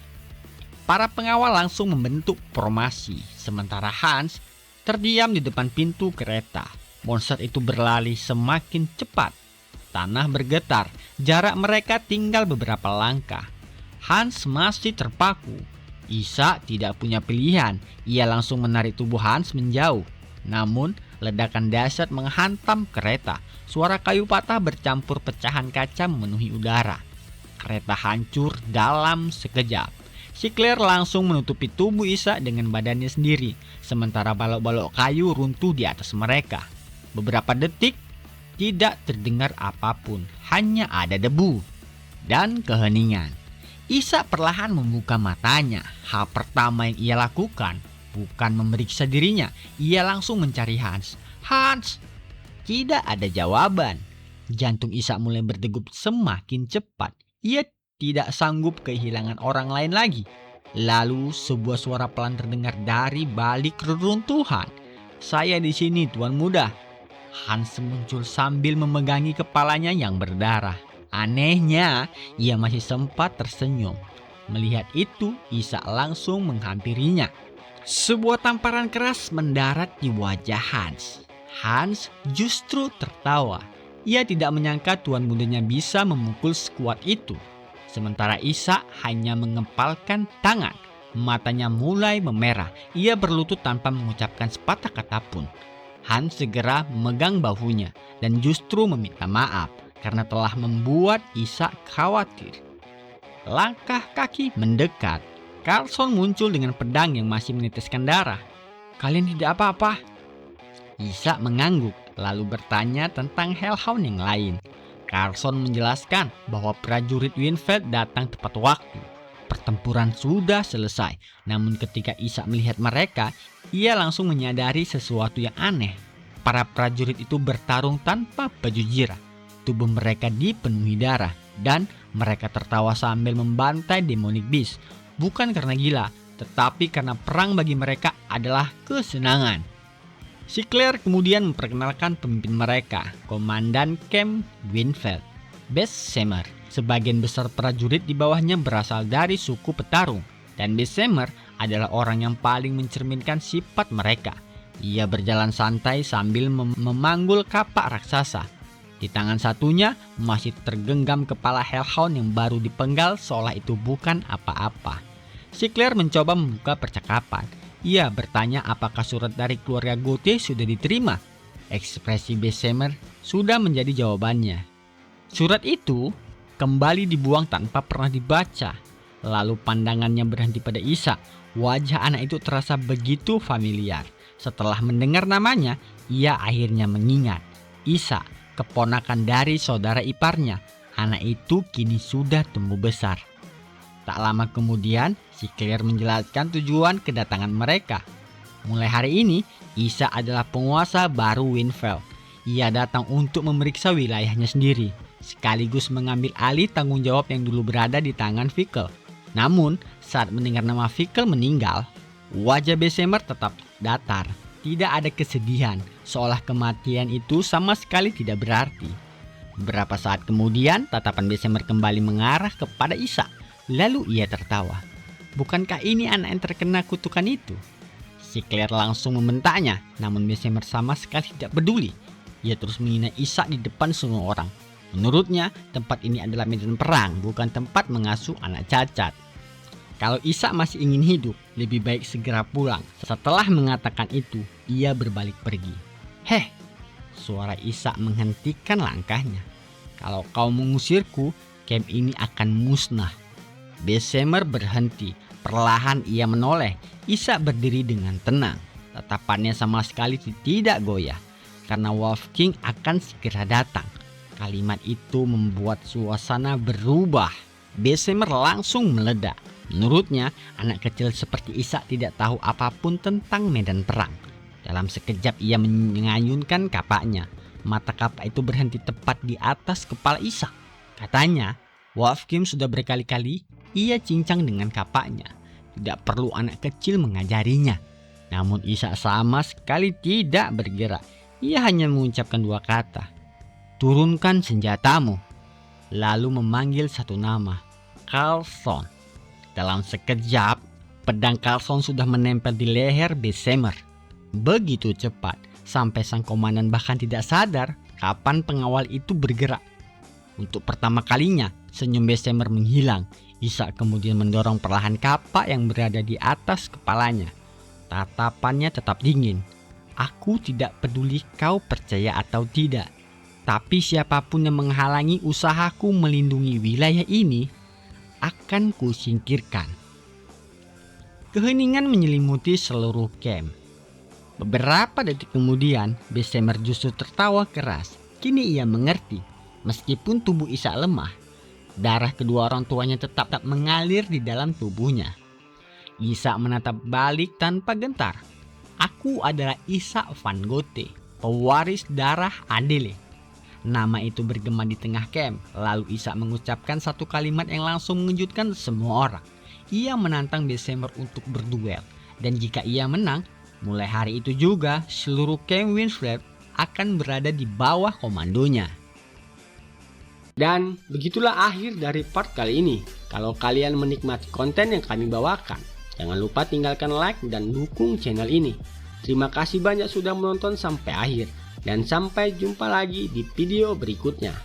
Para pengawal langsung membentuk formasi, sementara Hans terdiam di depan pintu kereta. Monster itu berlari semakin cepat. Tanah bergetar, jarak mereka tinggal beberapa langkah. Hans masih terpaku. Ishak tidak punya pilihan, ia langsung menarik tubuh Hans menjauh. Namun ledakan dahsyat menghantam kereta. Suara kayu patah bercampur pecahan kaca memenuhi udara. Kereta hancur dalam sekejap. Si Claire langsung menutupi tubuh Ishak dengan badannya sendiri, sementara balok-balok kayu runtuh di atas mereka. Beberapa detik tidak terdengar apapun, hanya ada debu dan keheningan. Ishak perlahan membuka matanya. Hal pertama yang ia lakukan bukan memeriksa dirinya, ia langsung mencari Hans. Hans! Tidak ada jawaban. Jantung Ishak mulai berdegup semakin cepat. Ia tidak sanggup kehilangan orang lain lagi. Lalu sebuah suara pelan terdengar dari balik reruntuhan. Saya di sini, tuan muda. Hans muncul sambil memegangi kepalanya yang berdarah. Anehnya, ia masih sempat tersenyum. Melihat itu, Ishak langsung menghampirinya. Sebuah tamparan keras mendarat di wajah Hans. Hans justru tertawa. Ia tidak menyangka tuan mudanya bisa memukul sekuat itu. Sementara Ishak hanya mengepalkan tangan. Matanya mulai memerah. Ia berlutut tanpa mengucapkan sepatah kata pun. Hans segera memegang bahunya dan justru meminta maaf karena telah membuat Ishak khawatir. Langkah kaki mendekat. Carlson muncul dengan pedang yang masih meneteskan darah. Kalian tidak apa-apa? Ishak mengangguk lalu bertanya tentang hellhound yang lain. Carlson menjelaskan bahwa prajurit Winfeld datang tepat waktu. Pertempuran sudah selesai, namun ketika Ishak melihat mereka, ia langsung menyadari sesuatu yang aneh. Para prajurit itu bertarung tanpa baju jirah. Tubuh mereka dipenuhi darah dan mereka tertawa sambil membantai demonic beast. Bukan karena gila, tetapi karena perang bagi mereka adalah kesenangan. Si Claire kemudian memperkenalkan pemimpin mereka, Komandan Camp Winfeld, Bessemer. Sebagian besar prajurit di bawahnya berasal dari suku petarung, dan Bessemer adalah orang yang paling mencerminkan sifat mereka. Ia berjalan santai sambil memanggul kapak raksasa. Di tangan satunya masih tergenggam kepala Hellhound yang baru dipenggal seolah itu bukan apa-apa. Si Claire mencoba membuka percakapan. Ia bertanya apakah surat dari keluarga Gauthier sudah diterima. Ekspresi Bessemer sudah menjadi jawabannya. Surat itu kembali dibuang tanpa pernah dibaca. Lalu pandangannya berhenti pada Isa. Wajah anak itu terasa begitu familiar. Setelah mendengar namanya, ia akhirnya mengingat. Isa, keponakan dari saudara iparnya. Anak itu kini sudah tumbuh besar. Tak lama kemudian, si Claire menjelaskan tujuan kedatangan mereka. Mulai hari ini, Isa adalah penguasa baru Winfeld. Ia datang untuk memeriksa wilayahnya sendiri, sekaligus mengambil alih tanggung jawab yang dulu berada di tangan Fickle. Namun, saat mendengar nama Fickle meninggal, wajah Bessemer tetap datar. Tidak ada kesedihan, seolah kematian itu sama sekali tidak berarti. Beberapa saat kemudian, tatapan Bessemer kembali mengarah kepada Isa. Lalu ia tertawa. Bukankah ini anak yang terkena kutukan itu? Si Claire langsung membentaknya, namun Bessemer sama sekali tidak peduli. Ia terus menghina Isa di depan semua orang. Menurutnya, tempat ini adalah medan perang, bukan tempat mengasuh anak cacat. Kalau Isa masih ingin hidup, lebih baik segera pulang. Setelah mengatakan itu, ia berbalik pergi. Heh, suara Isa menghentikan langkahnya. Kalau kau mengusirku, camp ini akan musnah. Bessemer berhenti. Perlahan ia menoleh. Isa berdiri dengan tenang. Tatapannya sama sekali tidak goyah. Karena Wolf King akan segera datang. Kalimat itu membuat suasana berubah. Bessemer langsung meledak. Menurutnya, anak kecil seperti Isa tidak tahu apapun tentang medan perang. Dalam sekejap ia mengayunkan kapaknya. Mata kapak itu berhenti tepat di atas kepala Isa. Katanya, Wolf King sudah berkali-kali ia cincang dengan kapaknya. Tidak perlu anak kecil mengajarinya. Namun Isa sama sekali tidak bergerak. Ia hanya mengucapkan dua kata. Turunkan senjatamu. Lalu memanggil satu nama. Carlson. Dalam sekejap, pedang Carlson sudah menempel di leher Bessemer. Begitu cepat, sampai sang komandan bahkan tidak sadar kapan pengawal itu bergerak. Untuk pertama kalinya, senyum Bessemer menghilang. Isa kemudian mendorong perlahan kapak yang berada di atas kepalanya. Tatapannya tetap dingin. Aku tidak peduli kau percaya atau tidak. Tapi siapapun yang menghalangi usahaku melindungi wilayah ini, akan kusingkirkan. Keheningan menyelimuti seluruh camp. Beberapa detik kemudian, Bessemer justru tertawa keras. Kini ia mengerti. Meskipun tubuh Isa lemah, darah kedua orang tuanya tetap mengalir di dalam tubuhnya. Isa menatap balik tanpa gentar. Aku adalah Isa van Gauthier, pewaris darah Adele. Nama itu bergema di tengah camp. Lalu Isa mengucapkan satu kalimat yang langsung mengejutkan semua orang. Ia menantang Bessemer untuk berduel. Dan jika ia menang, mulai hari itu juga seluruh camp Winfred akan berada di bawah komandonya. Dan begitulah akhir dari part kali ini. Kalau kalian menikmati konten yang kami bawakan, jangan lupa tinggalkan like dan dukung channel ini. Terima kasih banyak sudah menonton sampai akhir. Dan sampai jumpa lagi di video berikutnya.